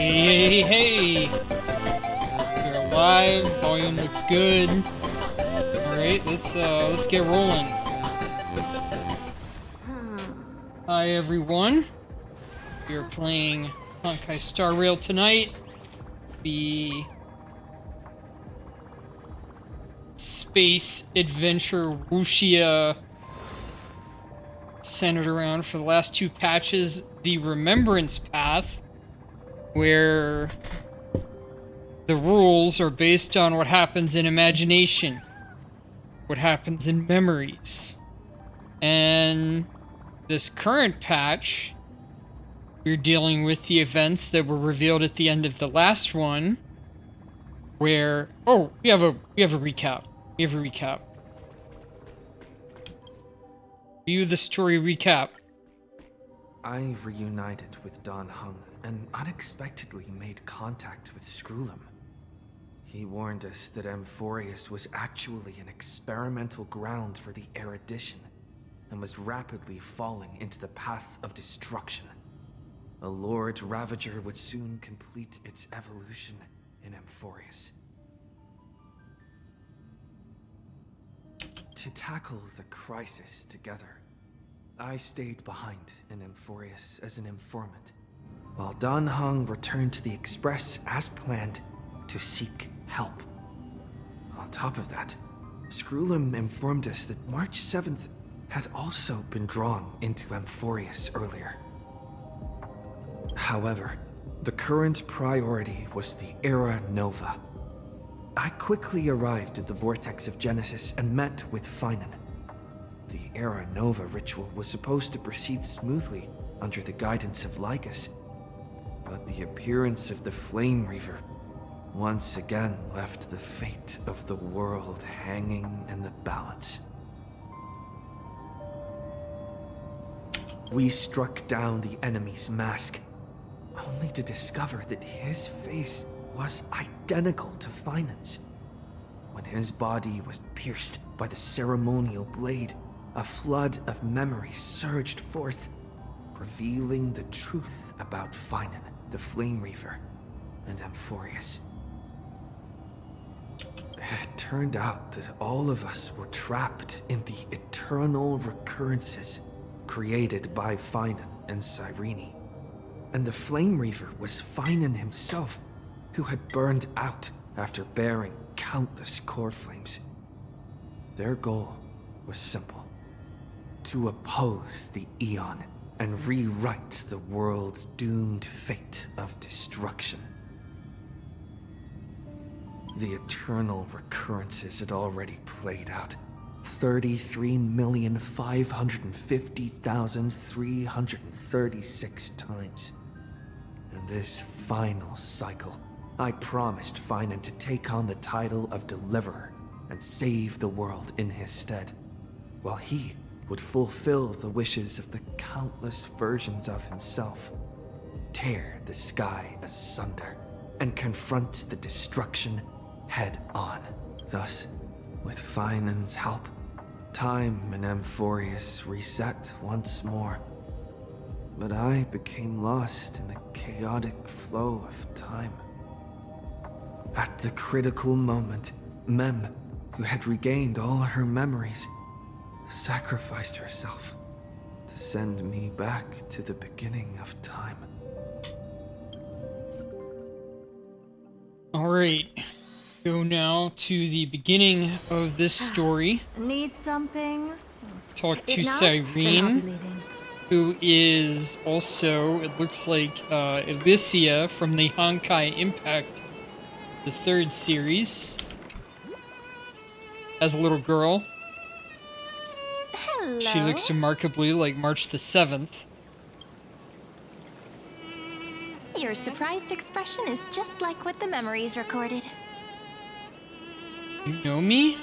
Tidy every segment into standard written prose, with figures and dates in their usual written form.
Hey, hey, hey! We're live. Volume looks good. All right, let's get rolling. Hi, everyone. We are playing Honkai Star Rail tonight. The space adventure wuxia centered around for the last two patches the Remembrance Path, where the rules are based on what happens in imagination, what happens in memories. And this current patch, we're dealing with the events that were revealed at the end of the last one, where we have a recap. We have a recap. View the story recap. I reunited with Dan Heng and unexpectedly made contact with Skrullum. He warned us that Amphorius was actually an experimental ground for the erudition and was rapidly falling into the path of destruction. A Lord Ravager would soon complete its evolution in Amphorius. To tackle the crisis together, I stayed behind in Amphorius as an informant, while Dan Heng returned to the Express as planned to seek help. On top of that, Skrullum informed us that March 7th had also been drawn into Amphorius earlier. However, the current priority was the Era Nova. I quickly arrived at the Vortex of Genesis and met with Finan. The Era Nova ritual was supposed to proceed smoothly under the guidance of Lycus, but the appearance of the Flame Reaver once again left the fate of the world hanging in the balance. We struck down the enemy's mask, only to discover that his face was identical to Finan's. When his body was pierced by the ceremonial blade, a flood of memories surged forth, revealing the truth about Finan, the Flame Reaver, and Amphorius. It turned out that all of us were trapped in the eternal recurrences created by Finan and Cyrene. And the Flame Reaver was Finan himself, who had burned out after bearing countless core flames. Their goal was simple: to oppose the Aeon and rewrite the world's doomed fate of destruction. The eternal recurrences had already played out 33,550,336 times. In this final cycle, I promised Finan to take on the title of Deliverer and save the world in his stead, while he would fulfill the wishes of the countless versions of himself, tear the sky asunder, and confront the destruction head on. Thus, with Finan's help, time in Amphorius reset once more. But I became lost in the chaotic flow of time. At the critical moment, Mem, who had regained all her memories, sacrificed herself to send me back to the beginning of time. Alright, go now to the beginning of this story. Need something? Talk to If not, then I'll be Cyrene, leaving. who is also, it looks like, Elysia from the Honkai Impact, the third series, as a little girl. Hello. She looks remarkably like March the 7th. Your surprised expression is just like what the memories recorded. You know me?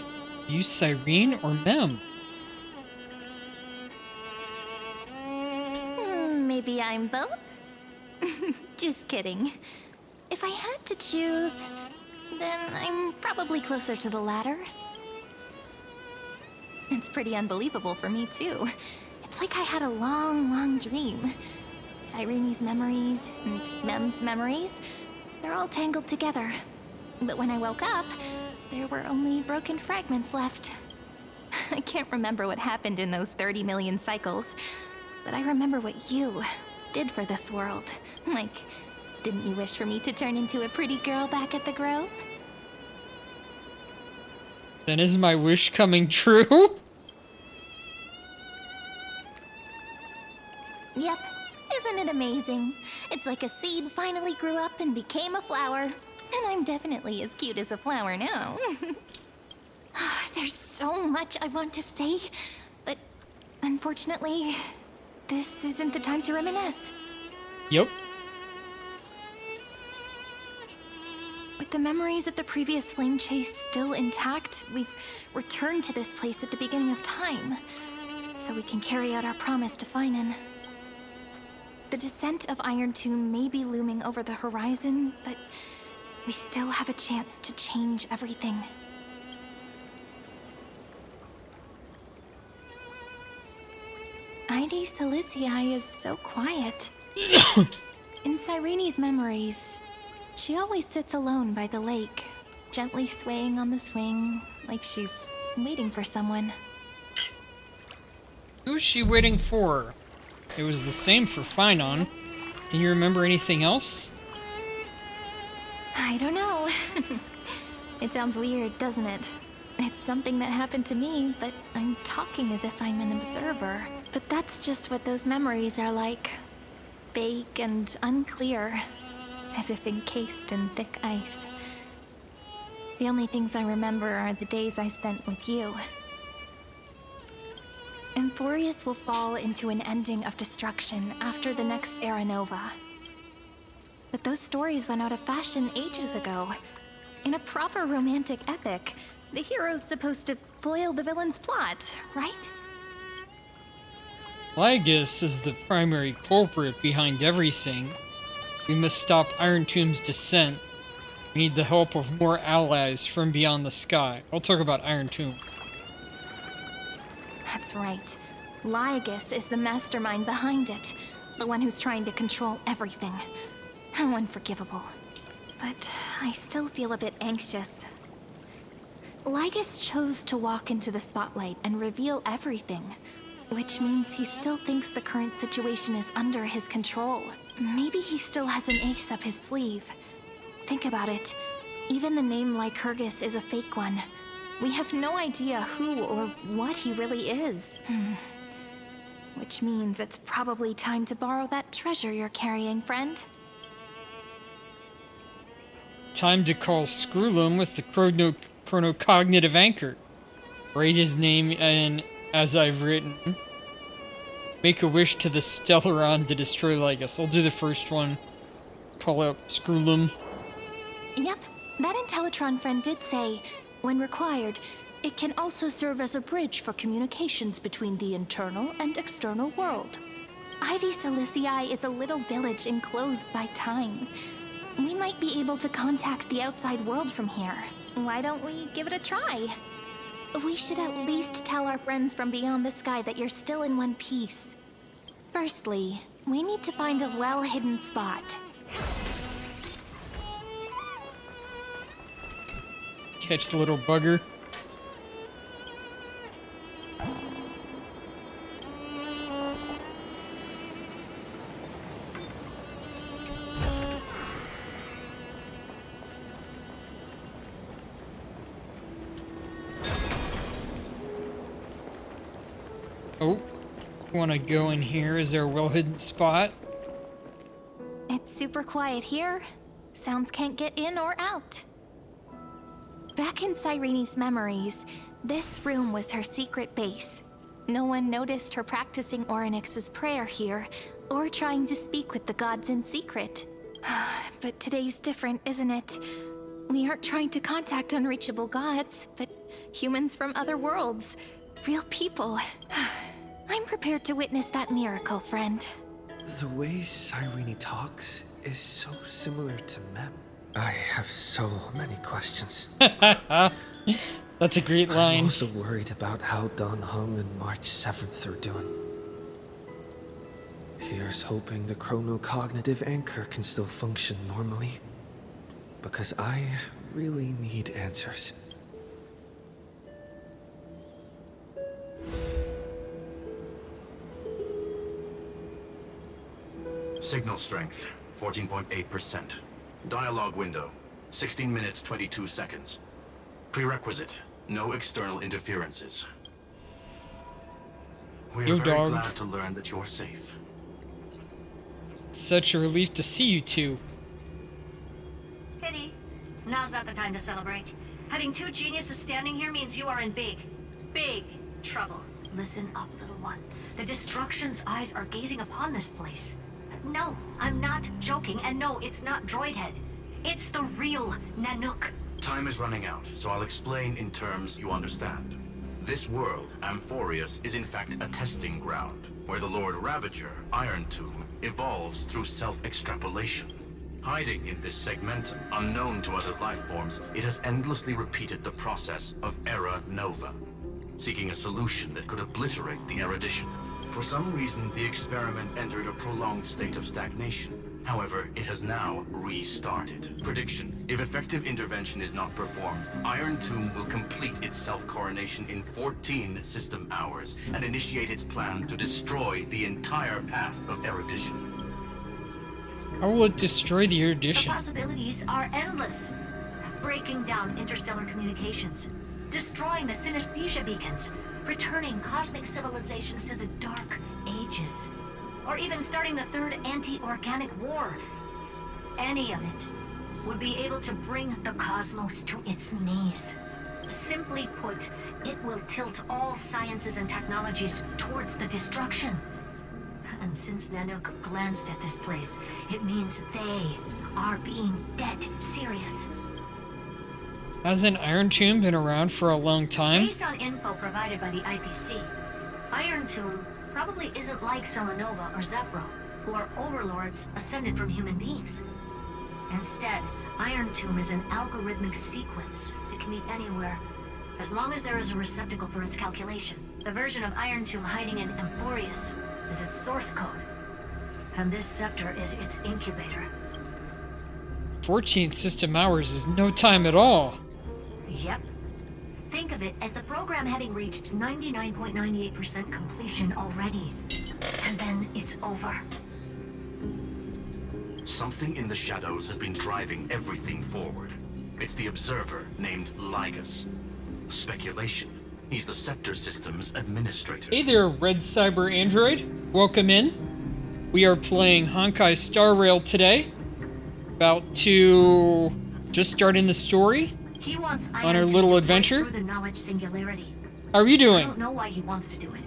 You Cyrene or Mem? Maybe I'm both? Just kidding. If I had to choose, then I'm probably closer to the latter. It's pretty unbelievable for me, too. It's like I had a long, long dream. Cyrene's memories and Mem's memories, they're all tangled together. But when I woke up, there were only broken fragments left. I can't remember what happened in those 30 million cycles, but I remember what you did for this world. Like, didn't you wish for me to turn into a pretty girl back at the Grove? Then is my wish coming true? Yep. Isn't it amazing? It's like a seed finally grew up and became a flower. And I'm definitely as cute as a flower now. There's so much I want to say, but unfortunately, this isn't the time to reminisce. Yep. With the memories of the previous flame chase still intact, we've returned to this place at the beginning of time, so we can carry out our promise to Finan. The descent of Iron Tomb may be looming over the horizon, but we still have a chance to change everything. Ide Silicii is so quiet. In Cyrene's memories, she always sits alone by the lake, gently swaying on the swing, like she's waiting for someone. Who's she waiting for? It was the same for Finan. Can you remember anything else? I don't know. It sounds weird, doesn't it? It's something that happened to me, but I'm talking as if I'm an observer. But that's just what those memories are like. Vague and unclear, as if encased in thick ice. The only things I remember are the days I spent with you. Emphorius will fall into an ending of destruction after the next Era Nova. But those stories went out of fashion ages ago. In a proper romantic epic, the hero's supposed to foil the villain's plot, right? Lygus is the primary culprit behind everything. We must stop Iron Tomb's descent. We need the help of more allies from beyond the sky. I'll talk about Iron Tomb. That's right. Lygus is the mastermind behind it. The one who's trying to control everything. How unforgivable. But I still feel a bit anxious. Lygus chose to walk into the spotlight and reveal everything, which means he still thinks the current situation is under his control. Maybe he still has an ace up his sleeve. Think about it. Even the name Lycurgus is a fake one. We have no idea who or what he really is. Which means it's probably time to borrow that treasure you're carrying, friend. Time to call Screwlum with the chronocognitive anchor. Write his name in as I've written. Make a wish to the Stellaron to destroy Lygus. I'll do the first one. Call up Screwlum. Yep, that Intellitron friend did say, when required, it can also serve as a bridge for communications between the internal and external world. Ide Silicii is a little village enclosed by time. We might be able to contact the outside world from here. Why don't we give it a try? We should at least tell our friends from beyond the sky that you're still in one piece. Firstly, we need to find a well-hidden spot. Catch the little bugger. Oh, want to go in here? Is there a well-hidden spot? It's super quiet here. Sounds can't get in or out. Back in Cyrene's memories, this room was her secret base. No one noticed her practicing Orynyx's prayer here, or trying to speak with the gods in secret. But today's different, isn't it? We aren't trying to contact unreachable gods, but humans from other worlds. Real people. I'm prepared to witness that miracle, friend. The way Cyrene talks is so similar to Mem. I have so many questions. That's a great line. I'm also worried about how Dan Heng and March 7th are doing. Here's hoping the chronocognitive anchor can still function normally. Because I really need answers. Signal strength, 14.8%. Dialogue window, 16 minutes 22 seconds. Prerequisite, no external interferences. We are Yo, very dog. glad to learn that you're safe. Such a relief to see you two. Pity. Now's not the time to celebrate. Having two geniuses standing here means you are in big trouble. Listen up, little one. The Destruction's eyes are gazing upon this place. No, I'm not joking, and no, it's not Droidhead. It's the real Nanook. Time is running out, so I'll explain in terms you understand. This world, Amphorius, is in fact a testing ground, where the Lord Ravager, Iron Tomb, evolves through self-extrapolation. Hiding in this segmentum, unknown to other life forms, it has endlessly repeated the process of Era Nova, seeking a solution that could obliterate the erudition. For some reason, the experiment entered a prolonged state of stagnation. However, it has now restarted. Prediction: if effective intervention is not performed, Iron Tomb will complete its self-coronation in 14 system hours and initiate its plan to destroy the entire path of erudition. How will it destroy the The erudition? possibilities are endless. Breaking down interstellar communications, destroying the synesthesia beacons, returning cosmic civilizations to the Dark Ages, or even starting the third anti-organic war. Any of it would be able to bring the cosmos to its knees. Simply put, it will tilt all sciences and technologies towards the destruction. And since Nanook glanced at this place, it means they are being dead serious. Hasn't Iron Tomb been around for a long time? Based on info provided by the IPC, Iron Tomb probably isn't like Selenova or Zephyro, who are overlords ascended from human beings. Instead, Iron Tomb is an algorithmic sequence. It can be anywhere, as long as there is a receptacle for its calculation. The version of Iron Tomb hiding in Amphorius is its source code, and this scepter is its incubator. 14 system hours is no time at all. Yep. Think of it as the program having reached 99.98% completion already. And then it's over. Something in the shadows has been driving everything forward. It's the Observer named Lygus. Speculation: he's the Scepter System's administrator. Hey there, Red Cyber Android. Welcome in. We are playing Honkai Star Rail today. About to just start in the story. He wants On Iron our Tomb little to break adventure? through the knowledge singularity. How are you I doing? don't know why he wants to do it,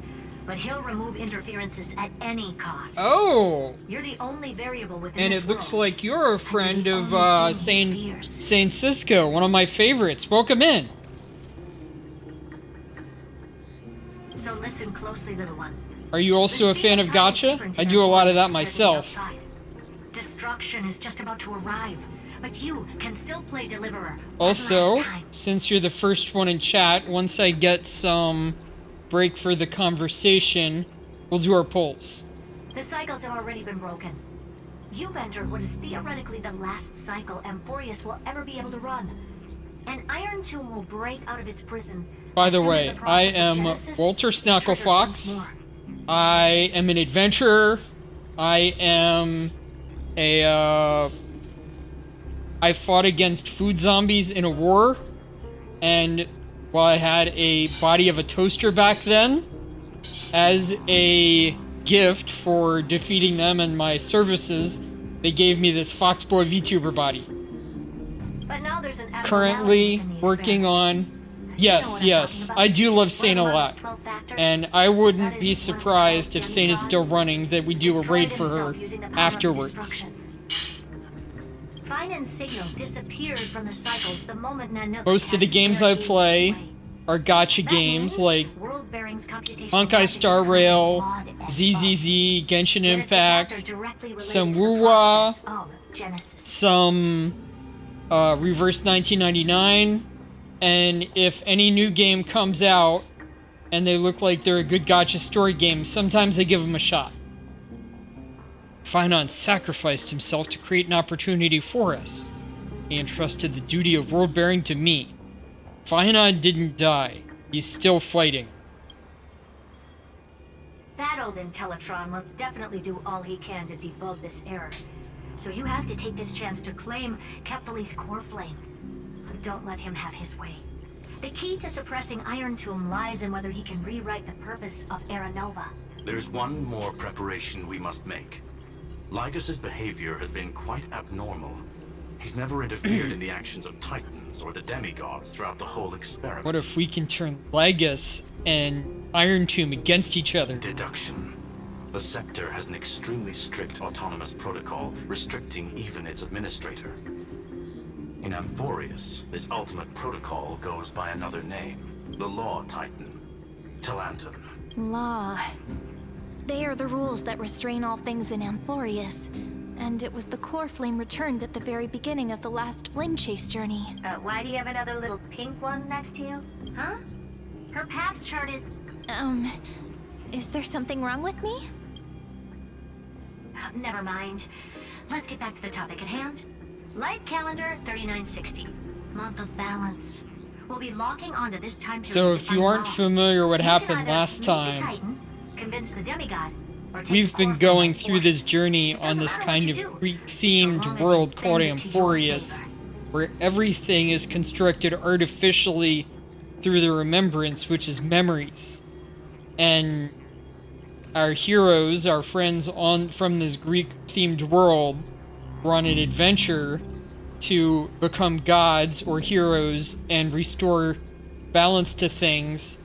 but he'll remove interferences at any cost. Oh, You're the only variable within and this it looks world. like you're a friend the of only thing he Saint fears. Saint Cisco, one of my favorites. Welcome in. So listen closely, little one. Are you The also a speed fan of of time is gacha? different I in do a lot of that Amphorius compared to the myself. outside. Destruction is just about to arrive, but you can still play Deliverer. Also, one last time. since you're the first one in chat, once I get some break for the conversation, we'll do our polls. The cycles have already been broken. You've entered what is theoretically the last cycle Amphorius will ever be able to run. An Iron Tomb will break out of its prison. By as the soon as way, the I process of am Genesis Walter is triggered Snacklefox. once more. I am an adventurer. I am a, I fought against food zombies in a war, and while I had a body of a toaster back then, as a gift for defeating them and my services, they gave me this Foxboy VTuber body. But now there's an Currently abnormality in the working experiment. on... You know Yes, what I'm yes, talking about. I do love One Saint a of the lot. Marvel's 12 factors? And I That wouldn't be is one of the 12 surprised if Saint is still demigods running, that we do a destroyed raid for her himself using the power of afterwards. destruction. Fine and Signal disappeared from the cycles the moment Nanook Most of the cast games their I gaze play this way. are gacha That games means like World Bearing's computational Honkai logic Star is currently Rail, flawed as ZZZ, Genshin fuck. Yet it's a factor Impact, directly related some to the Wuwa, process of Genesis. some Reverse 1999, and if any new game comes out and they look like they're a good gacha story game, sometimes I give them a shot. Finon sacrificed himself to create an opportunity for us. He entrusted the duty of world-bearing to me. Finon didn't die. He's still fighting. That old Intellitron will definitely do all he can to debug this error. So you have to take this chance to claim Kephales's core flame. Don't let him have his way. The key to suppressing Iron Tomb lies in whether he can rewrite the purpose of Era Nova. There's one more preparation we must make. Lygas's behavior has been quite abnormal. He's never interfered in the actions of Titans or the demigods throughout the whole experiment. What if we can turn Lygas and Iron Tomb against each other? Deduction. The Scepter has an extremely strict autonomous protocol restricting even its administrator. In Amphorius, this ultimate protocol goes by another name. The Law Titan. Talanton. Law. They are the rules that restrain all things in Amphorius. And it was the core flame returned at the very beginning of the last flame chase journey. Why do you have another little pink one next to you? Huh? Her path chart is... Is there something wrong with me? Never mind. Let's get back to the topic at hand. Light calendar 3960. Month of balance. We'll be locking onto this time period. So if you aren't familiar what happened last time, Titan, convince the demigod, or take we've the been core going from through force. this journey It on doesn't this matter kind what of you do, Greek-themed so long as world you called bend it to your Amphorius, favor. where everything is constructed artificially through the remembrance, which is memories. And our heroes, our friends from this Greek-themed world, were on an adventure to become gods or heroes and restore balance to things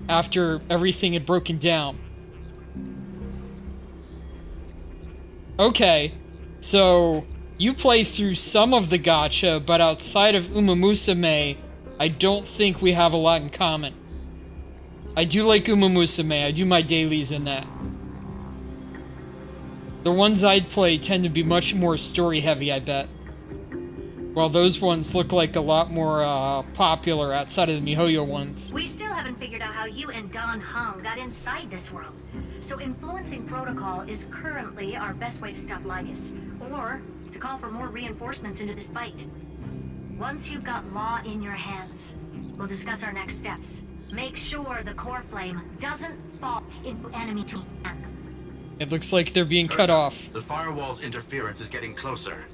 after everything had broken down. Okay, so you play through some of the gacha, but outside of Uma Musume, I don't think we have a lot in common. I do like Uma Musume. I do my dailies in that. The ones I'd play tend to be much more story heavy, I bet. While those ones look like a lot more popular outside of the MiHoYo ones. We still haven't figured out how you and Don Hung got inside this world. So influencing protocol is currently our best way to stop Lygas, or to call for more reinforcements into this fight. Once you've got Law in your hands, we'll discuss our next steps. Make sure the core flame doesn't fall into enemy hands. It looks like they're being cut Ursa, off. The firewall's interference is getting closer.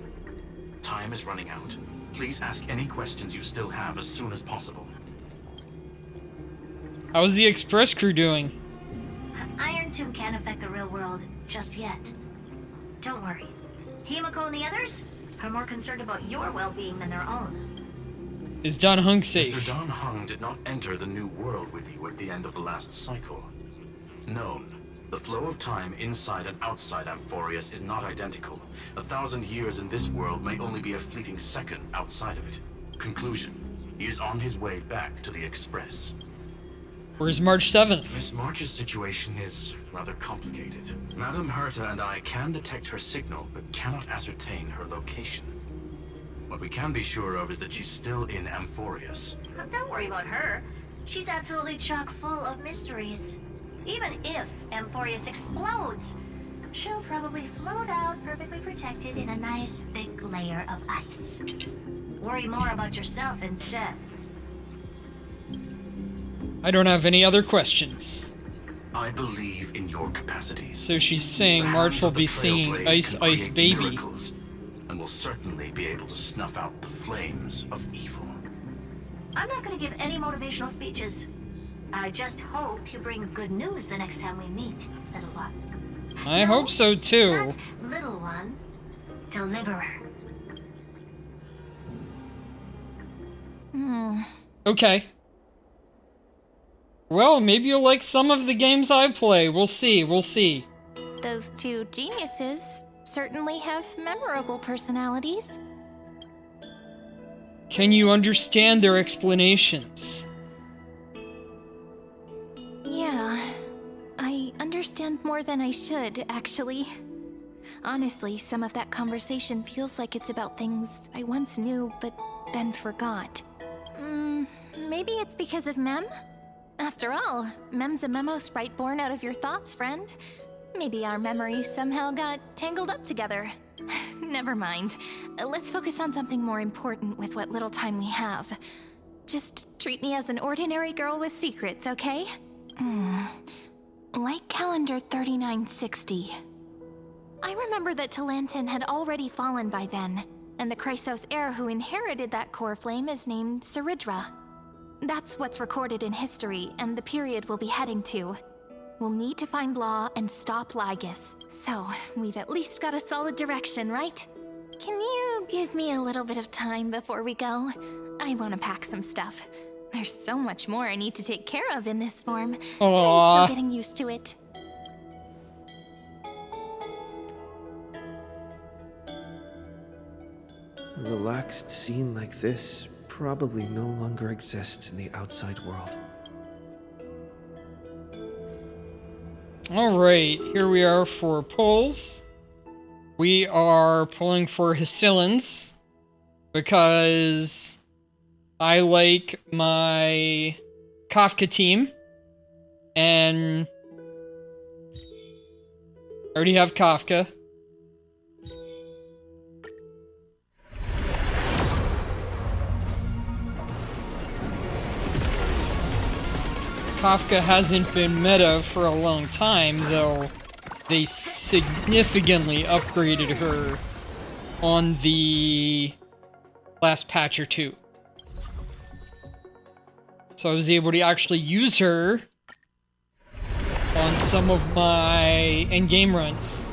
Time is running out. Please ask any questions you still have as soon as possible. How's the express crew doing? Iron Tomb can't affect the real world just yet. Don't worry. Himiko and the others are more concerned about your well-being than their own. Is Don Hung safe? Mr. Don Hung did not enter the new world with you at the end of the last cycle. Known. The flow of time inside and outside Amphorius is not identical. 1,000 years in this world may only be a fleeting second outside of it. Conclusion. He is on his way back to the Express. Where's March 7th? Miss March's situation is rather complicated. Madame Herta and I can detect her signal, but cannot ascertain her location. What we can be sure of is that she's still in Amphorius. Don't worry about her. She's absolutely chock full of mysteries. Even if Amphorius explodes, she'll probably float out perfectly protected in a nice thick layer of ice. Worry more about yourself instead. I don't have any other questions. I believe in your capacities. So she's saying The March hands will of the be singing Trailblaze Ice can Ice create Baby. miracles, and will certainly be able to snuff out the flames of evil. I'm not going to give any motivational speeches. I just hope you bring good news the next time we meet, little one. I hope so too. Not little one. Deliverer. Okay. Well, maybe you'll like some of the games I play. We'll see, we'll see. Those two geniuses certainly have memorable personalities. Can you understand their explanations? Yeah, I understand more than I should, actually. Honestly, some of that conversation feels like it's about things I once knew, but then forgot. Maybe it's because of Mem? After all, Mem's a memo sprite born out of your thoughts, friend. Maybe our memories somehow got tangled up together. Never mind. Let's focus on something more important with what little time we have. Just treat me as an ordinary girl with secrets, okay? Like calendar 3960. I remember that Talantin had already fallen by then, and the Chrysos heir who inherited that core flame is named Saridra. That's what's recorded in history, and the period we'll be heading to. We'll need to find Law and stop Lygus. So, we've at least got a solid direction, right? Can you give me a little bit of time before we go? I want to pack some stuff. There's so much more I need to take care of in this form. And I'm still getting used to it. A relaxed scene like this probably no longer exists in the outside world. Alright, here we are for pulls. We are pulling for Hycillans because I like my Kafka team and I already have Kafka. Kafka hasn't been meta for a long time, though they significantly upgraded her on the last patch or two. So I was able to actually use her on some of my endgame runs.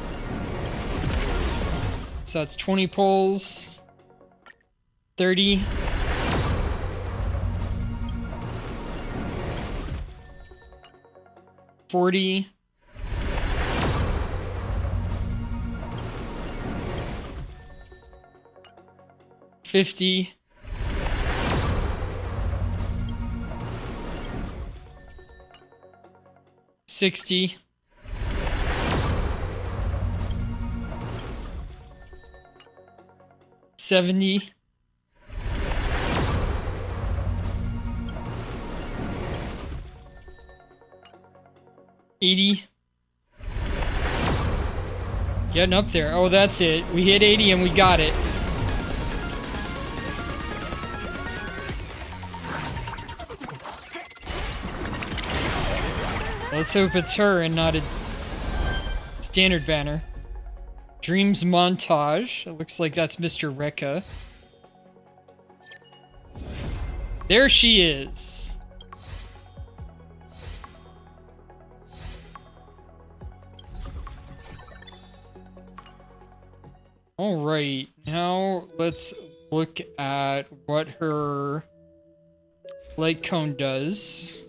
So that's 20 pulls, 30. 40. 50. 60. 70. 80. Getting up there. Oh, that's it. We hit 80 and we got it. Let's hope it's her and not a standard banner. Dreams montage. It looks like that's Mr. Rekka. There she is. Alright, now let's look at what her light cone does.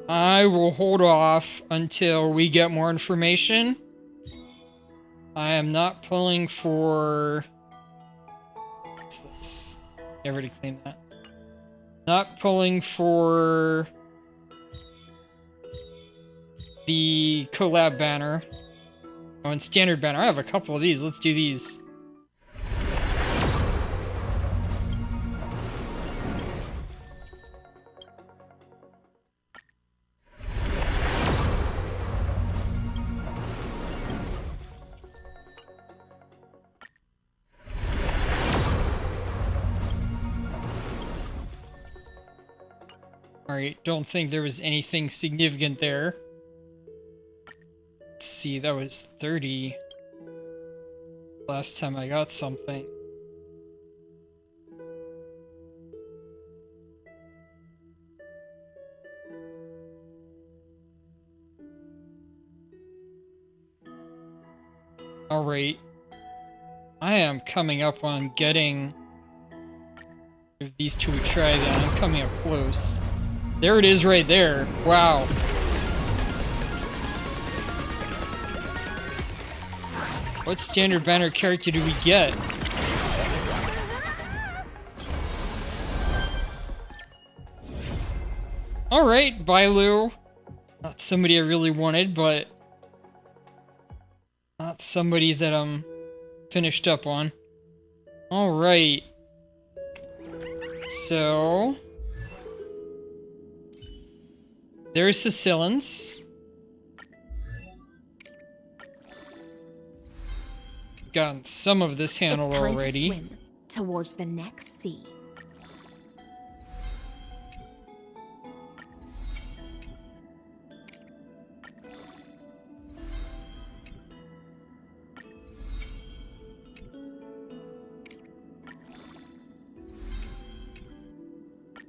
I will hold off until we get more information. I am not pulling for... What's this? I already cleaned that. Not pulling for the collab banner. Oh, and standard banner. I have a couple of these. Let's do these. Alright, don't think there was anything significant there. Let's see, that was 30. Last time I got something. Alright. I am coming up on getting... If these two would try that, I'm coming up close. There it is right there. Wow. What standard banner character do we get? Alright, Bailu. Not somebody I really wanted, but not somebody that I'm finished up on. Alright. So there's Sicilians. Gotten some of this handled It's time already. to swim towards the next sea.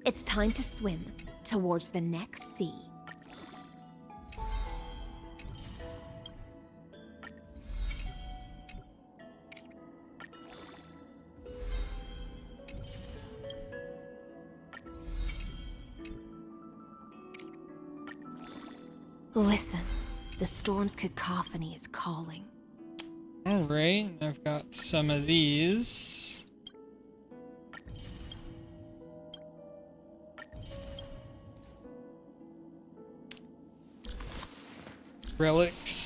It's time to swim towards the next sea. Listen, the storm's cacophony is calling. Alright, I've got some of these. Relics.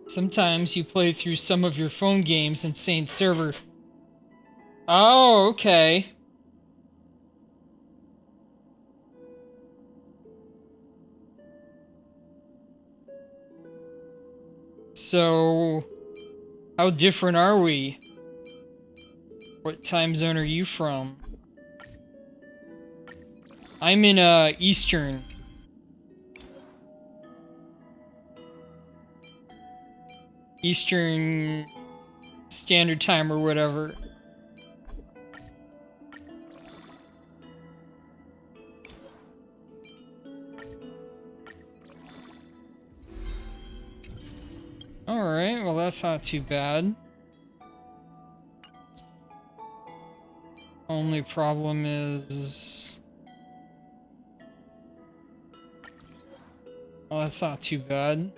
Sometimes you play through some of your phone games in Saint server. Oh, okay. So, how different are we? What time zone are you from? I'm in Eastern. Eastern Standard Time or whatever. Alright, well that's not too bad. Only problem is... well, that's not too bad.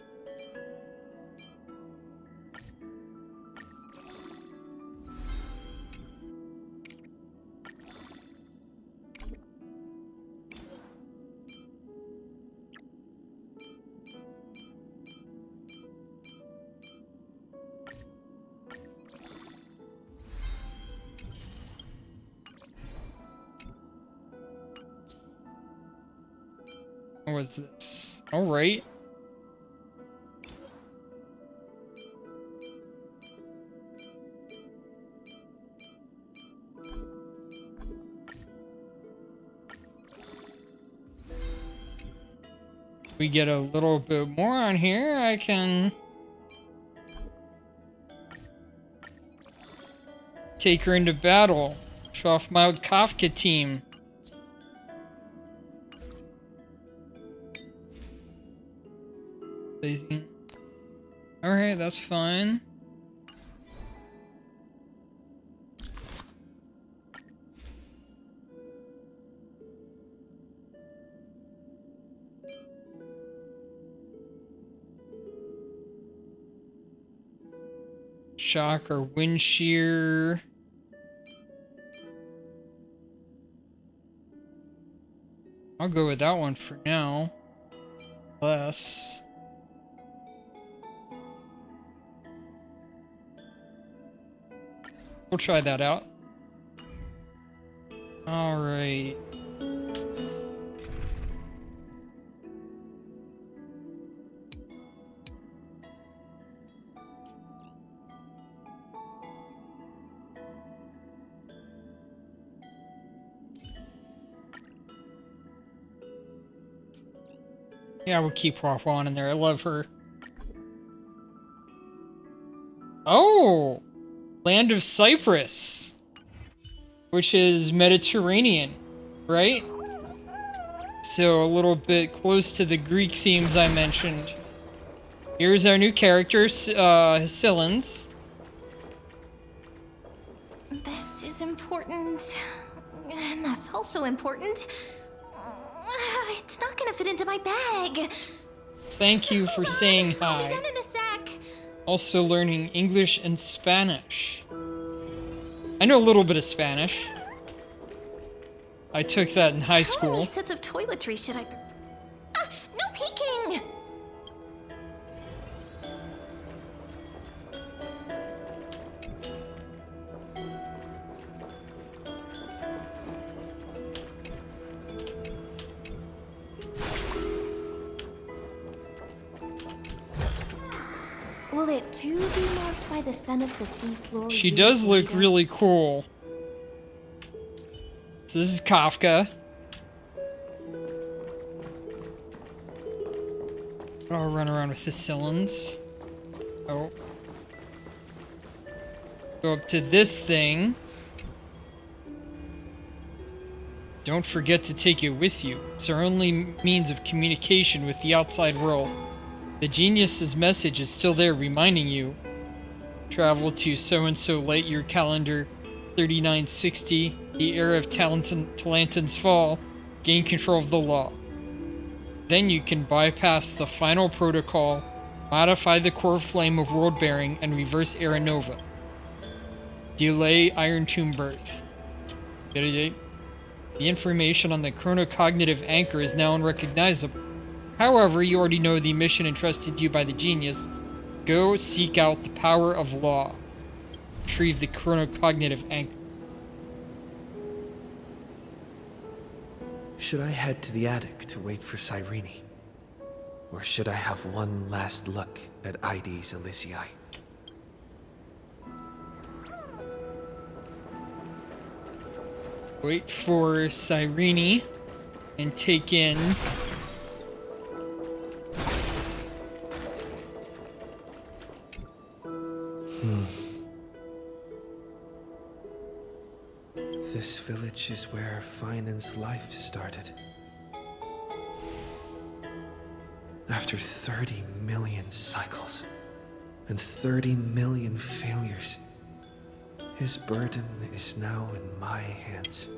What was this? Alright. We get a little bit more on here, I can take her into battle. Show off my old Kafka team. Alright, that's fine. Shock or wind shear. I'll go with that one for now. Less. We'll try that out. All right. Yeah, we'll keep Huahuan in there. I love her. Oh! Land of Cyprus. which is Mediterranean, right? So a little bit close to the Greek themes I mentioned. Here's our new character, Scyllans. This is important. And that's also important. It's not gonna fit into my bag. Thank you for saying I'll be hi. done in a sec. Also learning English and Spanish. I know a little bit of Spanish. I took that in high How school. many sets of toiletries should I... Ah, no peeking! Will it too be marked by the scent of the seafloor? She years does look later? really cool. So this is Kafka. I'll run around with the Scyllans. Oh. Go up to this thing. Don't forget to take it with you. It's our only means of communication with the outside world. The genius's message is still there reminding you. Travel to so-and-so light year calendar 3960, the era of Talanton's fall, gain control of the law. Then you can bypass the final protocol, modify the core flame of world bearing, and reverse Era Nova. Delay Iron Tomb birth. The information on the chronocognitive anchor is now unrecognizable. However, you already know the mission entrusted to you by the genius. Go seek out the power of law. Retrieve the chronocognitive anchor. Should I head to the attic to wait for Cyrene? Or should I have one last look at ID's Elysiae? Wait for Cyrene and take in This village is where Finan's life started. After 30 million cycles and 30 million failures, his burden is now in my hands.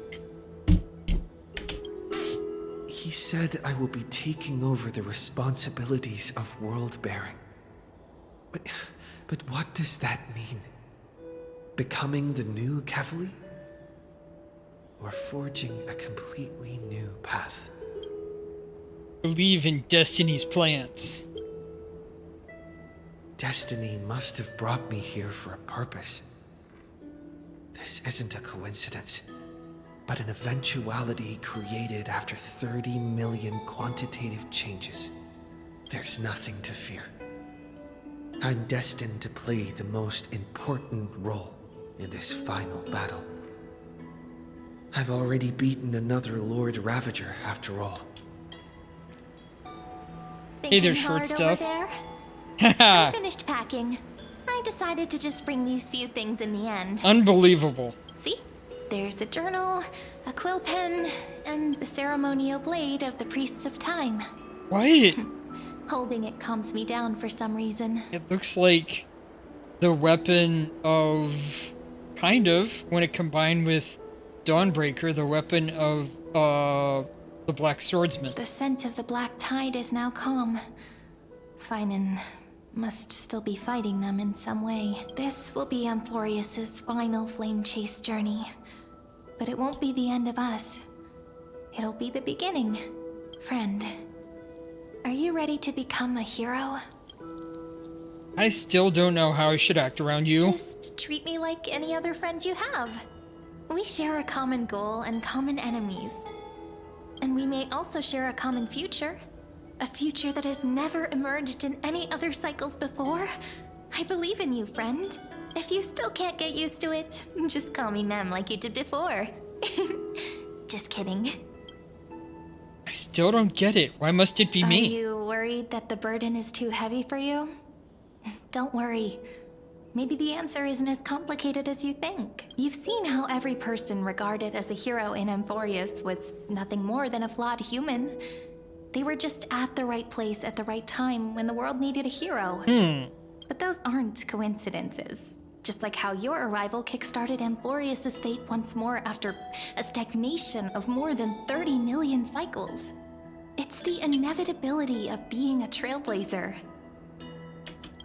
He said I will be taking over the responsibilities of world bearing. But what does that mean? Becoming the new Kefali? Or forging a completely new path? believe in Destiny's plans. Destiny must have brought me here for a purpose. This isn't a coincidence, but an eventuality created after 30 million quantitative changes. There's nothing to fear. I'm destined to play the most important role in this final battle. I've already beaten another Lord Ravager, after all. Hey there, Thinking short hard stuff. over there? I Haha, finished packing. I decided to just bring these few things in the end. unbelievable. See? There's a journal, a quill pen, and the ceremonial blade of the Priests of Time. What? Holding it calms me down for some reason. It looks like the weapon of, kind of, when it combined with Dawnbreaker, the weapon of, the Black Swordsman. The scent of the Black Tide is now calm. Finan must still be fighting them in some way. This will be Amphorius's final flame chase journey. But it won't be the end of us. It'll be the beginning. Friend, are you ready to become a hero? I still don't know how I should act around you. Just treat me like any other friend you have. We share a common goal and common enemies. And we may also share a common future. A future that has never emerged in any other cycles before. I believe in you, friend. If you still can't get used to it, just call me Mem like you did before. Just kidding. I still don't get it. Why must it be Are me? you worried that the burden is too heavy for you? Don't worry. maybe the answer isn't as complicated as you think. You've seen how every person regarded as a hero in Amphorius was nothing more than a flawed human. They were just at the right place at the right time when the world needed a hero. But those aren't coincidences. Just like how your arrival kickstarted Amphorius' fate once more after a stagnation of more than 30 million cycles. It's the inevitability of being a trailblazer.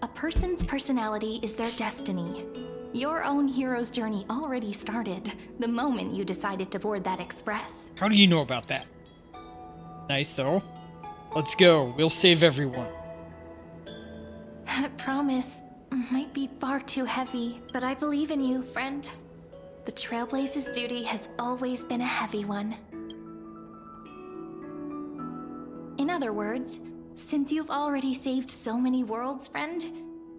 A person's personality is their destiny. Your own hero's journey already started the moment you decided to board that express. How do you know about that? Nice, though. Let's go. We'll save everyone. That promise might be far too heavy, but I believe in you, friend. The Trailblaze's duty has always been a heavy one. In other words, since you've already saved so many worlds, friend,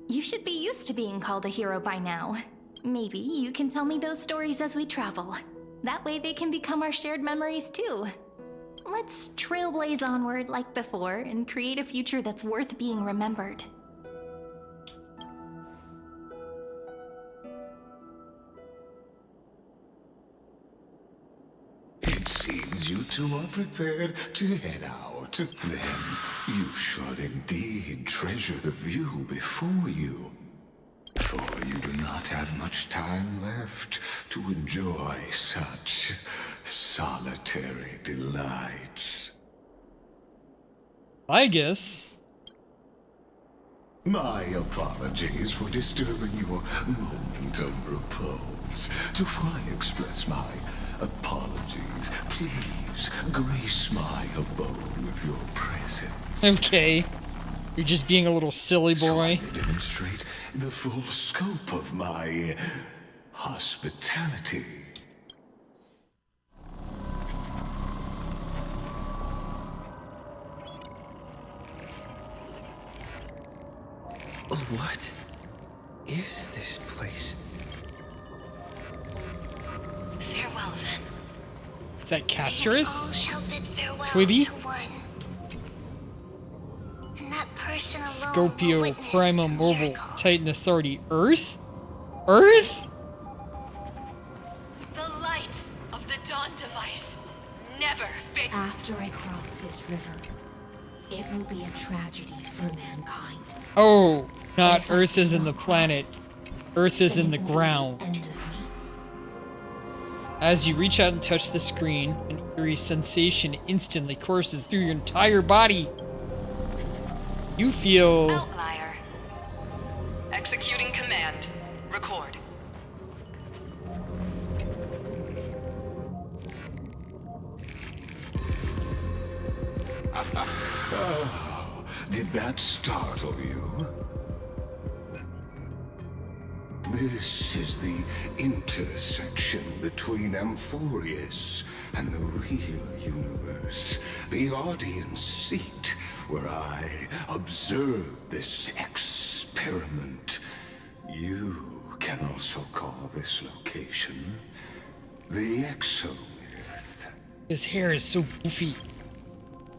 you should be used to being called a hero by now. Maybe you can tell me those stories as we travel. That way they can become our shared memories too. Let's trailblaze onward like before and create a future that's worth being remembered. It seems you two are prepared to head out. Then you should indeed treasure the view before you. For you do not have much time left to enjoy such solitary delights. I guess. My apologies for disturbing your moment of repose. Before I express my apologies, please grace my abode with your presence. Okay. You're just being a little silly So boy. I demonstrate the full scope of my hospitality. What is this place? Farewell, then. Is that Casterus? All shall bid farewell Twibby? to one. And that person alone will Scopio, witness Prima the Mobile, miracle. Titan Authority. Earth? Earth? The light of the Dawn device never fades. After I cross this river, it will be a tragedy for mankind. Oh, not If I Earth is in cannot the planet. cross, Earth is then in the it will be ground. end of me. As you reach out and touch the screen, an eerie sensation instantly courses through your entire body. You feel... Outlier. Executing command. Record. Oh, did that startle you? This is the intersection between Amphorius and the real universe. The audience seat where I observe this experiment. You can also call this location the Exomyth. His hair is so goofy.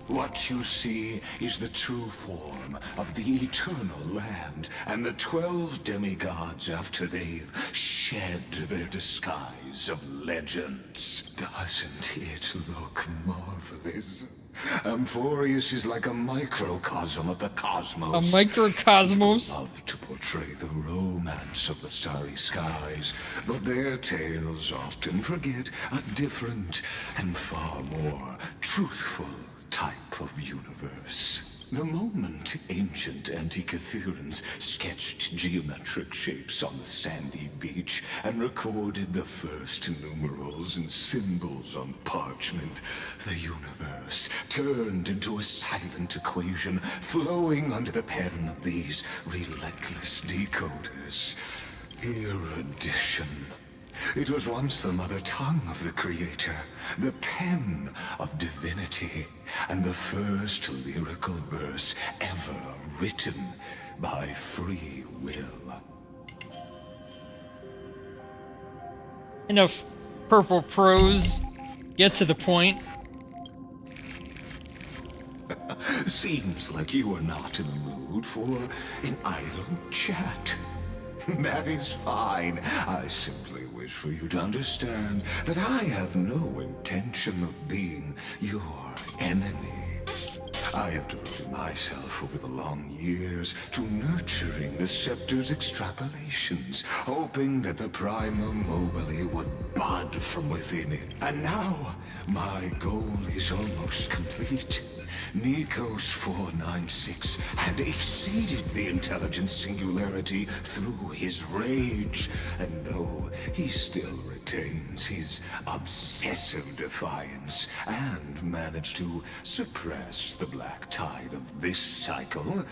What you see is the true form of the eternal land and the 12 demigods after they've shed their disguise of legends. Doesn't it look marvelous? Amphorius is like a microcosm of the A cosmos. microcosmos. Love to portray the romance of the starry skies, but their tales often forget a different and far more truthful type of universe. The moment ancient Antikytherians sketched geometric shapes on the sandy beach and recorded the first numerals and symbols on parchment, the universe turned into a silent equation flowing under the pen of these relentless decoders. Erudition. It was once the mother tongue of the Creator, the pen of divinity, and the first lyrical verse ever written by free will. Enough purple prose. Get to the point. Seems like you are not in the mood for an idle chat. That is fine. I simply wish for you to understand that I have no intention of being your enemy. I have devoted myself over the long years to nurturing the Scepter's extrapolations, hoping that the Prima Mobile would bud from within it. And now, my goal is almost complete. Nikos 496 had exceeded the intelligence singularity through his rage, and though he still retains his obsessive defiance and managed to suppress the black tide of this cycle,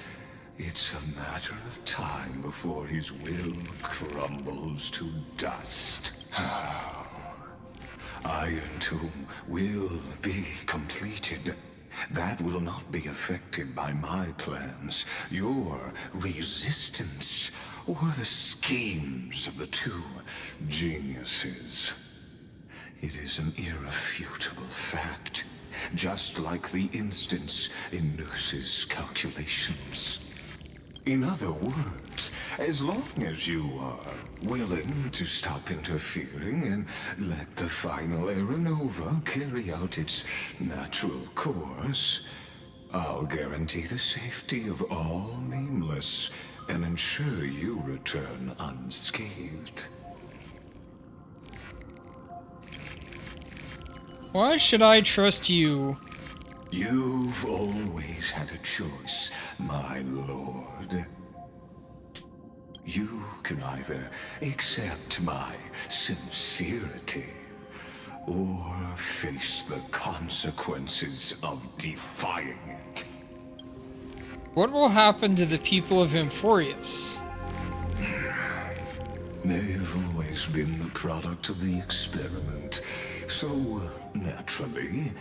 it's a matter of time before his will crumbles to dust. Iron Tomb will be completed. That will not be affected by my plans, your resistance, or the schemes of the two geniuses. It is an irrefutable fact, just like the instance in Nurse's calculations. In other words, as long as you are willing to stop interfering and let the final Aeronova carry out its natural course, I'll guarantee the safety of all Nameless and ensure you return unscathed. Why should I trust you? You've always had a choice, my lord. You can either accept my sincerity, or face the consequences of defying it. What will happen to the people of Amphorius? They've always been the product of the experiment, so naturally,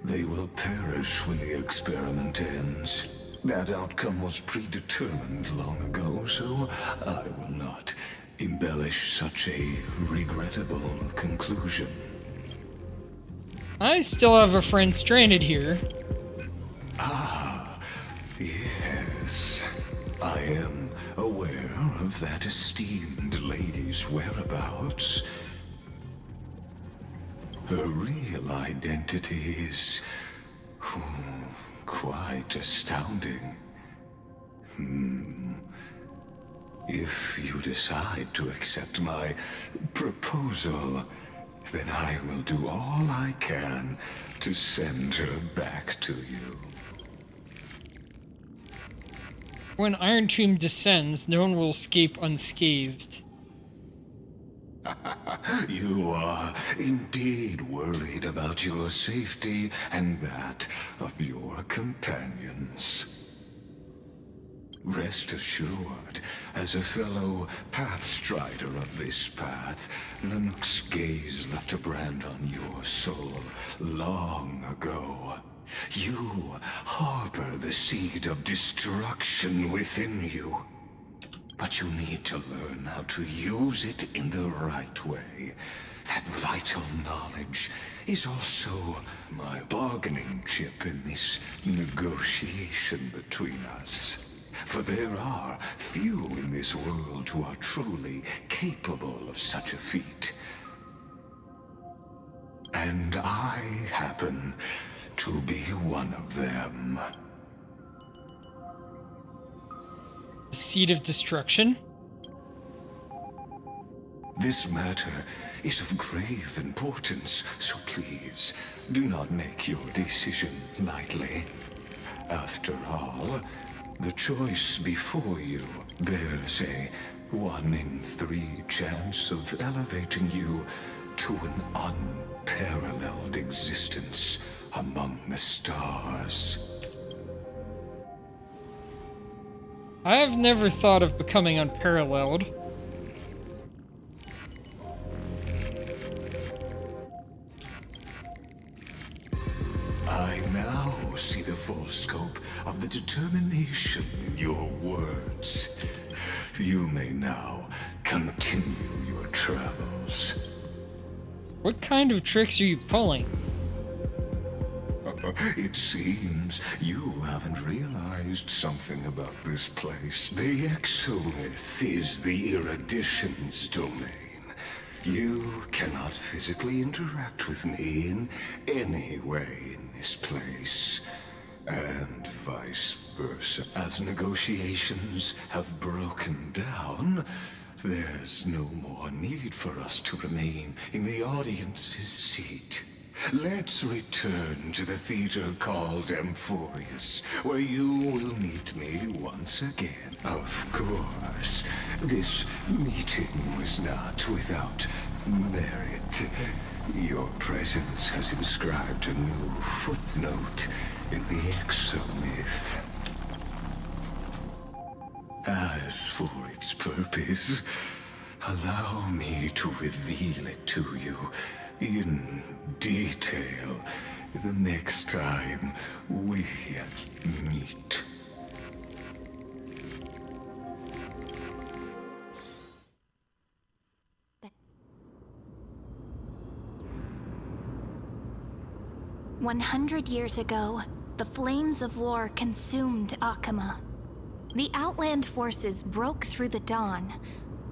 they will perish when the experiment ends. That outcome was predetermined long ago, so I will not embellish such a regrettable conclusion. I still have a friend stranded here. Ah, yes. I am aware of that esteemed lady's whereabouts. Her real identity is quite astounding. If you decide to accept my proposal, then I will do all I can to send her back to you. When Iron Tomb descends, no one will escape unscathed. You are indeed worried about your safety and that of your companions. Rest assured, as a fellow pathstrider of this path, Nanook's gaze left a brand on your soul long ago. You harbor the seed of destruction within you. But you need to learn how to use it in the right way. That vital knowledge is also my bargaining chip in this negotiation between us. For there are few in this world who are truly capable of such a feat. And I happen to be one of them. Seed of destruction? This matter is of grave importance, so please, do not make your decision lightly. After all, the choice before you bears a 1 in 3 chance of elevating you to an unparalleled existence among the stars. I have never thought of becoming unparalleled. I now see the full scope of the determination in your words. You may now continue your travels. What kind of tricks are you pulling? It seems you haven't realized something about this place. The Exomyth is the Erudition's domain. You cannot physically interact with me in any way in this place. And vice versa. As negotiations have broken down, there's no more need for us to remain in the audience's seat. Let's return to the theater called Amphorius, where you will meet me once again. Of course, this meeting was not without merit. Your presence has inscribed a new footnote in the Exomyth. As for its purpose, allow me to reveal it to you in detail the next time we meet. "100 years ago, the flames of war consumed Akama. The Outland forces broke through the dawn.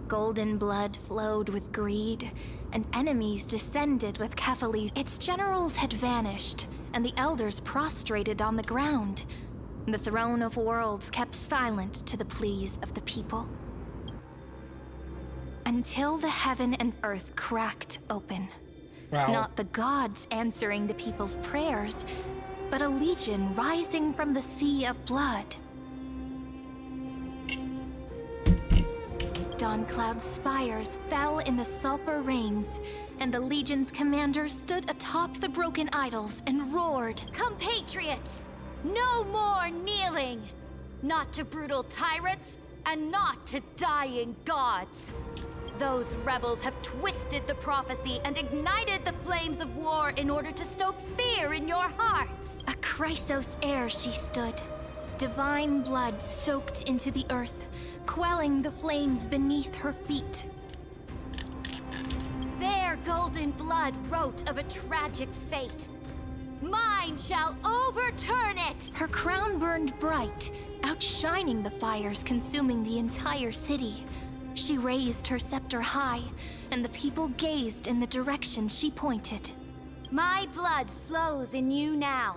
Golden blood flowed with greed, and enemies descended with Kephalis. Its generals had vanished, and the elders prostrated on the ground. The Throne of Worlds kept silent to the pleas of the people. Until the heaven and earth cracked open. Wow. Not the gods answering the people's prayers, but a legion rising from the sea of blood. Dawncloud's spires fell in the sulfur rains, and the legion's commander stood atop the broken idols and roared, "Compatriots, no more kneeling! Not to brutal tyrants, and not to dying gods! Those rebels have twisted the prophecy and ignited the flames of war in order to stoke fear in your hearts!" A Chrysos heir she stood, divine blood soaked into the earth, quelling the flames beneath her feet. Their golden blood wrote of a tragic fate. Mine shall overturn it! Her crown burned bright, outshining the fires consuming the entire city. She raised her scepter high, and the people gazed in the direction she pointed. My blood flows in you now.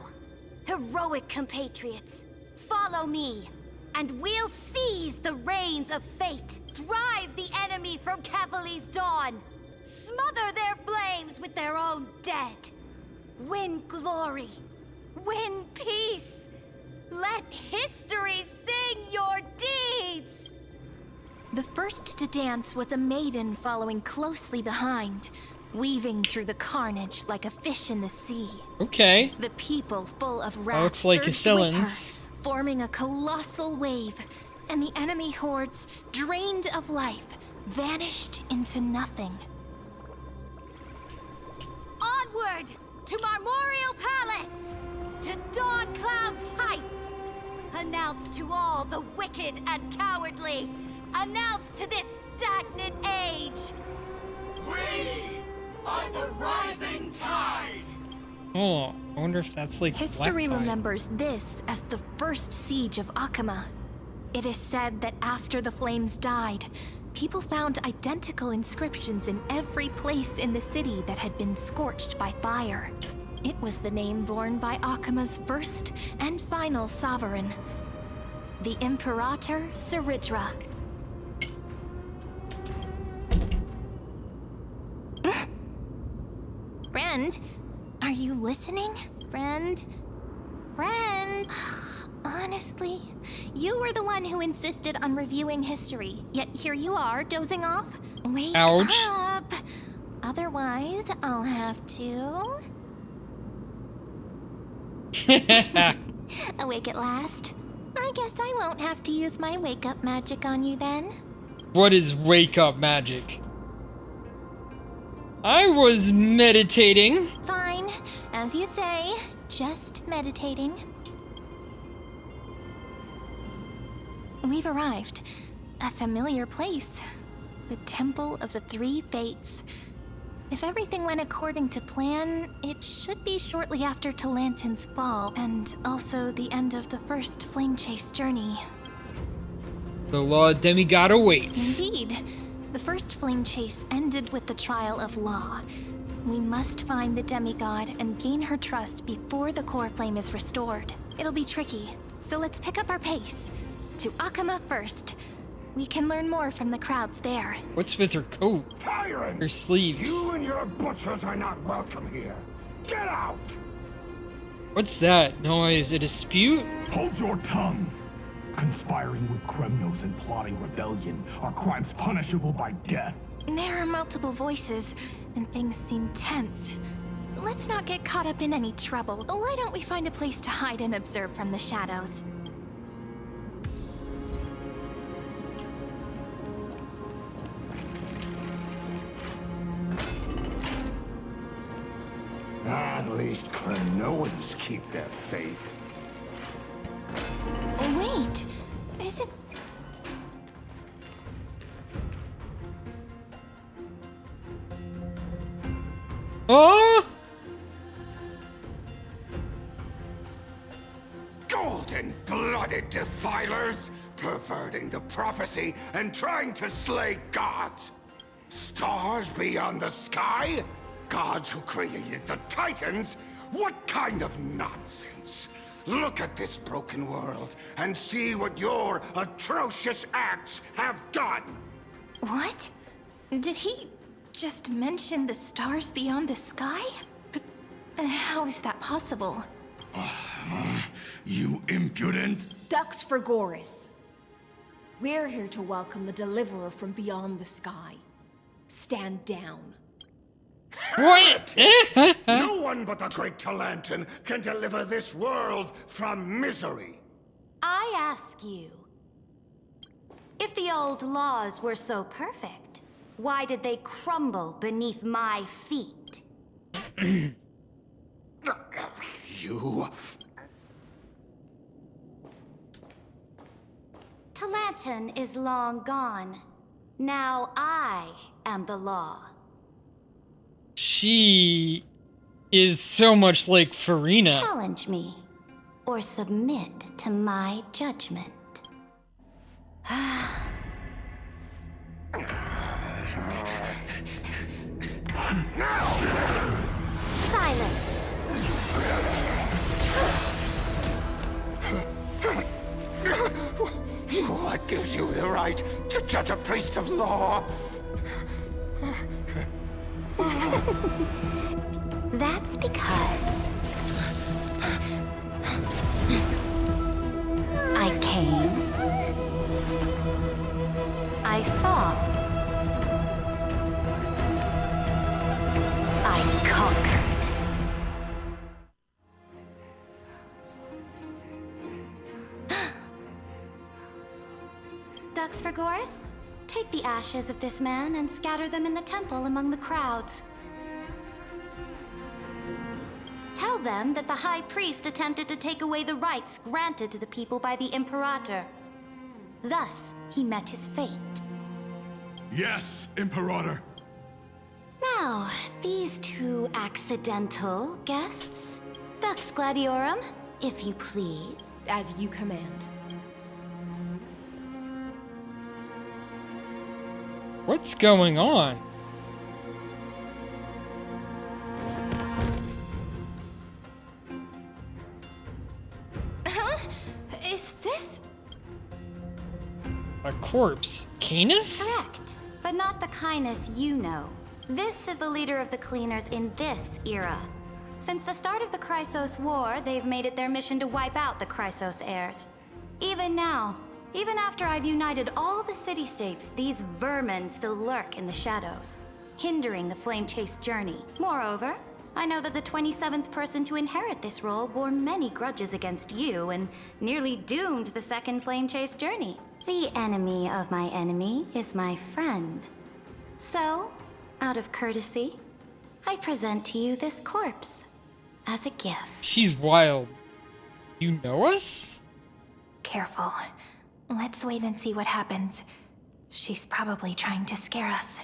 Heroic compatriots, follow me, and we'll seize the reins of fate. Drive the enemy from Kephalis' dawn. Smother their flames with their own dead. Win glory. Win peace. Let history sing your deeds. The first to dance was a maiden following closely behind, weaving through the carnage like a fish in the sea. Okay. The people, full of wrath, Looks like surged with her, Castellans. forming a colossal wave, and the enemy hordes, drained of life, vanished into nothing. Onward to Marmoreal Palace, to Dawncloud's heights. Announce to all the wicked and cowardly. Announce to this stagnant age. We are the rising tide. Oh, I wonder if that's like History Black Tide. remembers this as the first siege of Akama. It is said that after the flames died, people found identical inscriptions in every place in the city that had been scorched by fire. It was the name borne by Akama's first and final sovereign, the Imperator Saridra. Friend, are you listening? Friend? Friend? Honestly, you were the one who insisted on reviewing history, yet here you are, dozing off? Wake Ouch. up! Otherwise, I'll have to... Awake at last? I guess I won't have to use my wake-up magic on you then. What is wake up magic? I was meditating. Fine, as you say, just meditating. We've arrived. A familiar place. The Temple of the Three Fates. If everything went according to plan, it should be shortly after Talantin's fall, and also the end of the first Flame Chase journey. The Law Demigod awaits. Indeed. The first Flame Chase ended with the trial of Law. We must find the demigod and gain her trust before the core flame is restored. It'll be tricky, so let's pick up our pace. To Akama first. We can learn more from the crowds there. What's with her coat? Tyrant! Her sleeves. You and your butchers are not welcome here. Get out! What's that noise? A dispute? Hold your tongue! Conspiring with Kremnos and plotting rebellion are crimes punishable by death. There are multiple voices, and things seem tense. Let's not get caught up in any trouble. Why don't we find a place to hide and observe from the shadows? At least Kremnoans keep their faith. Wait, is it... Oh! Golden-blooded defilers, perverting the prophecy and trying to slay gods. Stars beyond the sky? Gods who created the Titans? What kind of nonsense? Look at this broken world and see what your atrocious acts have done. What? Did he just mention the stars beyond the sky? But how is that possible? You impudent! Dux for Goris. We're here to welcome the Deliverer from beyond the sky. Stand down. What? No one but the great Talantin can deliver this world from misery. I ask you, if the old laws were so perfect, why did they crumble beneath my feet? You... Talantin is long gone. Now I am the law. She is so much like Farina. Challenge me, or submit to my judgment. Silence! What gives you the right to judge a priest of law? That's because I came, I saw, I conquered. Dux for Goris, take the ashes of this man and scatter them in the temple among the crowds. Tell them that the High Priest attempted to take away the rights granted to the people by the Imperator. Thus, he met his fate. Yes, Imperator. Now, these two accidental guests. Dux Gladiorum, if you please. As you command. What's going on? Huh? Is this... A corpse? Canis? Correct, but not the Canis you know. This is the leader of the Cleaners in this era. Since the start of the Chrysos War, they've made it their mission to wipe out the Chrysos heirs. Even now, even after I've united all the city-states, these vermin still lurk in the shadows, hindering the Flame Chase journey. Moreover, I know that the 27th person to inherit this role bore many grudges against you and nearly doomed the second Flame Chase journey. The enemy of my enemy is my friend. So, out of courtesy, I present to you this corpse as a gift. She's wild. You know us? Careful. Let's wait and see what happens. She's probably trying to scare us.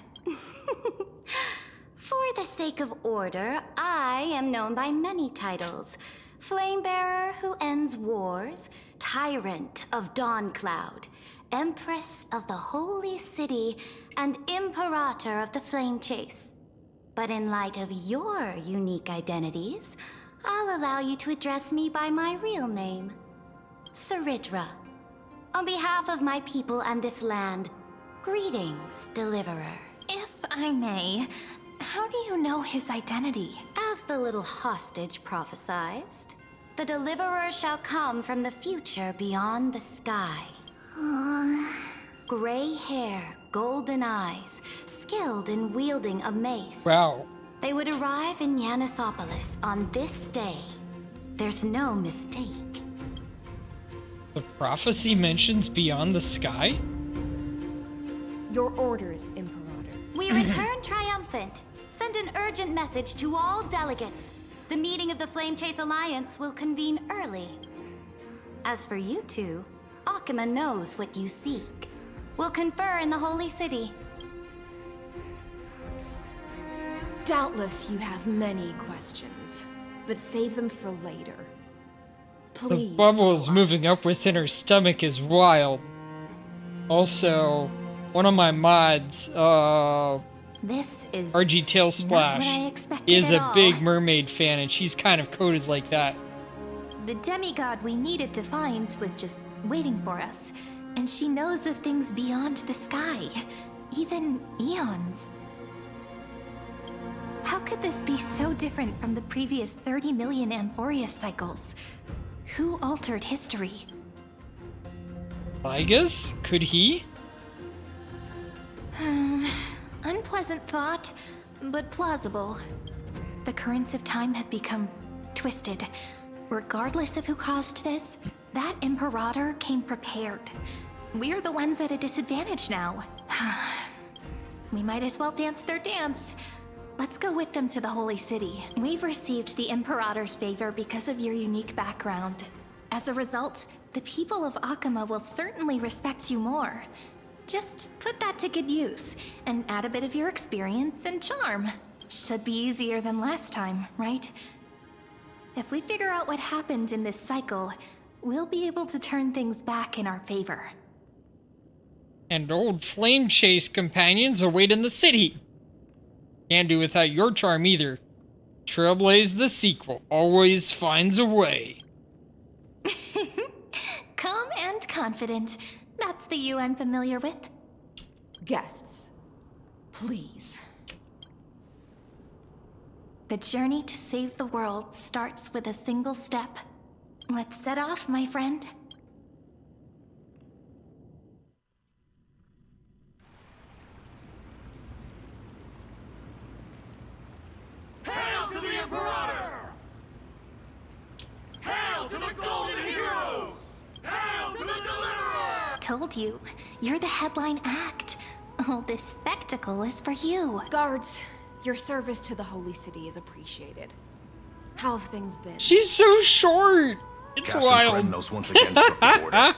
For the sake of order, I am known by many titles. Flamebearer who ends wars, Tyrant of Dawncloud, Empress of the Holy City, and Imperator of the Flame Chase. But in light of your unique identities, I'll allow you to address me by my real name, Saridra. On behalf of my people and this land, greetings, Deliverer. If I may, how do you know his identity? As the little hostage prophesied, the Deliverer shall come from the future beyond the sky. Gray hair, golden eyes, skilled in wielding a mace. Wow. They would arrive in Yanisopolis on this day. There's no mistake. The prophecy mentions beyond the sky? Your orders, Imperator. We return triumphant. Send an urgent message to all delegates. The meeting of the Flame Chase Alliance will convene early. As for you two, Akuma knows what you seek. We'll confer in the Holy City. Doubtless you have many questions, but save them for later. Please. The bubbles follow moving us. up within her stomach is wild. Also, one of my mods, This is RG Tail not Splash, what I expected is at a all. big mermaid fan, and she's kind of coded like that. The demigod we needed to find was just waiting for us, and she knows of things beyond the sky, even eons. How could this be so different from the previous 30 million Amphorius cycles? Who altered history? I guess? Could he? Unpleasant thought, but plausible. The currents of time have become twisted. Regardless of who caused this, that Imperator came prepared. We're the ones at a disadvantage now. We might as well dance their dance. Let's go with them to the Holy City. We've received the Imperator's favor because of your unique background. As a result, the people of Akuma will certainly respect you more. Just put that to good use, and add a bit of your experience and charm. Should be easier than last time, right? If we figure out what happened in this cycle, we'll be able to turn things back in our favor. And old Flame Chase companions await in the city. Can't do without your charm either. Trailblaze the sequel always finds a way. Calm and confident. That's the you I'm familiar with. Guests, please. The journey to save the world starts with a single step. Let's set off, my friend. Hail to the Imperator! Hail to the Golden Heroes! Hail to the Deliverer! Told you, you're the headline act. All this spectacle is for you. Guards, your service to the Holy City is appreciated. How have things been? She's so short. It's Castle wild. Kremnos once again struck the border.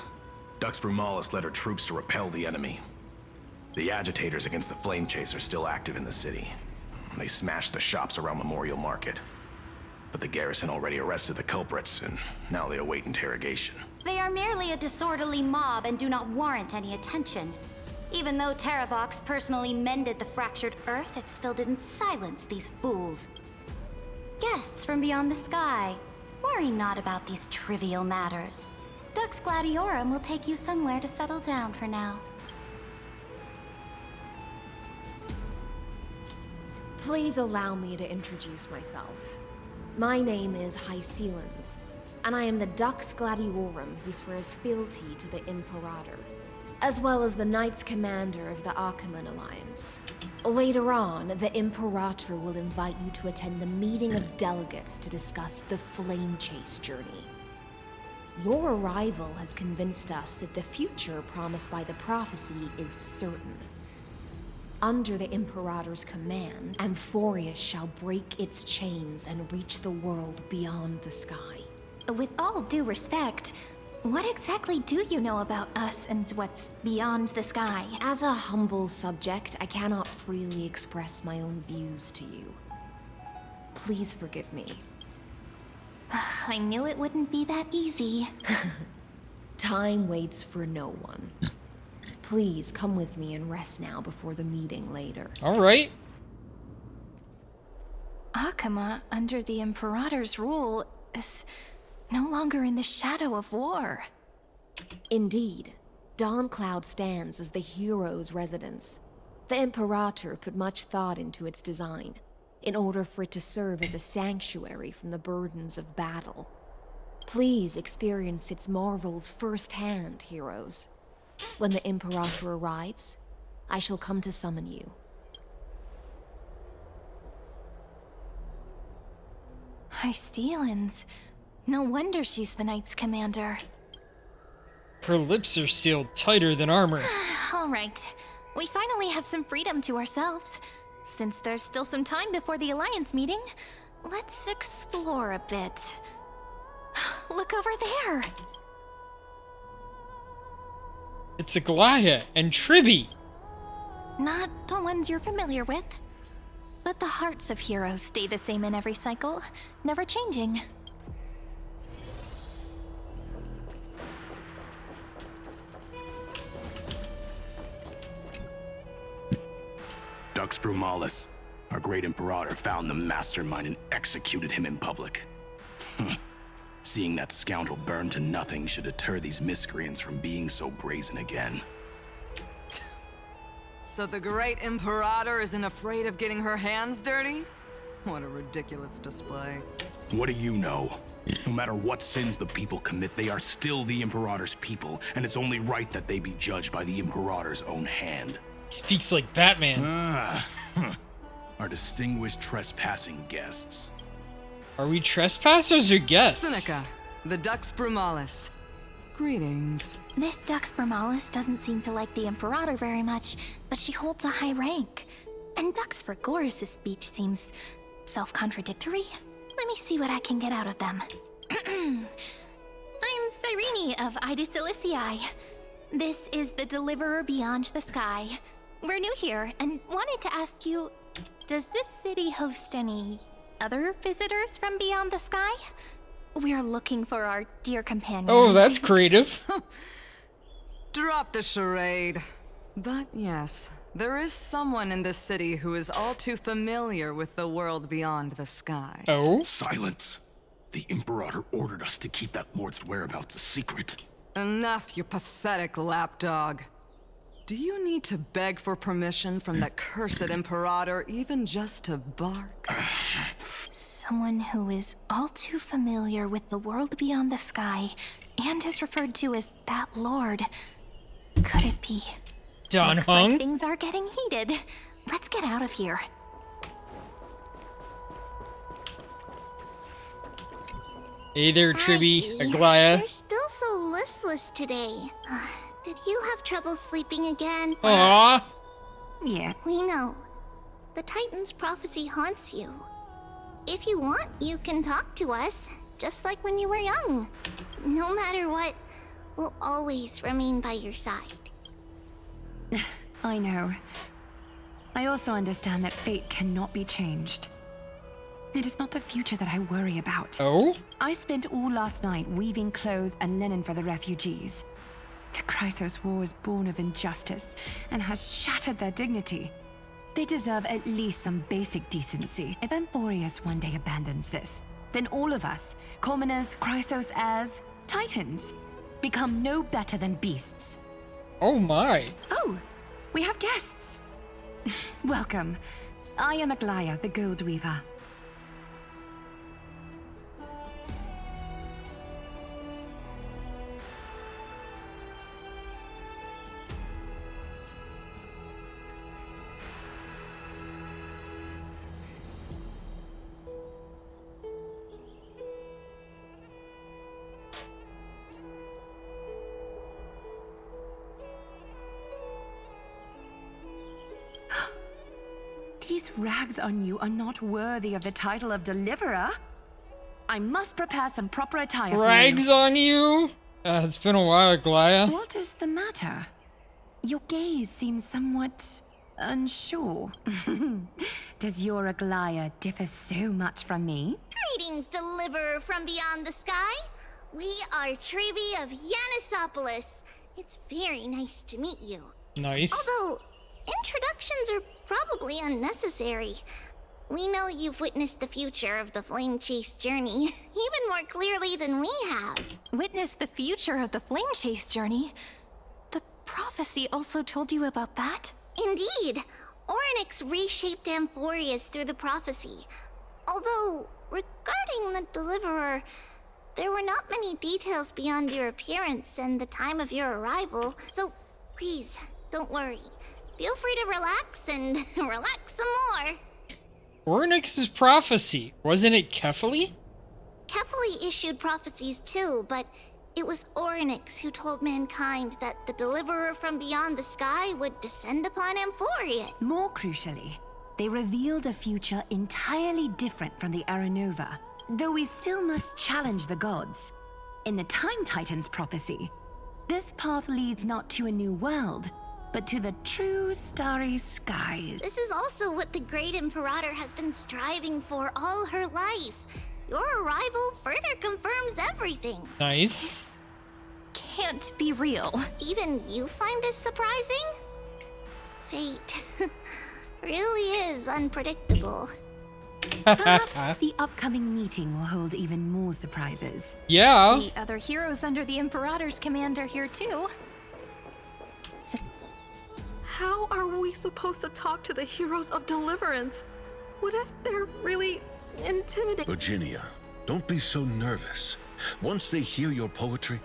Dux Brumalis led her troops to repel the enemy. The agitators against the Flame Chase are still active in the city. They smashed the shops around Memorial Market. But the garrison already arrested the culprits, and now they await interrogation. They are merely a disorderly mob and do not warrant any attention. Even though Terravox personally mended the fractured earth, it still didn't silence these fools. Guests from beyond the sky, worry not about these trivial matters. Dux Gladiorum will take you somewhere to settle down for now. Please allow me to introduce myself. My name is Hycelens, and I am the Dux Gladiorum who swears fealty to the Imperator, as well as the Knights Commander of the Achaemen Alliance. Later on, the Imperator will invite you to attend the meeting of delegates to discuss the Flame Chase journey. Your arrival has convinced us that the future promised by the prophecy is certain. Under the Imperator's command, Amphorius shall break its chains and reach the world beyond the sky. With all due respect, What exactly do you know about us and what's beyond the sky? As a humble subject, I cannot freely express my own views to you. Please forgive me. I knew it wouldn't be that easy. Time waits for no one. Please come with me and rest now before the meeting later. All right. Akama, under the Imperator's rule, is no longer in the shadow of war. Indeed, Dawncloud stands as the hero's residence. The Imperator put much thought into its design, in order for it to serve as a sanctuary from the burdens of battle. Please experience its marvels firsthand, heroes. When the Imperator arrives, I shall come to summon you. Hystelins. No wonder she's the Knight's commander. Her lips are sealed tighter than armor. All right. We finally have some freedom to ourselves. Since there's still some time before the Alliance meeting, let's explore a bit. Look over there! It's Aglaya and Tribby. Not the ones you're familiar with. But the hearts of heroes stay the same in every cycle, never changing. Dux Brumalis, our great Imperator, found the mastermind and executed him in public. Seeing that scoundrel burn to nothing should deter these miscreants from being so brazen again. So the great Imperator isn't afraid of getting her hands dirty? What a ridiculous display. What do you know? No matter what sins the people commit, they are still the Imperator's people, and it's only right that they be judged by the Imperator's own hand. Speaks like Batman. Our distinguished trespassing guests. Are we trespassers or guests? Seneca, the Dux Brumalis. Greetings. This Dux Brumalis doesn't seem to like the Imperator very much, but she holds a high rank. And Dux Vergoris' speech seems self-contradictory. Let me see what I can get out of them. I'm Cyrene of Ida Cilicii. This is the Deliverer Beyond the Sky. We're new here and wanted to ask you, does this city host any other visitors from beyond the sky? We're looking for our dear companions. Oh, that's creative. Drop the charade. But yes, there is someone in this city who is all too familiar with the world beyond the sky. Oh? Silence! The Imperator ordered us to keep that lord's whereabouts a secret. Enough, you pathetic lapdog. Do you need to beg for permission from that cursed Imperator even just to bark? Someone who is all too familiar with the world beyond the sky and is referred to as that lord. Could it be? Dan Looks Heng? like things are getting heated. Let's get out of here. Hey there, Tribby, Aggie, Aglaya. You're still so listless today. Did you have trouble sleeping again? Aww. Yeah. We know. The Titan's prophecy haunts you. If you want, you can talk to us, just like when you were young. No matter what, we'll always remain by your side. I know. I also understand that fate cannot be changed. It is not the future that I worry about. Oh? I spent all last night weaving clothes and linen for the refugees. The Chrysos War is born of injustice and has shattered their dignity. They deserve at least some basic decency. If Amphorius one day abandons this, then all of us, commoners, Chrysos heirs, Titans, become no better than beasts. Oh my. Oh, we have guests. Welcome. I am Aglaya, the Gold Weaver. These rags on you are not worthy of the title of Deliverer. I must prepare some proper attire Rags for you. on you? It's been a while, Glaya. What is the matter? Your gaze seems somewhat unsure. Does your Aglaya differ so much from me? Greetings, Deliverer from beyond the sky. We are Trevi of Yanisopolis. It's very nice to meet you. Nice. Although, introductions are probably unnecessary. We know you've witnessed the future of the Flame Chase journey even more clearly than we have. Witness the future of the Flame Chase journey? The prophecy also told you about that? Indeed. Orynyx reshaped Amphorius through the prophecy. Although, regarding the Deliverer, there were not many details beyond your appearance and the time of your arrival, so please, don't worry. Feel free to relax and relax some more. Orynyx's prophecy, wasn't it Kefali? Kefali issued prophecies too, but it was Orynyx who told mankind that the Deliverer from beyond the sky would descend upon Amphorius. More crucially, they revealed a future entirely different from the Aranova. Though we still must challenge the gods. In the Time Titan's prophecy, this path leads not to a new world, but to the true starry skies. This is also what the Great Imperator has been striving for all her life. Your arrival further confirms everything. Nice. Can't be real. Even you find this surprising? Fate really is unpredictable. Perhaps the upcoming meeting will hold even more surprises. Yeah. The other heroes under the Imperator's command are here too. How are we supposed to talk to the heroes of Deliverance? What if they're really intimidating? Virginia, don't be so nervous. Once they hear your poetry...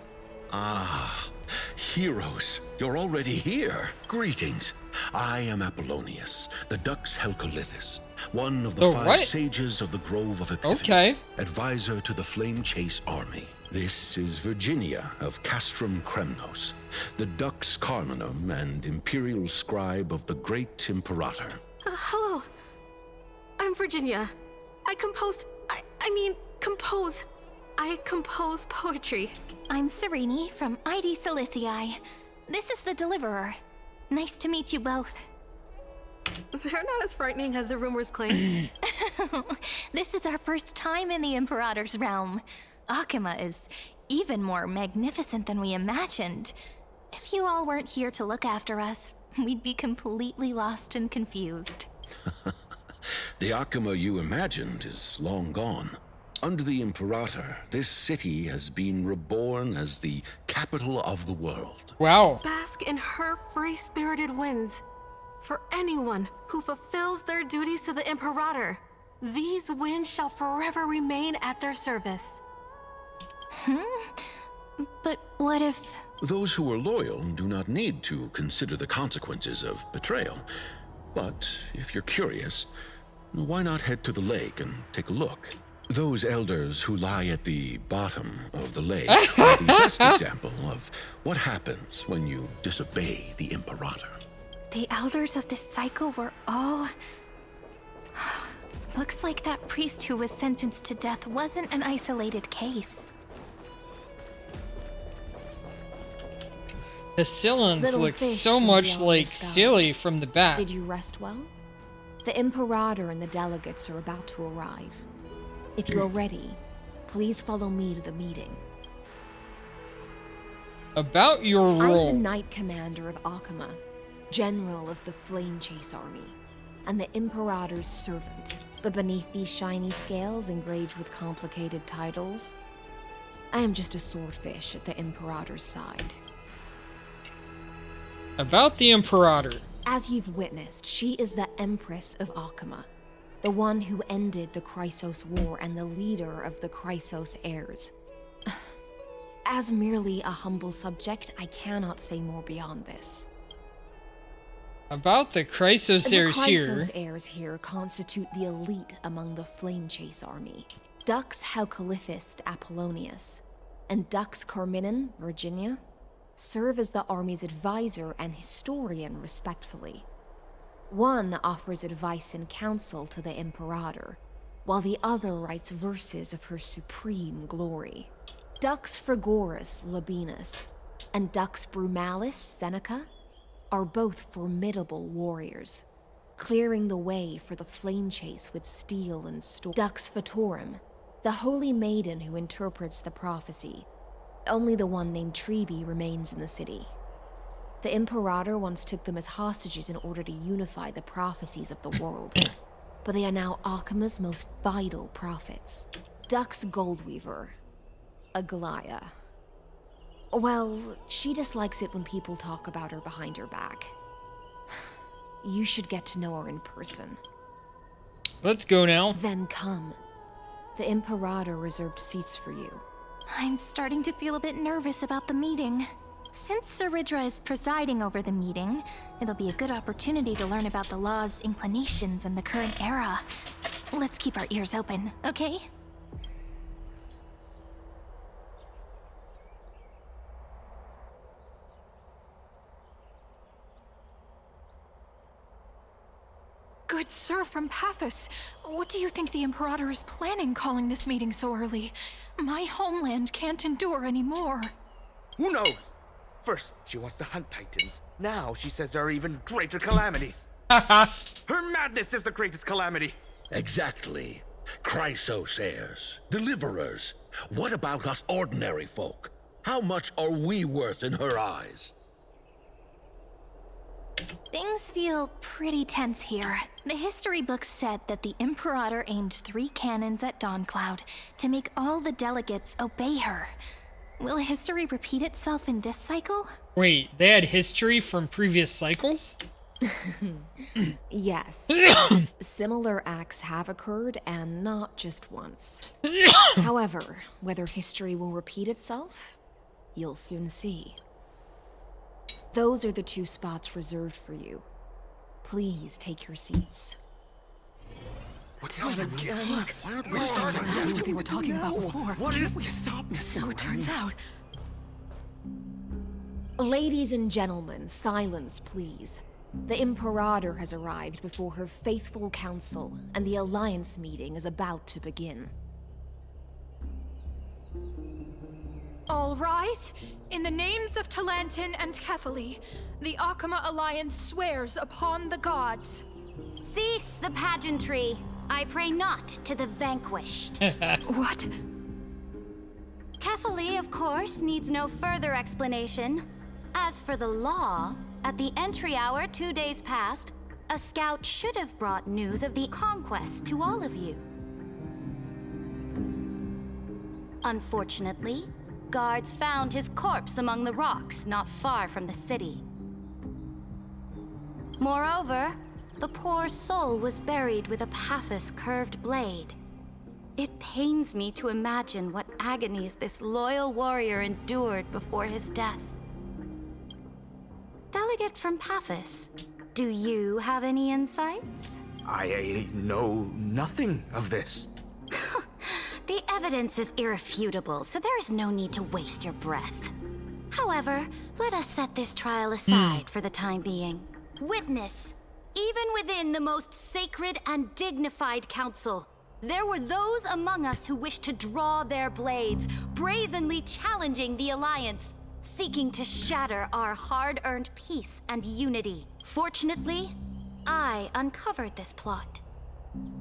Ah, heroes, you're already here. Greetings. I am Apollonius, the Dux Helcolithus, one of the 5 sages of the Grove of Epiphany, advisor to the Flame Chase army. This is Virginia of Castrum Kremnos, the Dux Carminum and imperial scribe of the Great Imperator. Hello. I'm Virginia. I compose poetry. I'm Serene from ID Silicii. This is the Deliverer. Nice to meet you both. They're not as frightening as the rumors claimed. This is our first time in the Imperator's realm. Akima is even more magnificent than we imagined. If you all weren't here to look after us, we'd be completely lost and confused. The Akima you imagined is long gone. Under the Imperator, this city has been reborn as the capital of the world. Wow. Bask in her free-spirited winds. For anyone who fulfills their duties to the Imperator, these winds shall forever remain at their service. But what if... Those who are loyal do not need to consider the consequences of betrayal. But if you're curious, why not head to the lake and take a look? Those elders who lie at the bottom of the lake are the best example of what happens when you disobey the Imperator. The elders of this cycle were all... Looks like that priest who was sentenced to death wasn't an isolated case. The Scyllans Little look fish so from much beyond like the sky. Silly from the back. Did you rest well? The Imperator and the delegates are about to arrive. If you are ready, please follow me to the meeting. About your I'm role. the Knight Commander of Akima, General of the Flame Chase Army, and the Imperator's servant. But beneath these shiny scales engraved with complicated titles, I am just a swordfish at the Imperator's side. About the Imperator. As you've witnessed, she is the Empress of Akima, the one who ended the Chrysos War and the leader of the Chrysos heirs. As merely a humble subject, I cannot say more beyond this. About the Chrysos heirs here. The Chrysos heirs here constitute the elite among the Flame Chase army. Dux Helcolithus Apollonius and Dux Carminan, Virginia, serve as the army's advisor and historian respectfully. One offers advice and counsel to the Imperator, while the other writes verses of her supreme glory. Dux Frigoris Labienus and Dux Brumalis Seneca are both formidable warriors, clearing the way for the flame chase with steel and stone. Dux Fatorum, the holy maiden who interprets the prophecy. Only the one named Trebi remains in the city. The Imperator once took them as hostages in order to unify the prophecies of the world, but they are now Akima's most vital prophets. Dux Goldweaver, Aglaya. Well, she dislikes it when people talk about her behind her back. You should get to know her in person. Let's go now. Then come. The Imperator reserved seats for you. I'm starting to feel a bit nervous about the meeting. Since Saridra is presiding over the meeting, it'll be a good opportunity to learn about the law's inclinations in the current era. Let's keep our ears open, okay? Good sir from Paphos, what do you think the Imperator is planning calling this meeting so early? My homeland can't endure anymore. Who knows? First, she wants to hunt Titans. Now she says there are even greater calamities. Her madness is the greatest calamity. Exactly. Chrysos heirs, deliverers. What about us ordinary folk? How much are we worth in her eyes? Things feel pretty tense here. The history books said that the Imperator aimed 3 cannons at Dawncloud to make all the delegates obey her. Will history repeat itself in this cycle? Wait, they had history from previous cycles? Yes. Similar acts have occurred, and not just once. However, whether history will repeat itself, you'll soon see. Those are the 2 spots reserved for you. Please take your seats. What is it again? Look, we're starting what we were talking about before. What is we stopped, so it turns out. Ladies and gentlemen, silence, please. The Imperator has arrived before her faithful council, and the Alliance meeting is about to begin. All rise. In the names of Talantin and Kefali, the Akama Alliance swears upon the gods. Cease the pageantry. I pray not to the vanquished. What? Kefali, of course, needs no further explanation. As for the law, at the entry hour 2 days past, a scout should have brought news of the conquest to all of you. Unfortunately, guards found his corpse among the rocks not far from the city. Moreover, the poor soul was buried with a Paphos curved blade. It pains me to imagine what agonies this loyal warrior endured before his death. Delegate from Paphos, do you have any insights? I know nothing of this. The evidence is irrefutable, so there is no need to waste your breath. However, let us set this trial aside for the time being. Witness, even within the most sacred and dignified council, there were those among us who wished to draw their blades, brazenly challenging the Alliance, seeking to shatter our hard-earned peace and unity. Fortunately, I uncovered this plot.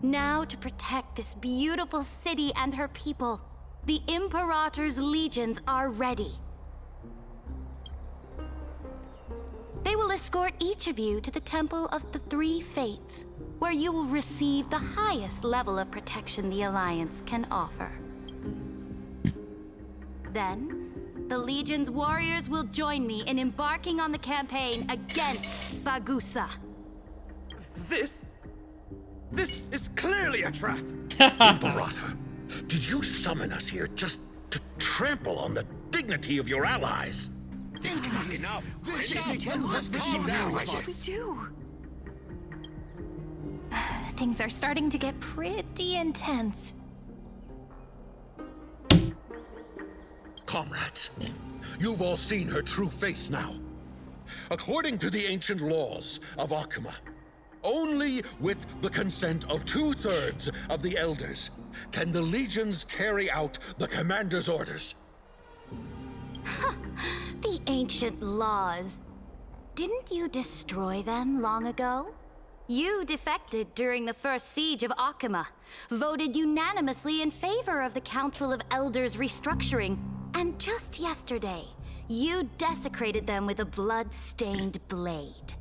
Now, to protect this beautiful city and her people, the Imperator's legions are ready. They will escort each of you to the Temple of the Three Fates, where you will receive the highest level of protection the Alliance can offer. Then, the Legion's warriors will join me in embarking on the campaign against Fagusa. This is clearly a trap! Imperator, did you summon us here just to trample on the dignity of your allies? This is not enough! Just calm down, What should we do? Things are starting to get pretty intense. Comrades, you've all seen her true face now. According to the ancient laws of Akama, only with the consent of 2/3 of the elders can the legions carry out the commander's orders. ancient laws. Didn't you destroy them long ago? You defected during the first siege of Akima, voted unanimously in favor of the Council of Elders restructuring, and just yesterday, you desecrated them with a blood-stained blade.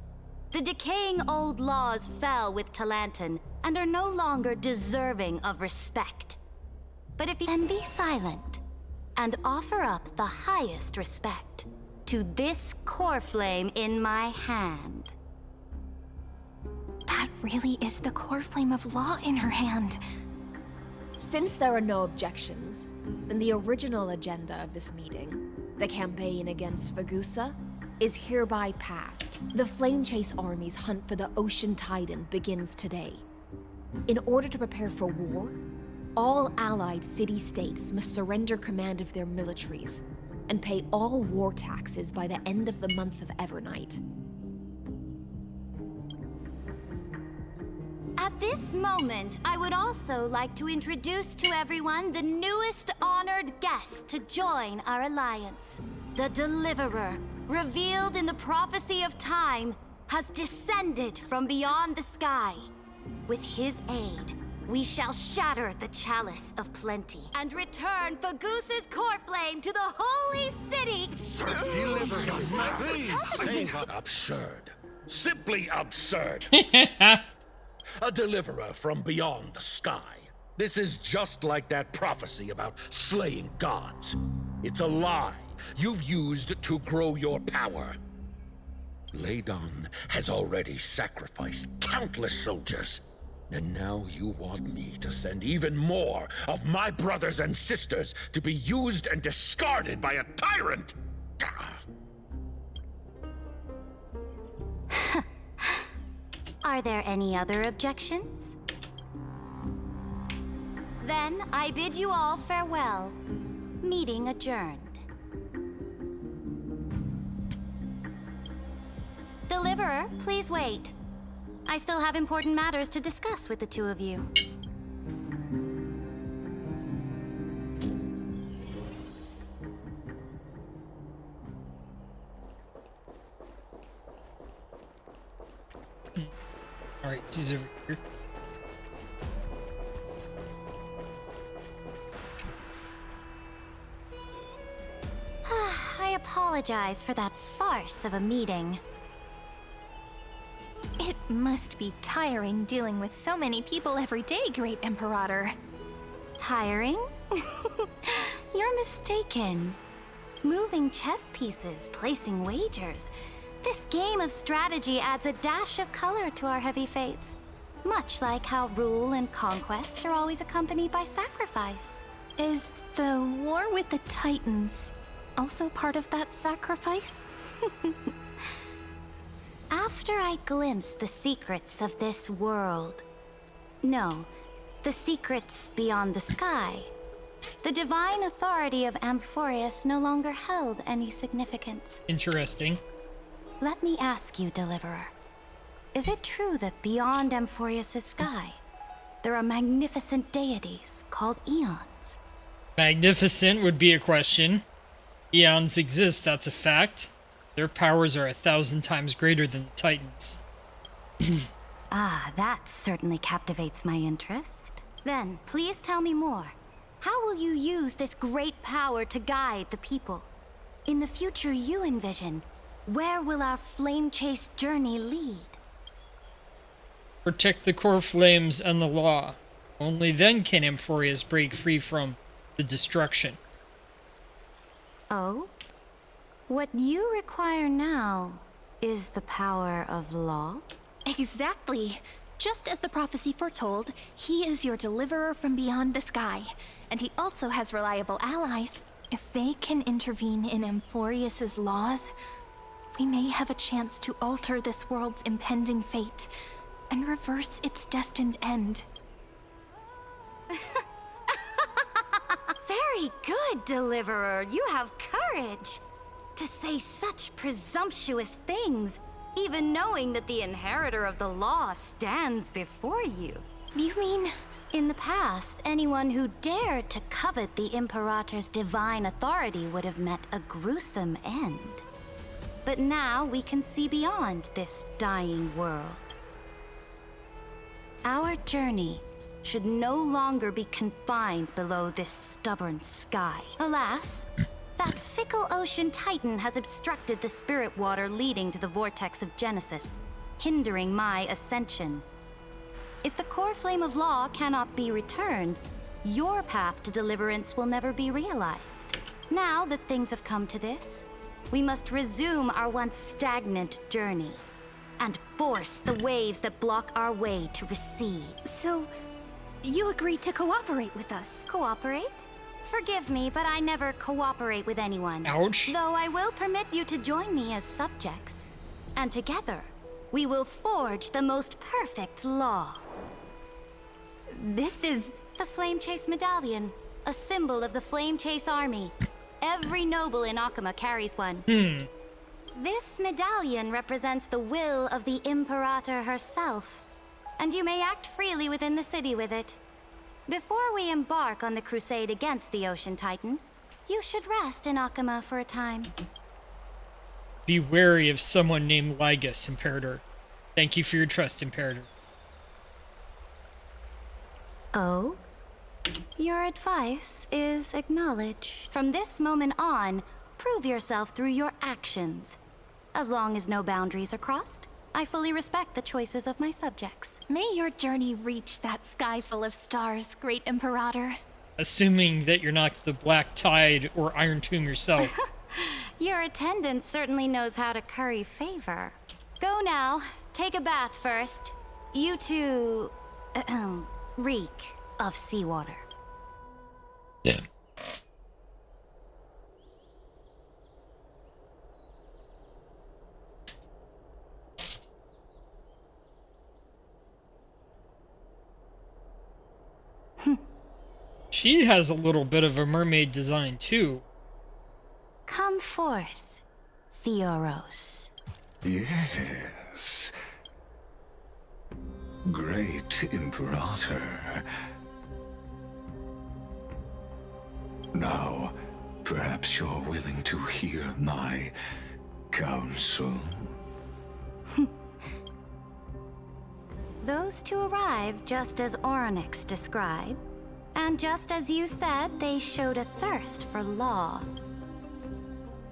The decaying old laws fell with Talanton and are no longer deserving of respect. But if you can be silent and offer up the highest respect to this core flame in my hand. That really is the core flame of law in her hand. Since there are no objections, then the original agenda of this meeting, the campaign against Fagusa, is hereby passed. The Flame Chase Army's hunt for the Ocean Titan begins today. In order to prepare for war, all allied city-states must surrender command of their militaries and pay all war taxes by the end of the month of Evernight. At this moment, I would also like to introduce to everyone the newest honored guest to join our alliance. The Deliverer, revealed in the prophecy of time, has descended from beyond the sky. With his aid, we shall shatter the Chalice of Plenty and return Fagusa's core flame to the Holy City! Absurd. Simply absurd. A deliverer from beyond the sky. This is just like that prophecy about slaying gods. It's a lie you've used to grow your power. Ladon has already sacrificed countless soldiers. And now you want me to send even more of my brothers and sisters to be used and discarded by a tyrant? Are there any other objections? Then I bid you all farewell. Meeting adjourned. Deliverer, please wait. I still have important matters to discuss with the two of you. Alright, she's over here. I apologize for that farce of a meeting. It must be tiring dealing with so many people every day, Great Imperator. Tiring? You're mistaken. Moving chess pieces, placing wagers. This game of strategy adds a dash of color to our heavy fates. Much like how rule and conquest are always accompanied by sacrifice. Is the war with the Titans also part of that sacrifice? After I glimpse the secrets of this world... No, the secrets beyond the sky. The divine authority of Amphorius no longer held any significance. Interesting. Let me ask you, Deliverer. Is it true that beyond Amphorius' sky, there are magnificent deities called Eons? Magnificent would be a question. Eons exist, that's a fact. Their powers are 1,000 times greater than the Titans. Ah, that certainly captivates my interest. Then, please tell me more. How will you use this great power to guide the people? In the future you envision, where will our flame chase journey lead? Protect the core flames and the law. Only then can Amphorius break free from the destruction. Oh? What you require now is the power of law? Exactly. Just as the prophecy foretold, he is your deliverer from beyond the sky. And he also has reliable allies. If they can intervene in Amphorius' laws, we may have a chance to alter this world's impending fate and reverse its destined end. Very good, Deliverer. You have courage. To say such presumptuous things, even knowing that the inheritor of the law stands before you. You mean... In the past, anyone who dared to covet the Imperator's divine authority would have met a gruesome end. But now we can see beyond this dying world. Our journey should no longer be confined below this stubborn sky. Alas, that fickle ocean titan has obstructed the spirit water leading to the vortex of Genesis, hindering my ascension. If the core flame of law cannot be returned, your path to deliverance will never be realized. Now that things have come to this, we must resume our once stagnant journey and force the waves that block our way to recede. So, you agreed to cooperate with us? Cooperate? Forgive me, but I never cooperate with anyone. Ouch. Though I will permit you to join me as subjects. And together, we will forge the most perfect law. This is... the Flame Chase Medallion, a symbol of the Flame Chase Army. Every noble in Akama carries one. This medallion represents the will of the Imperator herself, and you may act freely within the city with it. Before we embark on the crusade against the Ocean Titan, you should rest in Akama for a time. Be wary of someone named Lygus, Imperator. Thank you for your trust, Imperator. Oh? Your advice is acknowledged. From this moment on, prove yourself through your actions. As long as no boundaries are crossed, I fully respect the choices of my subjects. May your journey reach that sky full of stars, Great Imperator. Assuming that you're not the Black Tide or Iron Tomb yourself. Your attendant certainly knows how to curry favor. Go now. Take a bath first. You two... reek of seawater. Yeah. She has a little bit of a mermaid design too. Come forth, Theoros. Yes. Great Imperator. Now, perhaps you're willing to hear my counsel. Those two arrived just as Orynyx described, and just as you said, they showed a thirst for law.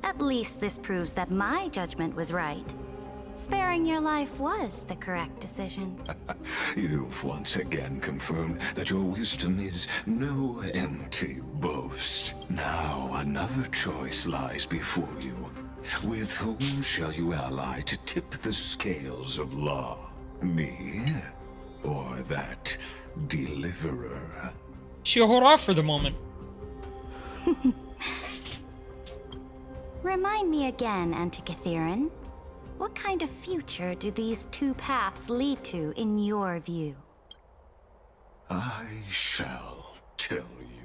At least this proves that my judgment was right. Sparing your life was the correct decision. You've once again confirmed that your wisdom is no empty boast. Now another choice lies before you. With whom shall you ally to tip the scales of law? Me? Or that deliverer? She'll hold off for the moment. Remind me again, Antikythera. What kind of future do these two paths lead to in your view? I shall tell you.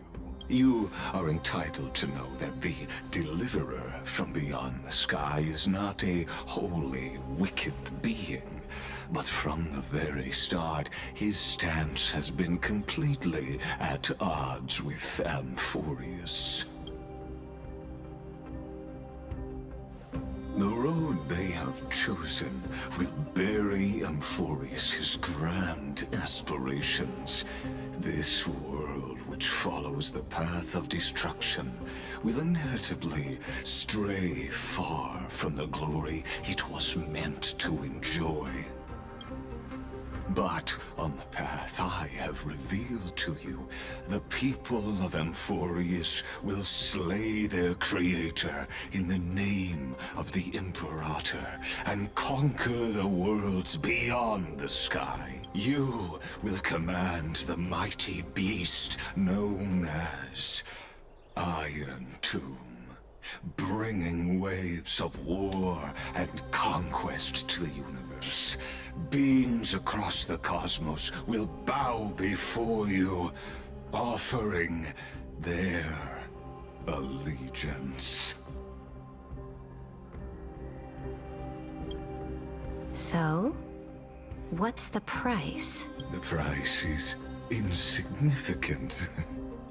You are entitled to know that the Deliverer from beyond the sky is not a wholly wicked being, but from the very start, his stance has been completely at odds with Amphorius. The road they have chosen will bury Amphorius' grand aspirations. This world which follows the path of destruction will inevitably stray far from the glory it was meant to enjoy. But on the path I have revealed to you, the people of Amphorius will slay their creator in the name of the Imperator and conquer the worlds beyond the sky. You will command the mighty beast known as Iron Tomb, bringing waves of war and conquest to the universe. Beings across the cosmos will bow before you, offering their allegiance. So, what's the price? The price is insignificant.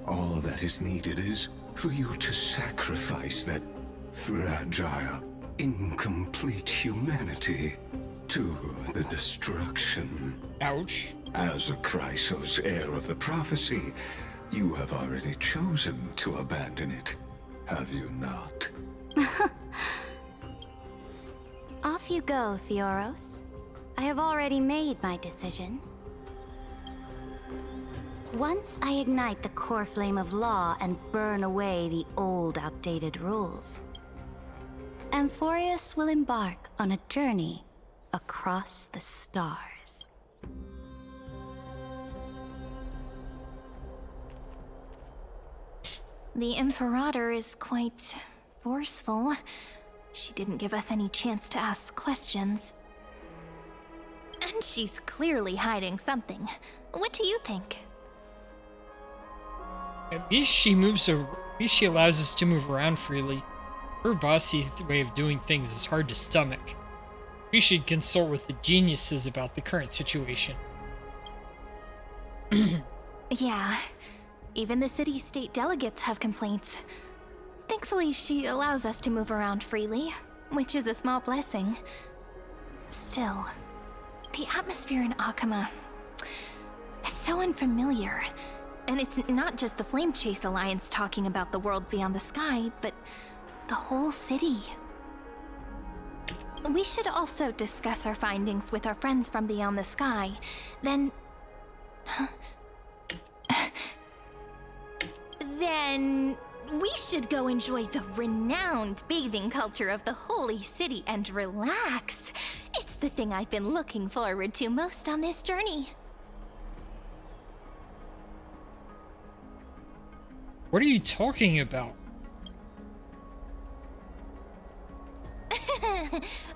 All that is needed is for you to sacrifice that fragile incomplete humanity to the destruction. Ouch. As a Chrysos, heir of the prophecy, you have already chosen to abandon it, have you not? Off you go, Theoros. I have already made my decision. Once I ignite the core flame of law and burn away the old, outdated rules, Amphorius will embark on a journey across the stars. The Imperator is quite forceful. She didn't give us any chance to ask questions. And she's clearly hiding something. What do you think? At least she allows us to move around freely. Her bossy way of doing things is hard to stomach. We should consult with the geniuses about the current situation. Yeah. Even the city-state delegates have complaints. Thankfully, she allows us to move around freely, which is a small blessing. Still, the atmosphere in Akama, it's so unfamiliar. And it's not just the Flame Chase Alliance talking about the world beyond the sky, but the whole city. We should also discuss our findings with our friends from beyond the sky. Then we should go enjoy the renowned bathing culture of the Holy City and relax. It's the thing I've been looking forward to most on this journey. What are you talking about?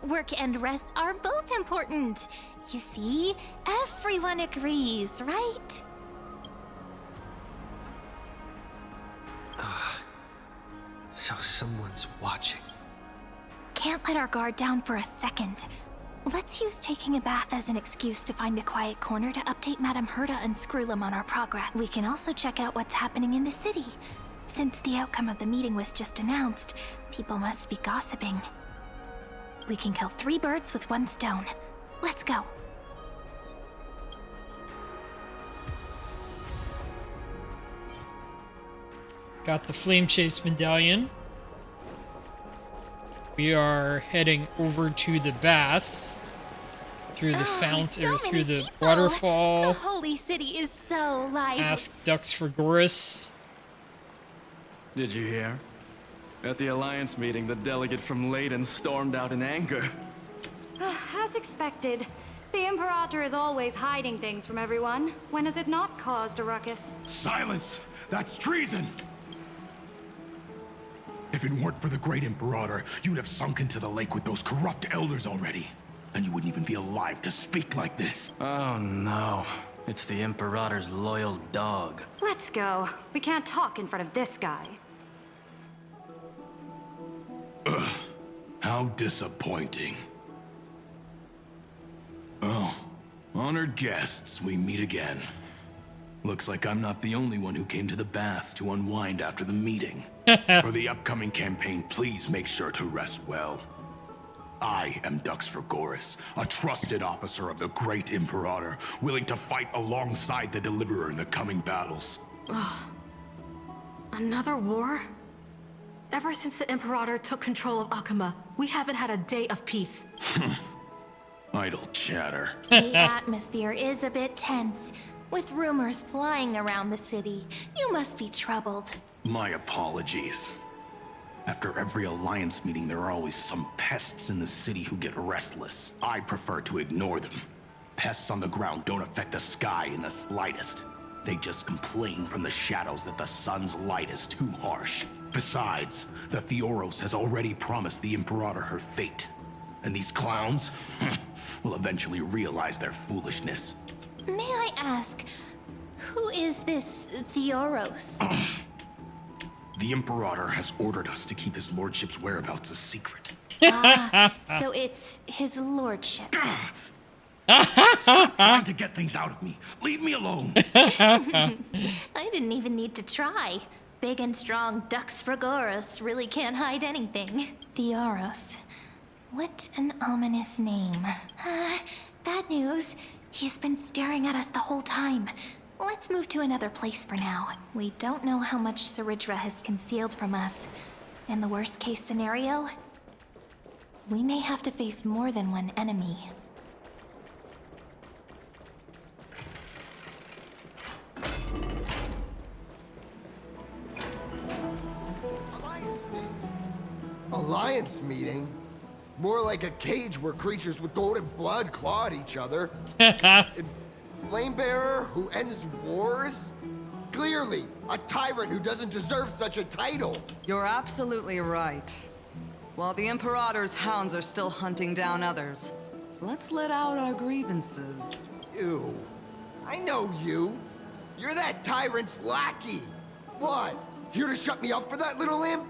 Work and rest are both important. You see, everyone agrees, right? So someone's watching. Can't let our guard down for a second. Let's use taking a bath as an excuse to find a quiet corner to update Madame Herta and Screwlum on our progress. We can also check out what's happening in the city. Since the outcome of the meeting was just announced, people must be gossiping. We can kill 3 birds with 1 stone. Let's go. Got the Flame Chase medallion. We are heading over to the baths. Through the fountain, or through the waterfall. The Holy City is so lively. Ask Dux for Goris. Did you hear? At the Alliance meeting, the delegate from Leyden stormed out in anger. As expected, the Imperator is always hiding things from everyone. When has it not caused a ruckus? Silence! That's treason! If it weren't for the Great Imperator, you'd have sunk into the lake with those corrupt elders already. And you wouldn't even be alive to speak like this. Oh no. It's the Imperator's loyal dog. Let's go. We can't talk in front of this guy. Ugh. How disappointing. Oh, honored guests, we meet again. Looks like I'm not the only one who came to the baths to unwind after the meeting. For the upcoming campaign, please make sure to rest well. I am Dux Goris, a trusted officer of the Great Imperator, willing to fight alongside the Deliverer in the coming battles. Ugh. Another war? Ever since the Imperator took control of Akama, we haven't had a day of peace. Idle chatter. The atmosphere is a bit tense, with rumors flying around the city. You must be troubled. My apologies. After every Alliance meeting, there are always some pests in the city who get restless. I prefer to ignore them. Pests on the ground don't affect the sky in the slightest. They just complain from the shadows that the sun's light is too harsh. Besides, the Theoros has already promised the Imperator her fate. And these clowns will eventually realize their foolishness. May I ask, who is this Theoros? The Imperator has ordered us to keep his lordship's whereabouts a secret. So it's his lordship. Stop trying to get things out of me. Leave me alone. I didn't even need to try. Big and strong Dux Goris really can't hide anything. Theoros, What an ominous name. Bad news. He's been staring at us the whole time. Let's move to another place for now. We don't know how much Saridra has concealed from us. In the worst case scenario, we may have to face more than one enemy. Alliance meeting? More like a cage where creatures with golden blood claw at each other. And Flamebearer who ends wars? Clearly, a tyrant who doesn't deserve such a title. You're absolutely right. While the Imperator's hounds are still hunting down others, let's let out our grievances. You. I know you. You're that tyrant's lackey. What? Here to shut me up for that little imp?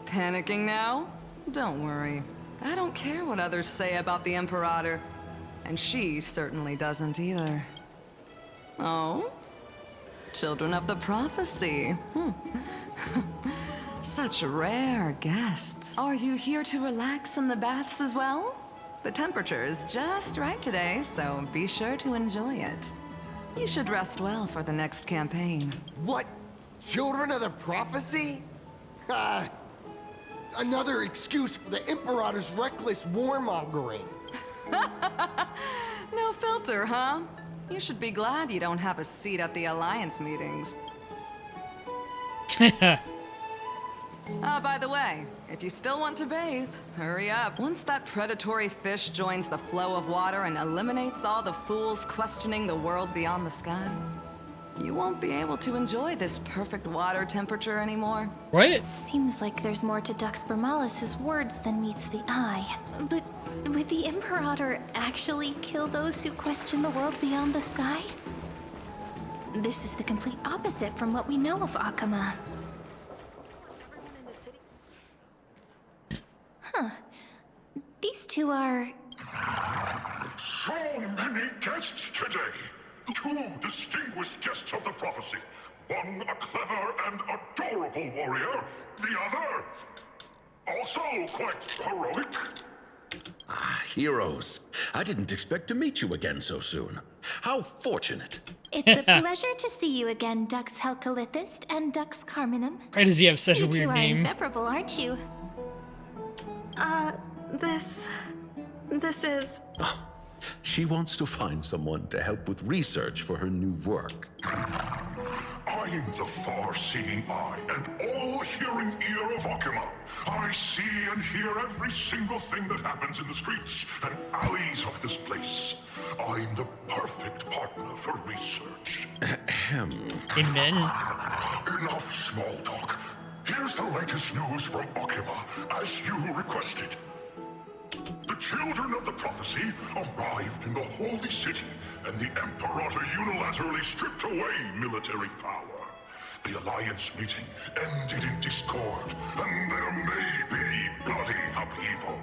Panicking now? Don't worry. I don't care what others say about the Imperator. And she certainly doesn't either. Oh? Children of the Prophecy. Such rare guests. Are you here to relax in the baths as well? The temperature is just right today, so be sure to enjoy it. You should rest well for the next campaign. What? Children of the Prophecy? Another excuse for the Imperator's reckless warmongering. No filter, huh? You should be glad you don't have a seat at the Alliance meetings. By the way, if you still want to bathe, hurry up. Once that predatory fish joins the flow of water and eliminates all the fools questioning the world beyond the sky, you won't be able to enjoy this perfect water temperature anymore. What? Seems like there's more to Dux Bramalis's words than meets the eye. But would the Imperator actually kill those who question the world beyond the sky? This is the complete opposite from what we know of Akama. Huh. These two are... So many guests today. 2 distinguished guests of the prophecy. One a clever and adorable warrior, the other also quite heroic. Ah, heroes. I didn't expect to meet you again so soon. How fortunate. It's a pleasure to see you again, Dux Helcalithist and Dux Carminum. Why does he have such a You two weird are name? inseparable, aren't you? This is... She wants to find someone to help with research for her new work. I'm the far-seeing eye and all-hearing ear of Akama. I see and hear every single thing that happens in the streets and alleys of this place. I'm the perfect partner for research. Amen. Enough small talk. Here's the latest news from Akama, as you requested. The children of the prophecy arrived in the Holy City, and the Imperator unilaterally stripped away military power. The Alliance meeting ended in discord, and there may be bloody upheaval.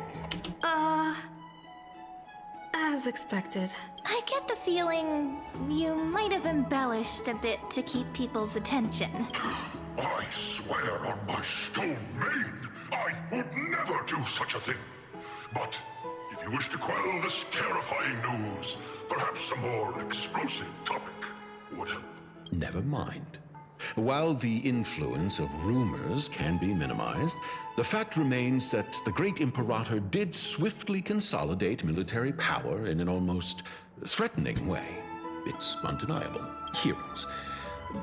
As expected. I get the feeling you might have embellished a bit to keep people's attention. I swear on my stone mane, I would never do such a thing. But if you wish to quell this terrifying news, perhaps a more explosive topic would help. Never mind. While the influence of rumors can be minimized, the fact remains that the great Imperator did swiftly consolidate military power in an almost threatening way. It's undeniable. Heroes.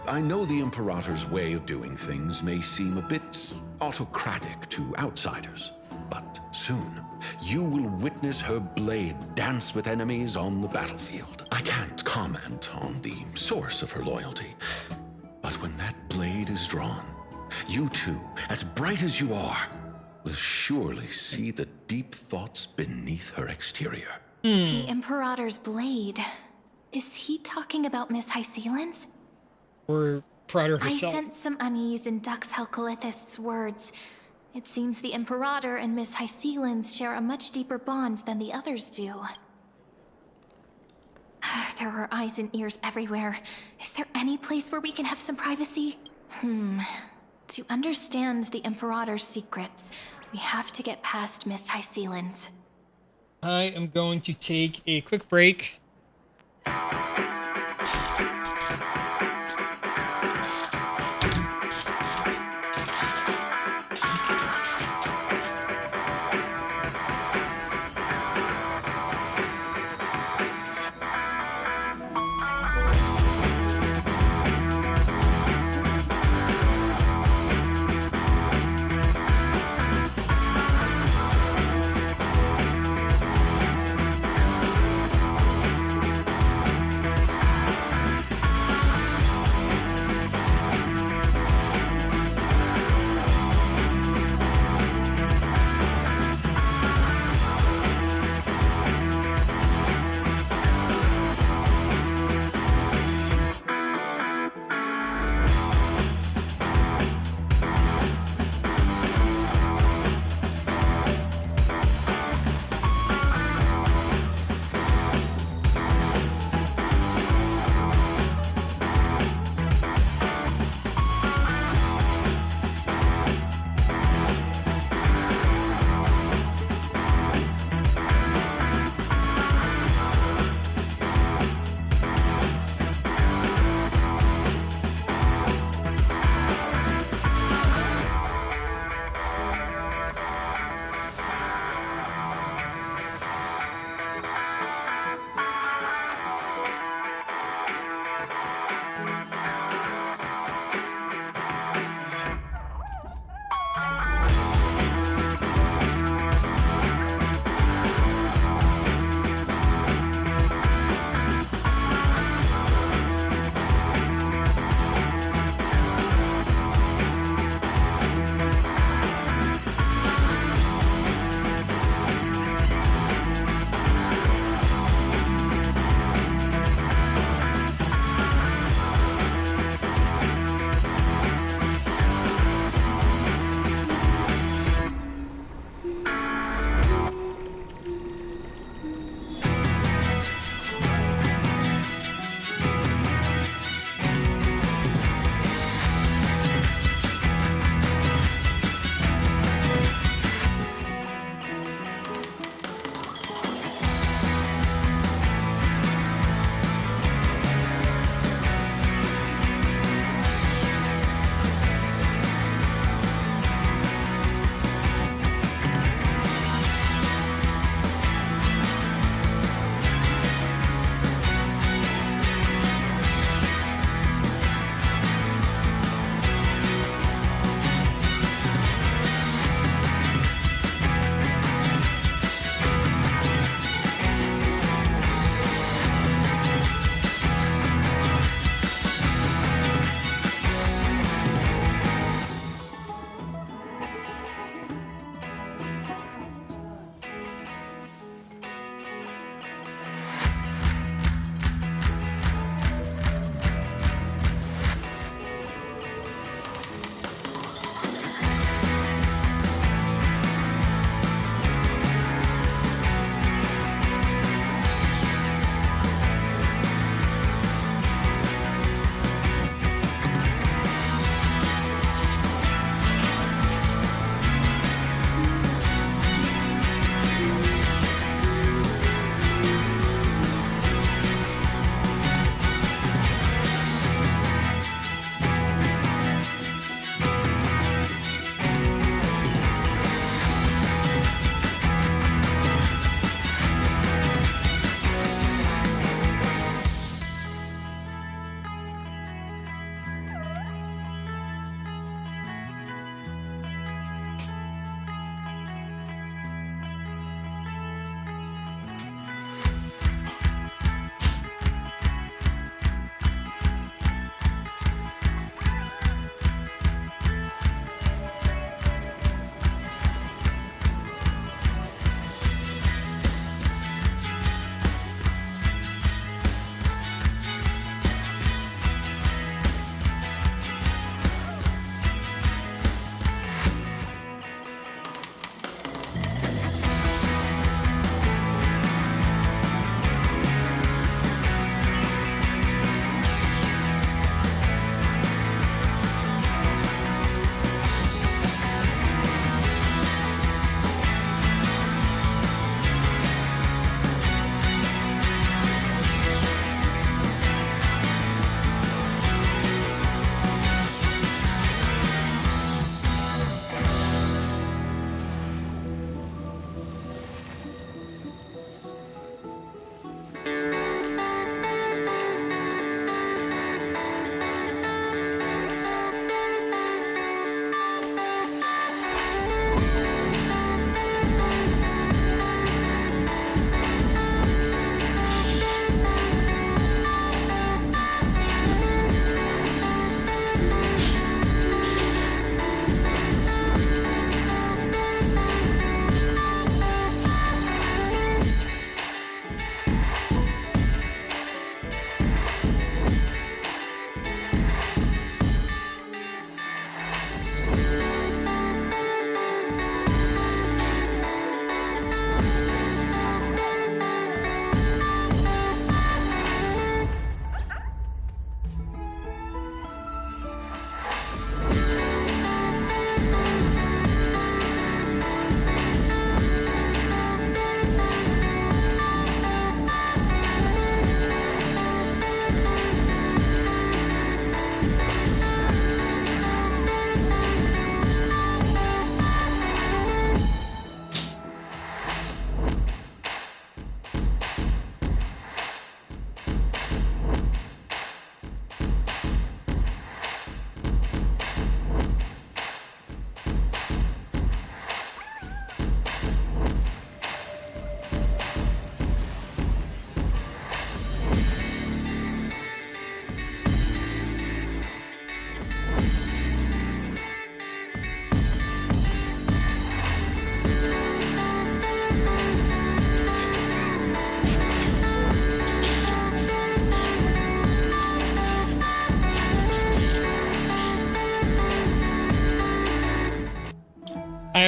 I know the Imperator's way of doing things may seem a bit autocratic to outsiders, but soon you will witness her blade dance with enemies on the battlefield. I can't comment on the source of her loyalty, but when that blade is drawn, you two, as bright as you are, will surely see the deep thoughts beneath her exterior. The Imperator's blade. Is he talking about Miss Hysealans? Or Prouder I herself? sense some unease in Dux Helcalithist's words. It seems the Imperator and Miss Hysealans share a much deeper bond than the others do. There are eyes and ears everywhere. Is there any place where we can have some privacy? To understand the Imperator's secrets, We have to get past Miss High Sealands. I am going to take a quick break.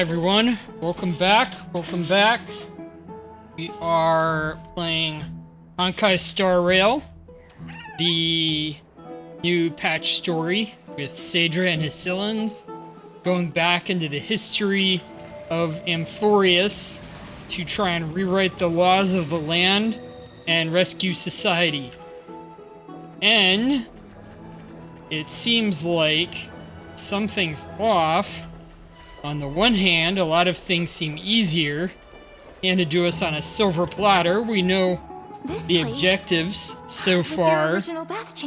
everyone. Welcome back. Welcome back. We are playing Honkai Star Rail, the new patch story with Saedra and Hysilins, going back into the history of Amphorius to try and rewrite the laws of the land and rescue society. And it seems like something's off. On the one hand, a lot of things seem easier, handed to us on a silver platter. We know the objectives so far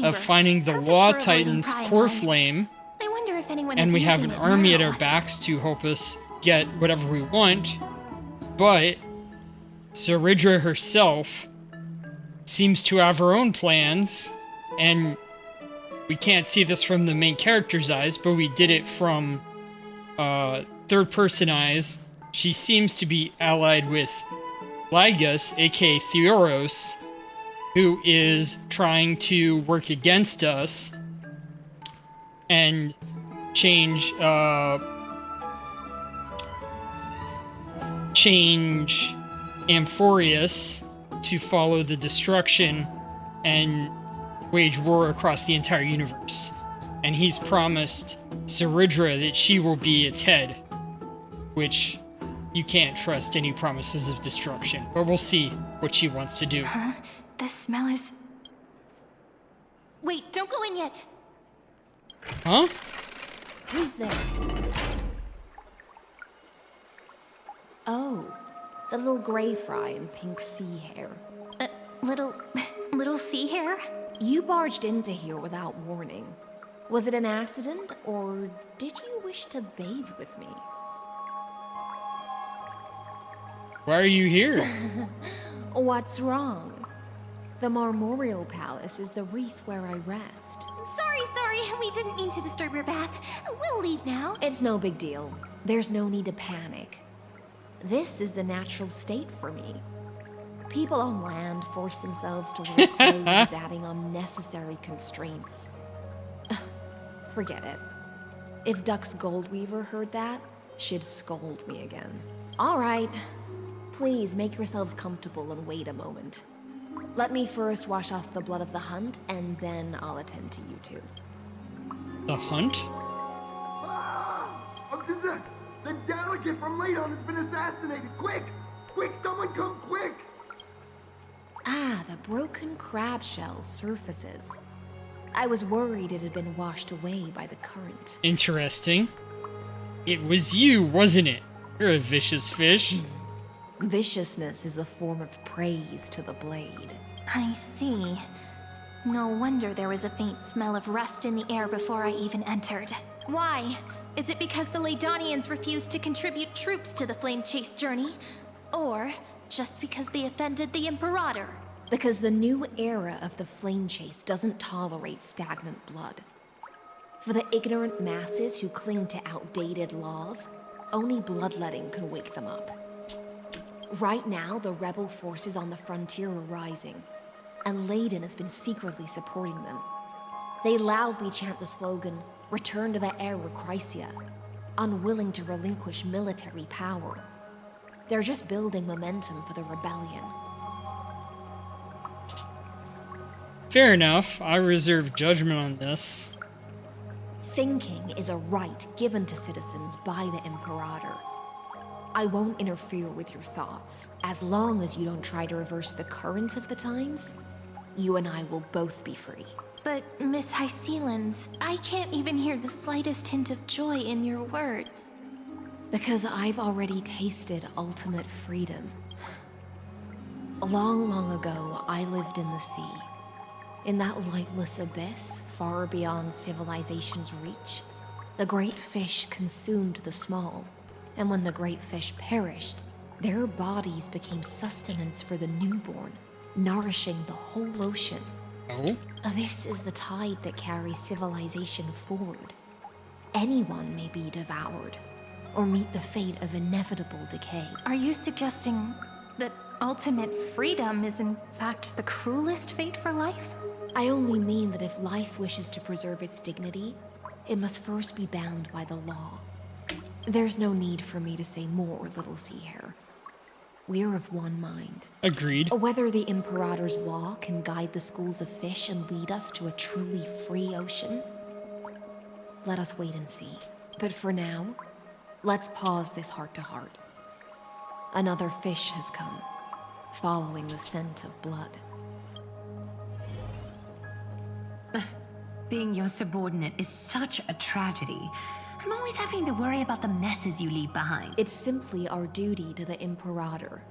of finding the Law Titan's core flame, I wonder if anyone and is we have using an it army at now. our backs to help us get whatever we want, but Saridra herself seems to have her own plans, and we can't see this from the main character's eyes, but we did it from third-person eyes. She seems to be allied with Lygus, aka Theoros, who is trying to work against us and change Amphorius to follow the destruction and wage war across the entire universe. And he's promised Saridra that she will be its head, which you can't trust any promises of destruction. But we'll see what she wants to do. Huh? The smell is... Wait, don't go in yet. Huh? Who's there? Oh, the little gray fry in pink sea hair. Little sea hair? You barged into here without warning. Was it an accident, or did you wish to bathe with me? Why are you here? What's wrong? The Marmoreal Palace is the reef where I rest. Sorry, we didn't mean to disturb your bath. We'll leave now. It's no big deal. There's no need to panic. This is the natural state for me. People on land force themselves to wear clothes, adding unnecessary constraints. Forget it. If Dux Goldweaver heard that, she'd scold me again. All right. Please make yourselves comfortable and wait a moment. Let me first wash off the blood of the hunt, and then I'll attend to you two. The hunt? The delegate from Ladon has been assassinated! Quick! Quick, someone come quick! Ah, the broken crab shell surfaces. I was worried it had been washed away by the current. Interesting. It was you, wasn't it? You're a vicious fish. Viciousness is a form of praise to the blade. I see. No wonder there was a faint smell of rust in the air before I even entered. Why? Is it because the Ladonians refused to contribute troops to the Flame Chase journey? Or just because they offended the Imperator? Because the new era of the Flame Chase doesn't tolerate stagnant blood. For the ignorant masses who cling to outdated laws, only bloodletting can wake them up. Right now, the rebel forces on the frontier are rising, and Ladon has been secretly supporting them. They loudly chant the slogan, "Return to the Era Chrysia," unwilling to relinquish military power. They're just building momentum for the rebellion. Fair enough. I reserve judgment on this. Thinking is a right given to citizens by the Imperator. I won't interfere with your thoughts. As long as you don't try to reverse the current of the times, you and I will both be free. But, Miss Hysilins, I can't even hear the slightest hint of joy in your words. Because I've already tasted ultimate freedom. Long, long ago, I lived in the sea. In that lightless abyss, far beyond civilization's reach, the great fish consumed the small. And when the great fish perished, their bodies became sustenance for the newborn, nourishing the whole ocean. Oh? This is the tide that carries civilization forward. Anyone may be devoured, or meet the fate of inevitable decay. Are you suggesting that ultimate freedom is in fact the cruelest fate for life? I only mean that if life wishes to preserve its dignity, it must first be bound by the law. There's no need for me to say more, Little Sea Hare. We're of one mind. Agreed. Whether the Imperator's law can guide the schools of fish and lead us to a truly free ocean, let us wait and see. But for now, let's pause this heart-to-heart. Another fish has come, following the scent of blood. Being your subordinate is such a tragedy. I'm always having to worry about the messes you leave behind. It's simply our duty to the Imperator.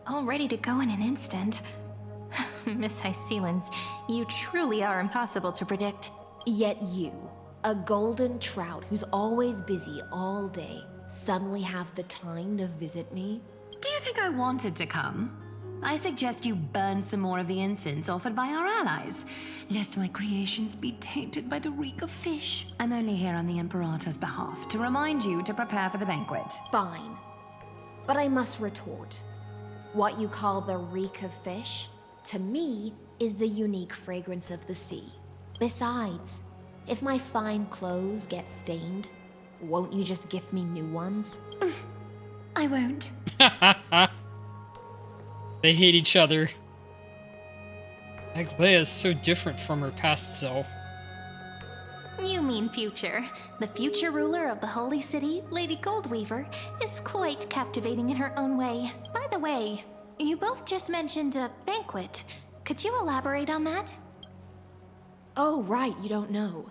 All ready to go in an instant. Miss Hycelens, you truly are impossible to predict. Yet you, a golden trout who's always busy all day, suddenly have the time to visit me? Do you think I wanted to come? I suggest you burn some more of the incense offered by our allies, lest my creations be tainted by the reek of fish. I'm only here on the Imperator's behalf to remind you to prepare for the banquet. Fine. But I must retort. What you call the reek of fish, to me, is the unique fragrance of the sea. Besides, if my fine clothes get stained, won't you just gift me new ones? I won't. They hate each other. Aglaia is so different from her past self. You mean future. The future ruler of the Holy City, Lady Goldweaver, is quite captivating in her own way. By the way, you both just mentioned a banquet. Could you elaborate on that? Oh, right, you don't know.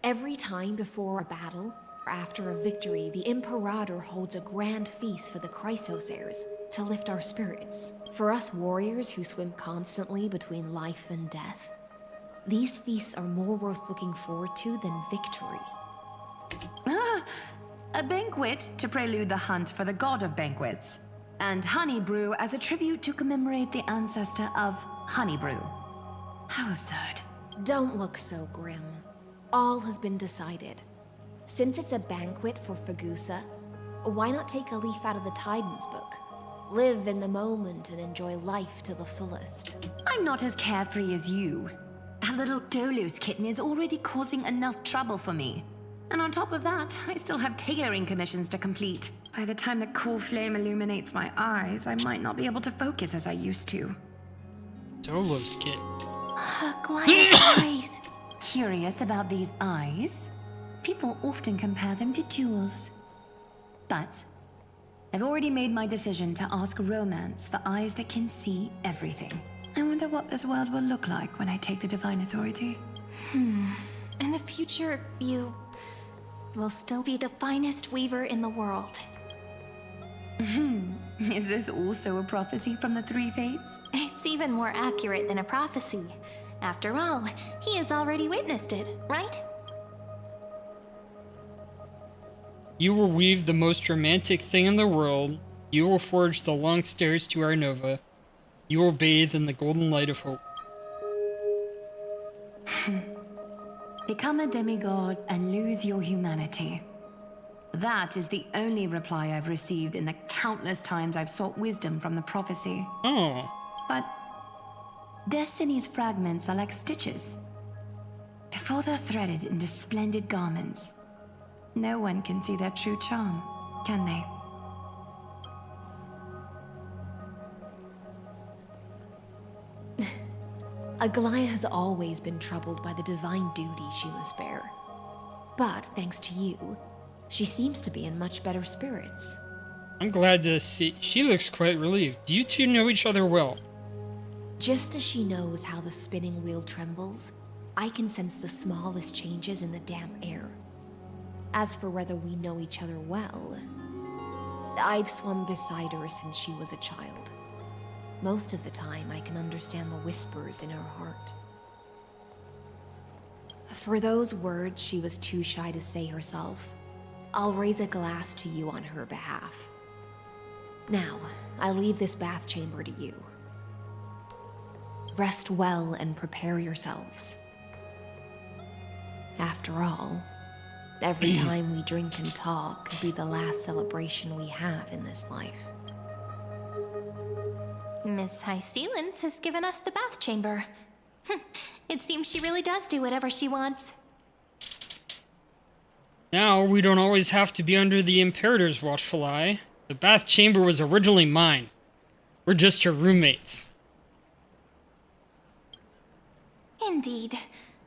Every time before a battle, or after a victory, the Imperator holds a grand feast for the Chrysos heirs to lift our spirits. For us warriors who swim constantly between life and death, these feasts are more worth looking forward to than victory. A banquet to prelude the hunt for the god of banquets, and honey brew as a tribute to commemorate the ancestor of honey brew. How absurd. Don't look so grim. All has been decided. Since it's a banquet for Fagusa, why not take a leaf out of the Tidens book? Live in the moment and enjoy life to the fullest. I'm not as carefree as you. That little Dolus kitten is already causing enough trouble for me. And on top of that, I still have tailoring commissions to complete. By the time the cool flame illuminates my eyes, I might not be able to focus as I used to. Dolos kit. Aglaia's eyes. Curious about these eyes? People often compare them to jewels. But I've already made my decision to ask Romance for eyes that can see everything. I wonder what this world will look like when I take the Divine Authority. In the future, you will still be the finest weaver in the world. Is this also a prophecy from the Three Fates? It's even more accurate than a prophecy. After all, he has already witnessed it, right? You will weave the most romantic thing in the world. You will forge the long stairs to Arnova. You will bathe in the golden light of hope. Become a demigod and lose your humanity. That is the only reply I've received in the countless times I've sought wisdom from the prophecy. Oh. But Destiny's fragments are like stitches. Before they're threaded into splendid garments, no one can see their true charm, can they? Aglaia has always been troubled by the divine duty she must bear. But thanks to you, she seems to be in much better spirits. I'm glad to see. She looks quite relieved. Do you two know each other well? Just as she knows how the spinning wheel trembles, I can sense the smallest changes in the damp air. As for whether we know each other well, I've swum beside her since she was a child. Most of the time, I can understand the whispers in her heart. For those words she was too shy to say herself, I'll raise a glass to you on her behalf. Now, I leave this bath chamber to you. Rest well and prepare yourselves. After all, every time we drink and talk could be the last celebration we have in this life. Miss Hycelens has given us the bath chamber. It seems she really does do whatever she wants. Now, we don't always have to be under the Imperator's watchful eye. The bath chamber was originally mine. We're just her roommates. Indeed.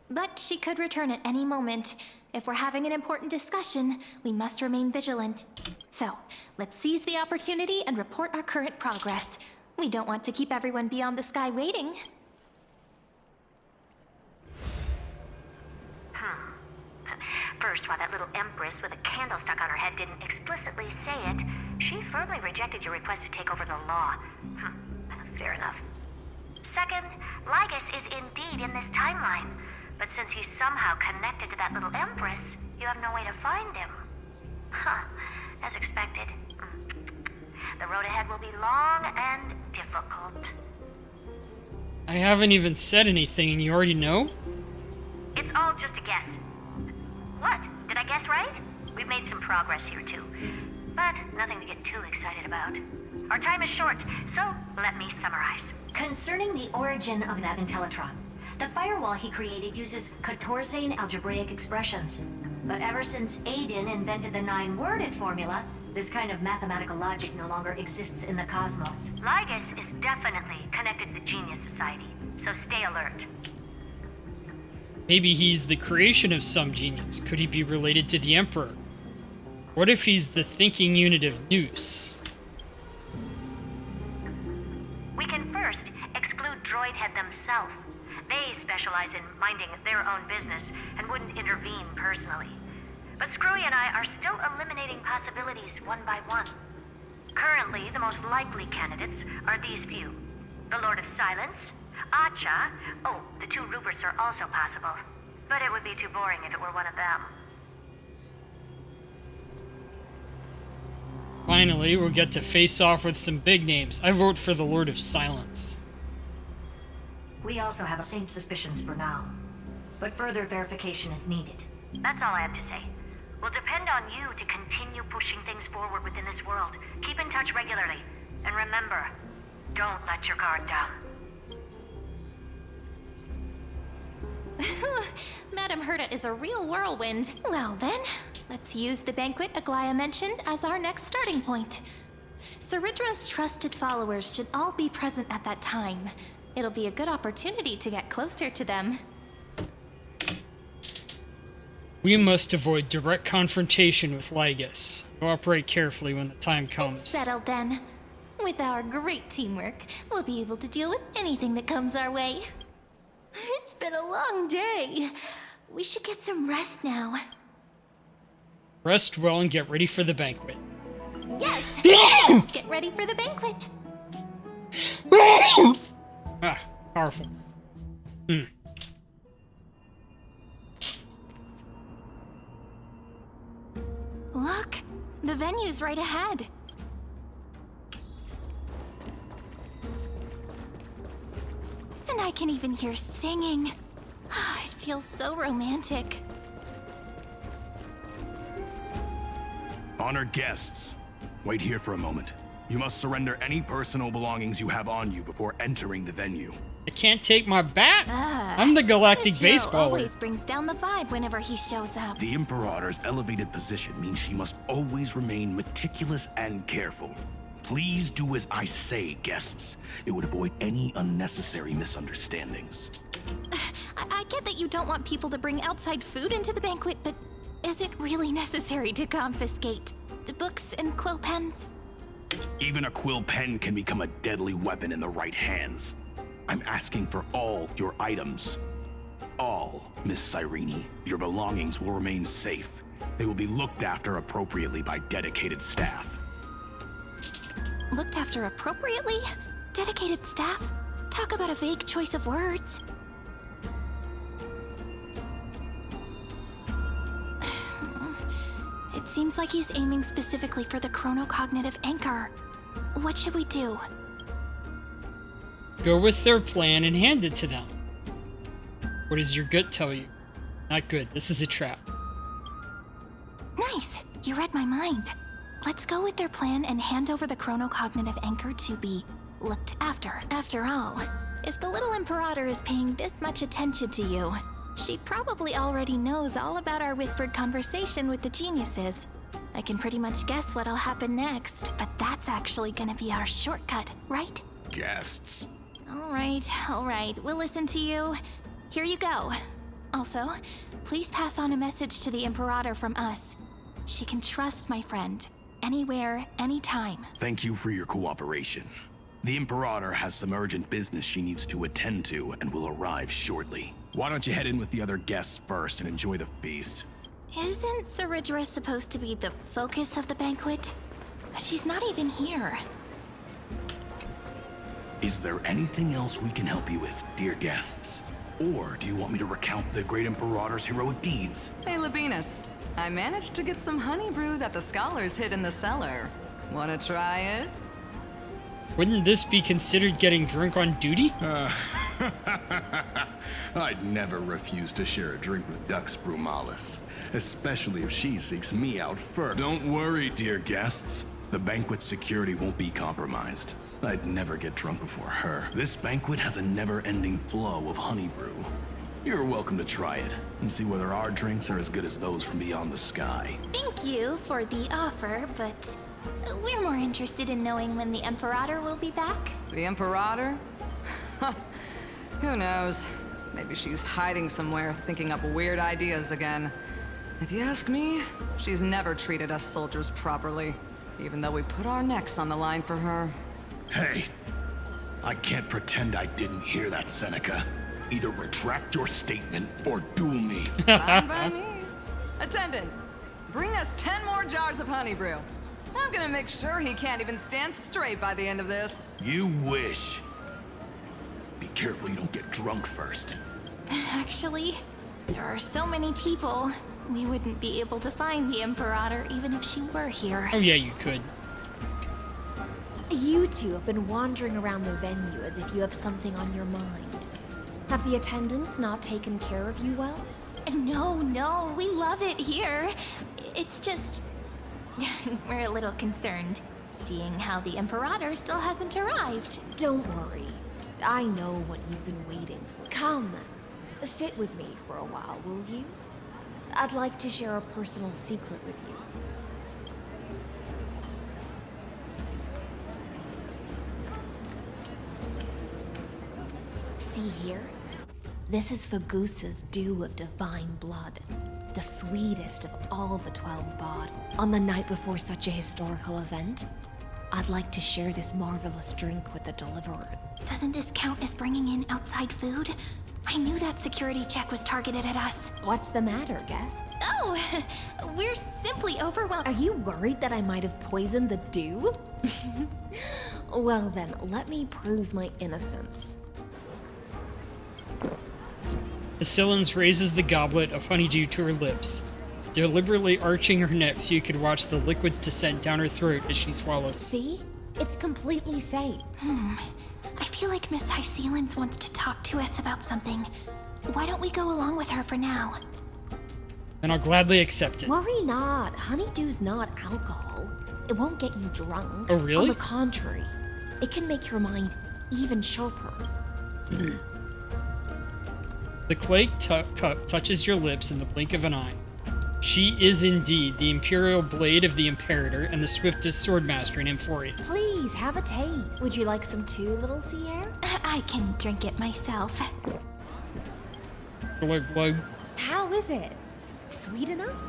But she could return at any moment. If we're having an important discussion, we must remain vigilant. So, let's seize the opportunity and report our current progress. We don't want to keep everyone beyond the sky waiting. First, while that little empress with a candle stuck on her head didn't explicitly say it, she firmly rejected your request to take over the law. Fair enough. Second, Lygus is indeed in this timeline, but since he's somehow connected to that little empress, you have no way to find him. As expected. The road ahead will be long and difficult. I haven't even said anything and you already know? It's all just a guess. What? Did I guess right? We've made some progress here too, but nothing to get too excited about. Our time is short, so let me summarize. Concerning the origin of that Intellitron, the firewall he created uses Katorzane algebraic expressions. But ever since Aiden invented the 9-worded formula, this kind of mathematical logic no longer exists in the cosmos. Lygus is definitely connected to the Genius Society, so stay alert. Maybe he's the creation of some genius. Could he be related to the Emperor? What if he's the thinking unit of Noose? We can first exclude Droidhead themselves. They specialize in minding their own business and wouldn't intervene personally. But Screwy and I are still eliminating possibilities one by one. Currently, the most likely candidates are these few. The Lord of Silence, Acha. Oh, the 2 Ruperts are also possible. But it would be too boring if it were one of them. Finally, we'll get to face off with some big names. I vote for the Lord of Silence. We also have the same suspicions for now, but further verification is needed. That's all I have to say. We'll depend on you to continue pushing things forward within this world. Keep in touch regularly. And remember, don't let your guard down. Madame Herta is a real whirlwind. Well then, let's use the banquet Aglaya mentioned as our next starting point. Ceridra's trusted followers should all be present at that time. It'll be a good opportunity to get closer to them. We must avoid direct confrontation with Lygus. Cooperate carefully when the time comes. Settled then. With our great teamwork, we'll be able to deal with anything that comes our way. It's been a long day. We should get some rest now. Rest well and get ready for the banquet. Yes! Let's get ready for the banquet. Ah, powerful. Look, the venue's right ahead. And I can even hear singing. It feels so romantic. Honored guests, wait here for a moment. You must surrender any personal belongings you have on you before entering the venue. I can't take my bat. I'm the galactic This hero baseballer. always brings down the vibe whenever he shows up. The Imperator's elevated position means she must always remain meticulous and careful. Please do as I say, guests. It would avoid any unnecessary misunderstandings. I get that you don't want people to bring outside food into the banquet, but is it really necessary to confiscate the books and quill pens? Even a quill pen can become a deadly weapon in the right hands. I'm asking for all your items. All, Miss Cyrene. Your belongings will remain safe. They will be looked after appropriately by dedicated staff. Looked after appropriately? Dedicated staff? Talk about a vague choice of words. It seems like he's aiming specifically for the chronocognitive anchor. What should we do? Go with their plan and hand it to them. What does your gut tell you? Not good. This is a trap. Nice! You read my mind. Let's go with their plan and hand over the chronocognitive anchor to be looked after. After all, if the little Imperator is paying this much attention to you, She probably already knows all about our whispered conversation with the geniuses. I can pretty much guess what'll happen next, but that's actually gonna be our shortcut, right? Guests. All right, we'll listen to you. Here you go. Also, please pass on a message to the Imperator from us. She can trust my friend, anywhere, anytime. Thank you for your cooperation. The Imperator has some urgent business she needs to attend to and will arrive shortly. Why don't you head in with the other guests first and enjoy the feast? Isn't Saridra supposed to be the focus of the banquet? She's not even here. Is there anything else we can help you with, dear guests? Or do you want me to recount the great Imperator's heroic deeds? Hey, Labinas. I managed to get some honey brew that the scholars hid in the cellar. Wanna try it? Wouldn't this be considered getting drunk on duty? I'd never refuse to share a drink with Dux Brumalis, especially if she seeks me out first. Don't worry, dear guests. The banquet's security won't be compromised. I'd never get drunk before her. This banquet has a never-ending flow of honey brew. You're welcome to try it and see whether our drinks are as good as those from beyond the sky. Thank you for the offer, but we're more interested in knowing when the Imperator will be back. The Imperator? Who knows? Maybe she's hiding somewhere, thinking up weird ideas again. If you ask me, she's never treated us soldiers properly, even though we put our necks on the line for her. Hey, I can't pretend I didn't hear that, Seneca. Either retract your statement or duel me. Fine by me. Attendant, bring us 10 more jars of honey brew. I'm gonna make sure he can't even stand straight by the end of this. You wish. Be careful you don't get drunk first. Actually, there are so many people. We wouldn't be able to find the Imperator even if she were here. Oh yeah, you could. You two have been wandering around the venue as if you have something on your mind. Have the attendants not taken care of you well? No, we love it here. It's just... we're a little concerned, seeing how the Imperator still hasn't arrived. Don't worry. I know what you've been waiting for. Come, sit with me for a while, will you? I'd like to share a personal secret with you. See here? This is Fagusa's dew of divine blood. The sweetest of all the 12 bod. On the night before such a historical event, I'd like to share this marvelous drink with the Deliverer. Doesn't this count as bringing in outside food? I knew that security check was targeted at us. What's the matter, guests? Oh, we're simply overwhelmed. Are you worried that I might have poisoned the dew? Well then, let me prove my innocence. Asillans raises the goblet of honeydew to her lips, deliberately arching her neck so you could watch the liquid's descent down her throat as she swallows. See? It's completely safe. I feel like Miss Hysealans wants to talk to us about something. Why don't we go along with her for now? Then I'll gladly accept it. Worry not. Honeydew's not alcohol. It won't get you drunk. Oh, really? On the contrary, it can make your mind even sharper. The clay cup touches your lips in the blink of an eye. She is indeed the Imperial Blade of the Imperator and the swiftest swordmaster in Amphorius. Please, have a taste. Would you like some too, little Sierra? I can drink it myself. Glug glug. How is it? Sweet enough?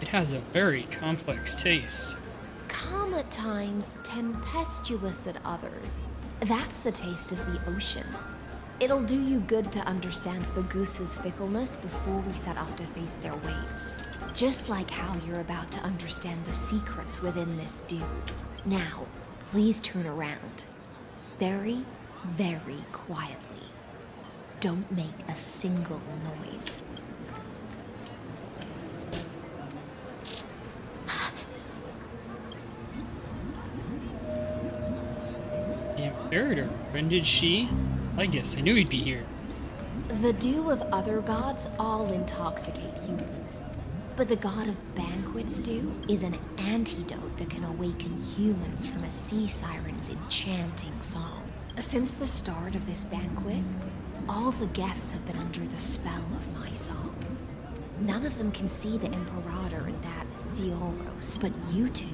It has a very complex taste. Calm at times, tempestuous at others. That's the taste of the ocean. It'll do you good to understand Fagusa's fickleness before we set off to face their waves. Just like how you're about to understand the secrets within this dew. Now, please turn around. Very, very quietly. Don't make a single noise. The Imperator? When did she? I guess I knew he'd be here. The dew of other gods all intoxicate humans. But the god of banquets dew is an antidote that can awaken humans from a sea siren's enchanting song. Since the start of this banquet, All the guests have been under the spell of my song. None of them can see the Imperator and that Theoros, but you two.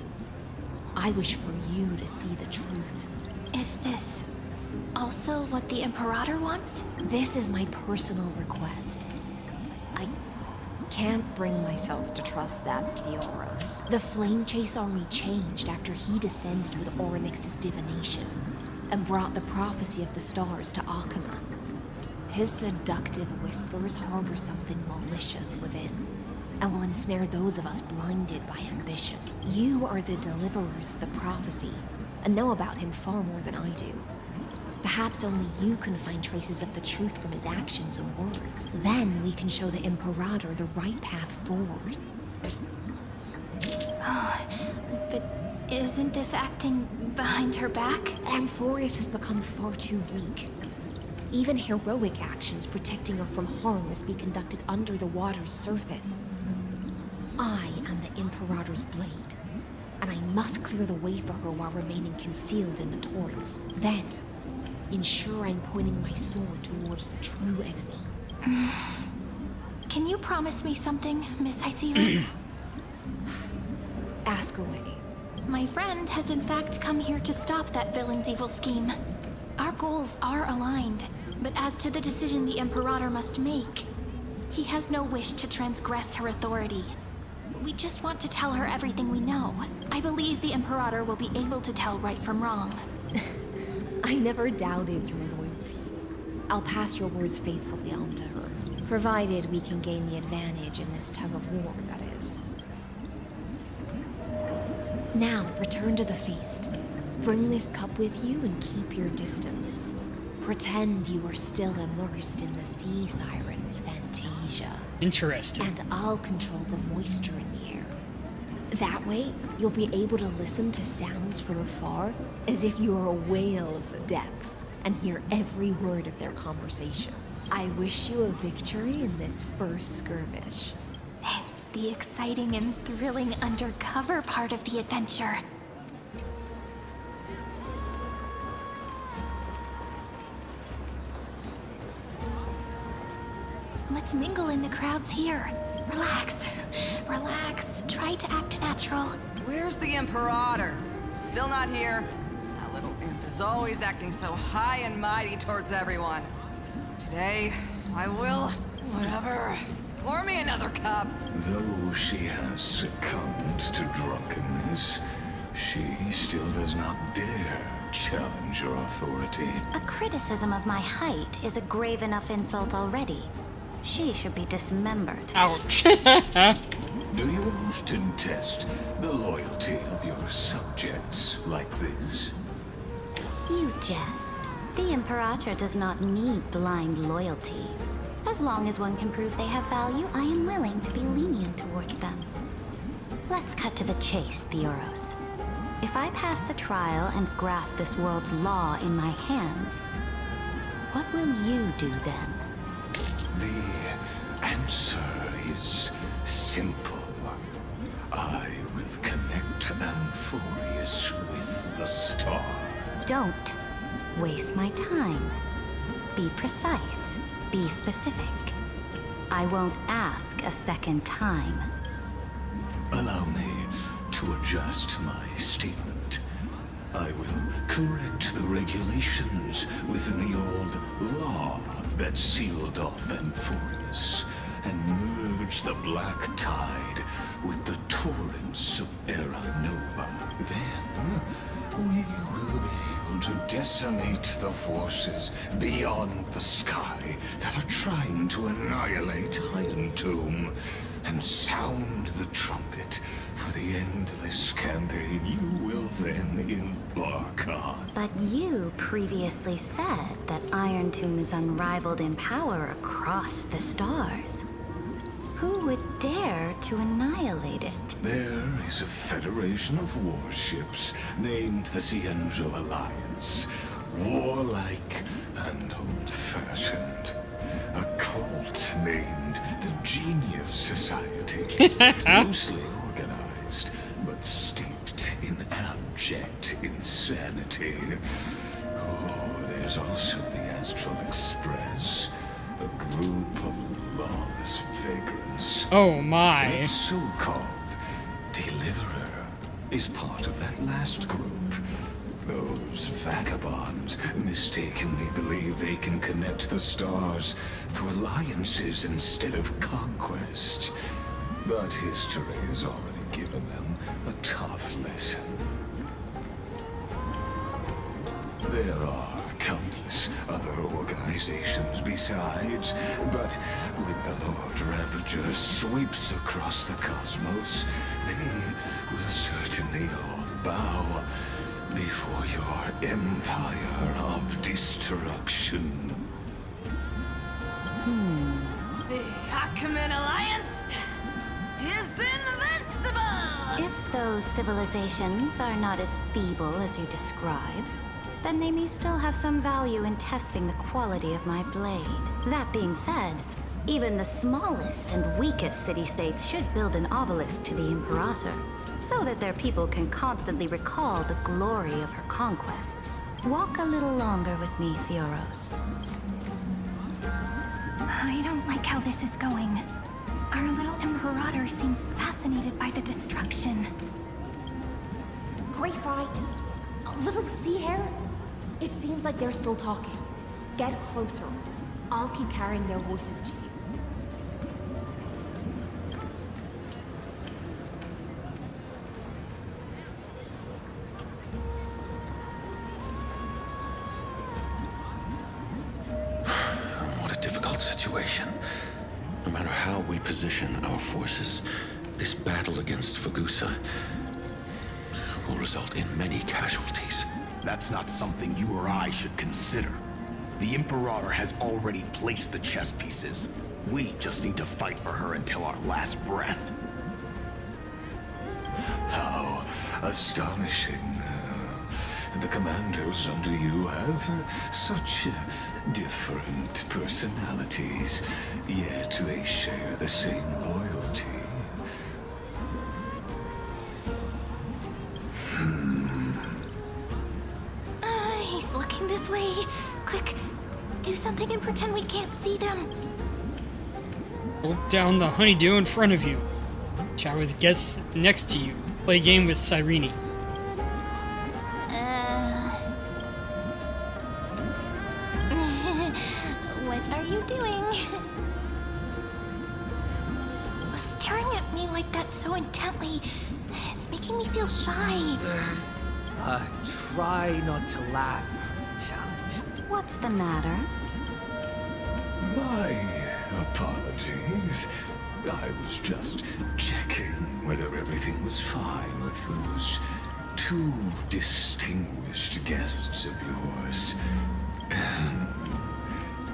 I wish for you to see the truth. Is this also what the Imperator wants? This is my personal request. I can't bring myself to trust that Theoros. The Flame Chase army changed after he descended with Orynyx's divination and brought the prophecy of the stars to Akama. His seductive whispers harbor something malicious within, and will ensnare those of us blinded by ambition. You are the deliverers of the prophecy, and know about him far more than I do. Perhaps only you can find traces of the truth from his actions and words. Then we can show the Imperator the right path forward. Oh, but isn't this acting behind her back? Amphorius has become far too weak. Even heroic actions protecting her from harm must be conducted under the water's surface. I am the Imperator's blade, and I must clear the way for her while remaining concealed in the torrents. Then, ensure I'm pointing my sword towards the true enemy. Can you promise me something, Miss Hycelas? Ask away. My friend has in fact come here to stop that villain's evil scheme. Our goals are aligned, but as to the decision the Imperator must make, he has no wish to transgress her authority. We just want to tell her everything we know. I believe the Imperator will be able to tell right from wrong. I never doubted your loyalty. I'll pass your words faithfully on to her, provided we can gain the advantage in this tug of war, that is. Now, return to the feast. Bring this cup with you and keep your distance. Pretend you are still immersed in the sea siren's fantasia. Interesting. And I'll control the moisture in the air. That way, you'll be able to listen to sounds from afar as if you are a whale of the depths and hear every word of their conversation. I wish you a victory in this first skirmish. It's the exciting and thrilling undercover part of the adventure. Let's mingle in the crowds here. Relax. Relax. Try to act natural. Where's the Imperator? Still not here. That little imp is always acting so high and mighty towards everyone. Today, I will... whatever. Pour me another cup. Though she has succumbed to drunkenness, she still does not dare challenge your authority. A criticism of my height is a grave enough insult already. She should be dismembered. Ouch. Do you often test the loyalty of your subjects like this? You jest. The Imperator does not need blind loyalty. As long as one can prove they have value, I am willing to be lenient towards them. Let's cut to the chase, Theoros. If I pass the trial and grasp this world's law in my hands, what will you do then? The answer is simple. I will connect Amphorius with the star. Don't waste my time. Be precise. Be specific. I won't ask a second time. Allow me to adjust my statement. I will correct the regulations within the old law that sealed off Amphorius and merge the black tide with the torrents of Era Nova. Then we will be able to decimate the forces beyond the sky that are trying to annihilate Iron Tomb and sound the trumpet for the endless campaign you will then embark on. But you previously said that Iron Tomb is unrivaled in power across the stars. Who would dare to annihilate it? There is a federation of warships named the Cienzo Alliance. Warlike and old-fashioned. A cult named the Genius Society. Loosely organized, but steeped in abject insanity. Oh, there's also the Astral Express, a group of lawless vagrants. Oh my. That so-called Deliverer is part of that last group. Those vagabonds mistakenly believe they can connect the stars through alliances instead of conquest. But history has already given them a tough lesson. There are countless other organizations besides, but when the Lord Ravager sweeps across the cosmos, they will certainly all bow before your empire of destruction. The Achaemenid Alliance is invincible! If those civilizations are not as feeble as you describe, then they may still have some value in testing the quality of my blade. That being said, even the smallest and weakest city-states should build an obelisk to the Imperator, so that their people can constantly recall the glory of her conquests. Walk a little longer with me, Theoros. I don't like how this is going. Our little Imperator seems fascinated by the destruction. Greyfry, a little sea hare? It seems like they're still talking. Get closer. I'll keep carrying their voices to you. What a difficult situation. No matter how we position our forces, this battle against Fagusa will result in many casualties. That's not something you or I should consider. The Imperator has already placed the chess pieces. We just need to fight for her until our last breath. How astonishing. The commanders under you have such different personalities, yet they share the same loyalty. He's looking this way. Quick, do something and pretend we can't see them. Hold down the honeydew in front of you. Chat with guests next to you. Play a game with Cyrene. What are you doing? Staring at me like that so intently, it's making me feel shy. Try not to laugh. Challenge. What's the matter? My apologies. I was just checking whether everything was fine with those two distinguished guests of yours.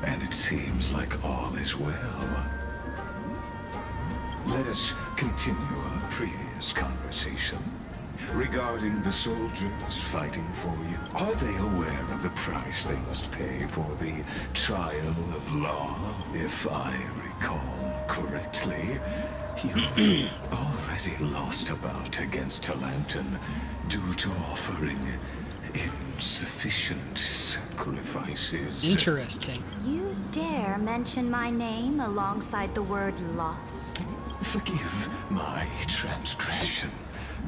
And it seems like all is well. Let us continue our previous conversation. Regarding the soldiers fighting for you, are they aware of the price they must pay for the trial of law? If I recall correctly, you've already lost a bout against Talanton due to offering insufficient sacrifices. Interesting. You dare mention my name alongside the word lost? Forgive my transgression,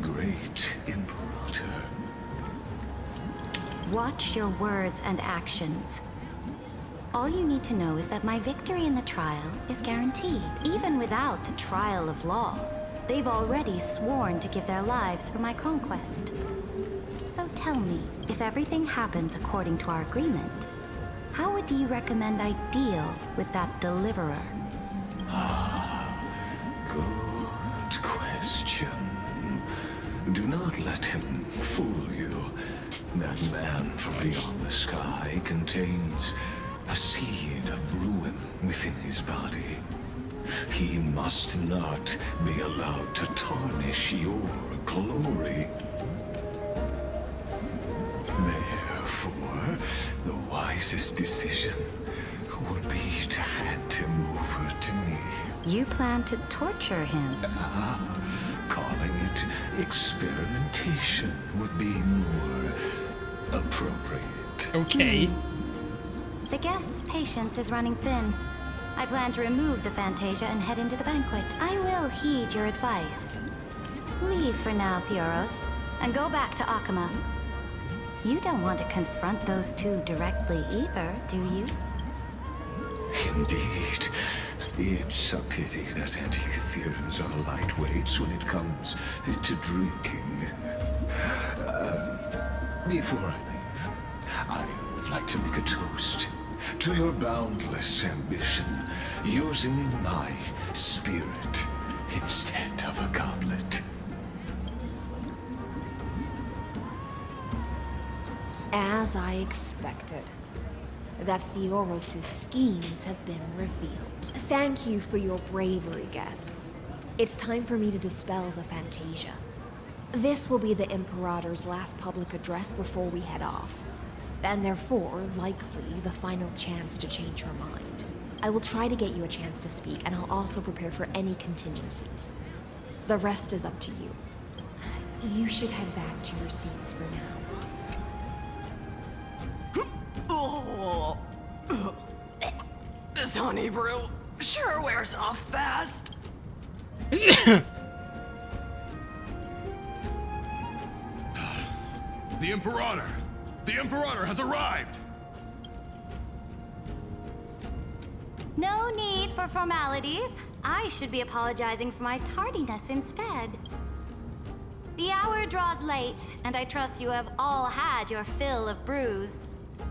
great Imperator. Watch your words and actions. All you need to know is that my victory in the trial is guaranteed, even without the trial of law. They've already sworn to give their lives for my conquest. So tell me, if everything happens according to our agreement, how would you recommend I deal with that deliverer? Good question. Do not let him fool you. That man from beyond the sky contains a seed of ruin within his body. He must not be allowed to tarnish your glory. Therefore, the wisest decision would be to hand him over to me. You plan to torture him? Calling it experimentation would be more appropriate. Okay. The guests' patience is running thin. I plan to remove the Fantasia and head into the banquet. I will heed your advice. Leave for now, Theoros, and go back to Akama. You don't want to confront those two directly either, do you? Indeed. It's a pity that Antikytherians are lightweights when it comes to drinking. Before I leave, I would like to make a toast to your boundless ambition, using my spirit instead of a goblet. As I expected, that Theoros' schemes have been revealed. Thank you for your bravery, guests. It's time for me to dispel the Fantasia. This will be the Imperator's last public address before we head off, and therefore, likely, the final chance to change her mind. I will try to get you a chance to speak, and I'll also prepare for any contingencies. The rest is up to you. You should head back to your seats for now. Oh. This honey brew sure wears off fast. The Imperator! The Imperator has arrived! No need for formalities. I should be apologizing for my tardiness instead. The hour draws late, and I trust you have all had your fill of brews.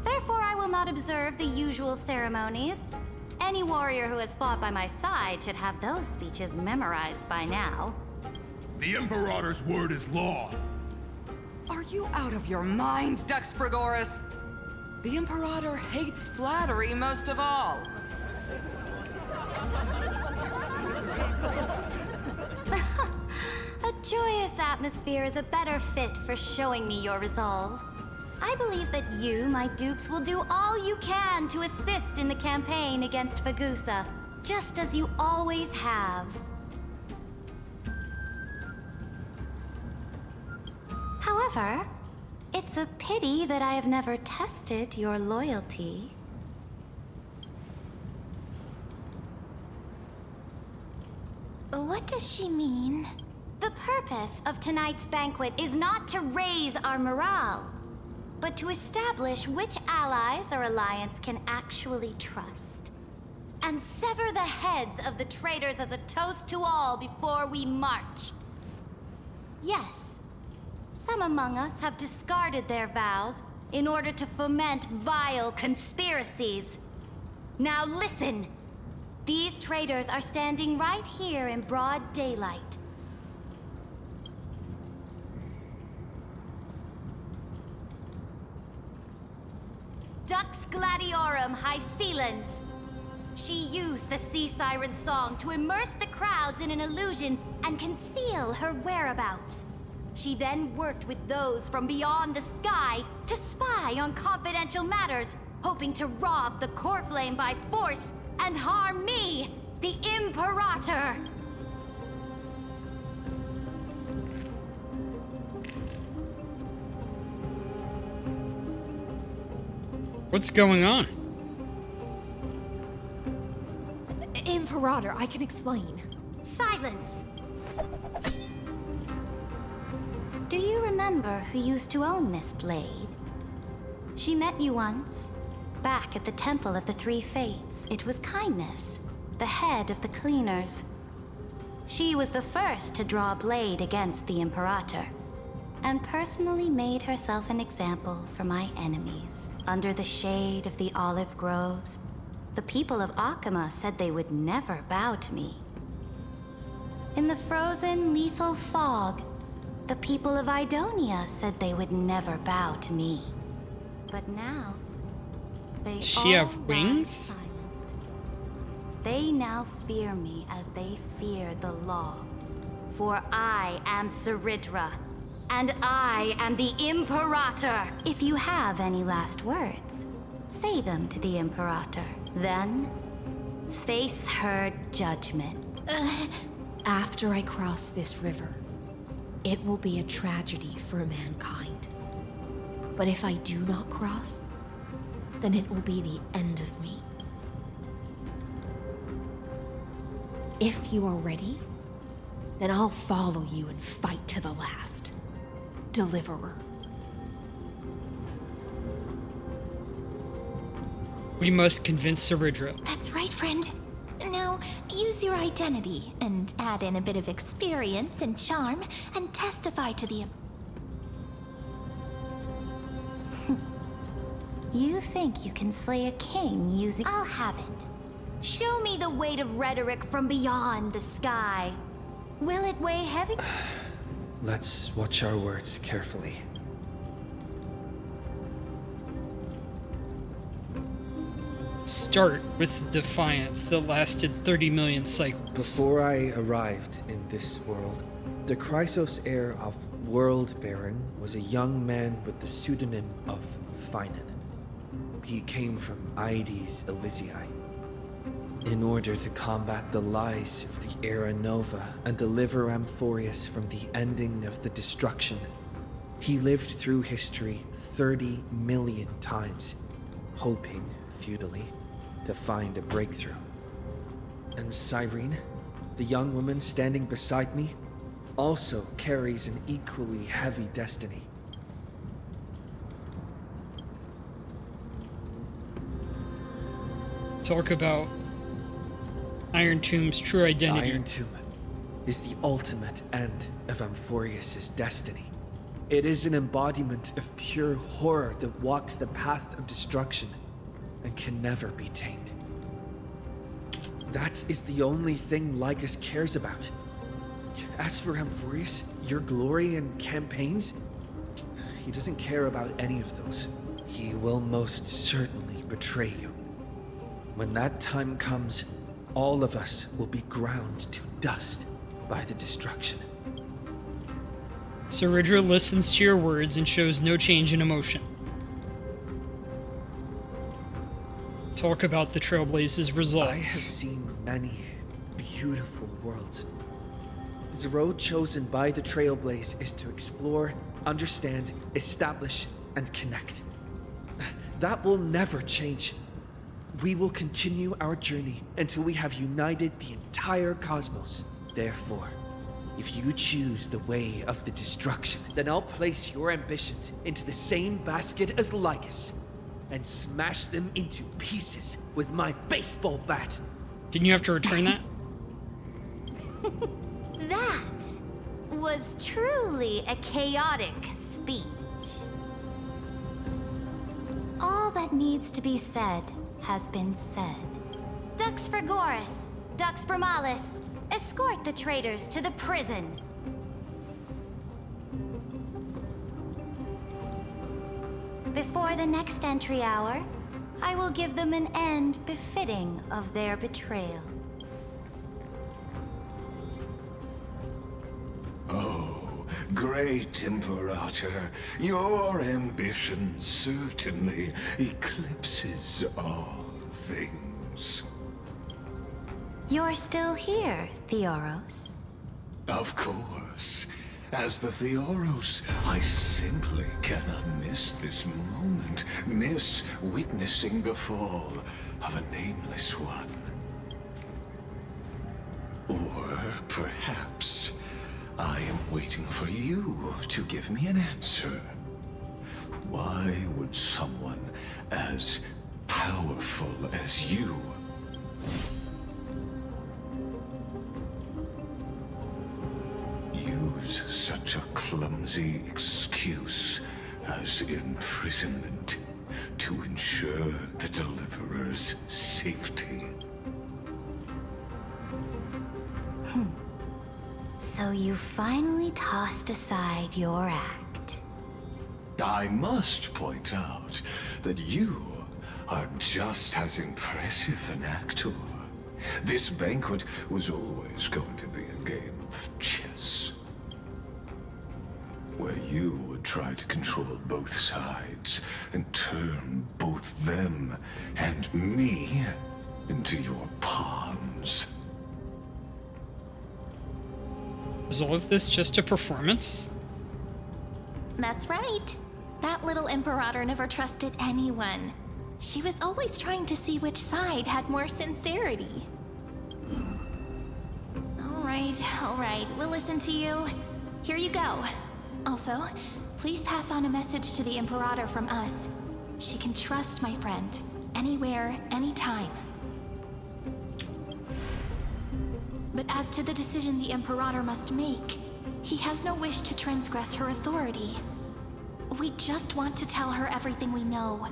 Therefore, I will not observe the usual ceremonies. Any warrior who has fought by my side should have those speeches memorized by now. The Imperator's word is law. Are you out of your mind, Dux Frigoris? The Imperator hates flattery most of all. A joyous atmosphere is a better fit for showing me your resolve. I believe that you, my dukes, will do all you can to assist in the campaign against Fagusa, just as you always have. However, it's a pity that I have never tested your loyalty. What does she mean? The purpose of tonight's banquet is not to raise our morale, but to establish which allies our alliance can actually trust. And sever the heads of the traitors as a toast to all before we march. Yes, some among us have discarded their vows in order to foment vile conspiracies. Now listen! These traitors are standing right here in broad daylight. Dux Gladiorum Hycelens. She used the Sea Siren song to immerse the crowds in an illusion and conceal her whereabouts. She then worked with those from beyond the sky to spy on confidential matters, hoping to rob the core flame by force and harm me, the Imperator! What's going on? Imperator, I can explain. Silence! Do you remember who used to own this blade? She met you once, back at the Temple of the Three Fates. It was Kindness, the head of the Cleaners. She was the first to draw a blade against the Imperator, and personally made herself an example for my enemies. Under the shade of the olive groves, the people of Akama said they would never bow to me. In the frozen, lethal fog, the people of Idonia said they would never bow to me. But now, they Does she have wings? Silent. They now fear me as they fear the law. For I am Saridra, and I am the Imperator. If you have any last words, say them to the Imperator. Then, face her judgment. After I cross this river, it will be a tragedy for mankind. But if I do not cross, then it will be the end of me. If you are ready, then I'll follow you and fight to the last. Deliverer. We must convince Saridra. That's right, friend. Now, use your identity and add in a bit of experience and charm and testify to the... You think you can slay a king using... I'll have it. Show me the weight of rhetoric from beyond the sky. Will it weigh heavy? Let's watch our words carefully. Start with defiance that lasted 30 million cycles. Before I arrived in this world, the Chrysos heir of World Baron was a young man with the pseudonym of Finan. He came from Aedes Elysiae. In order to combat the lies of the Era Nova and deliver Amphorius from the ending of the destruction, he lived through history 30 million times, hoping, futilely, to find a breakthrough. And Cyrene, the young woman standing beside me, also carries an equally heavy destiny. Talk about Iron Tomb's true identity. Iron Tomb is the ultimate end of Amphorius' destiny. It is an embodiment of pure horror that walks the path of destruction and can never be tamed. That is the only thing Lycus cares about. As for Amphorius, your glory and campaigns, he doesn't care about any of those. He will most certainly betray you. When that time comes, all of us will be ground to dust by the destruction. Saridra listens to your words and shows no change in emotion. Talk about the Trailblaze's resolve. I have seen many beautiful worlds. The road chosen by the Trailblaze is to explore, understand, establish, and connect. That will never change. We will continue our journey until we have united the entire cosmos. Therefore, if you choose the way of the destruction, then I'll place your ambitions into the same basket as Lycus and smash them into pieces with my baseball bat. Didn't you have to return that? That was truly a chaotic speech. All that needs to be said has been said. Dux Frigoris, Dux Bromalis, escort the traitors to the prison. Before the next entry hour, I will give them an end befitting of their betrayal. Oh, great Imperator, your ambition certainly eclipses all things. You're still here, Theoros. Of course. As the Theoros, I simply cannot miss this moment, miss witnessing the fall of a nameless one. Or perhaps I am waiting for you to give me an answer. Why would someone as powerful as you use such a clumsy excuse as imprisonment to ensure the Deliverer's safety? So you finally tossed aside your act. I must point out that you are just as impressive an actor. This banquet was always going to be a game of chess, where you would try to control both sides and turn both them and me into your pawns. Was all of this just a performance? That's right. That little Imperator never trusted anyone. She was always trying to see which side had more sincerity. All right, we'll listen to you. Here you go. Also, please pass on a message to the Imperator from us. She can trust my friend, anywhere, anytime. But as to the decision the Imperator must make, he has no wish to transgress her authority. We just want to tell her everything we know.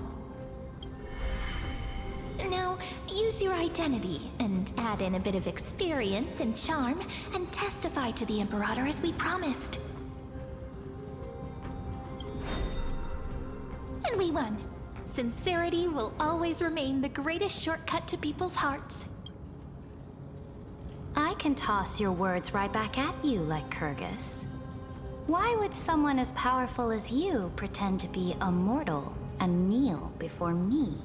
Now, use your identity and add in a bit of experience and charm and testify to the Imperator as we promised. And we won. Sincerity will always remain the greatest shortcut to people's hearts. I can toss your words right back at you like Kyrgyz. Why would someone as powerful as you pretend to be a mortal and kneel before me?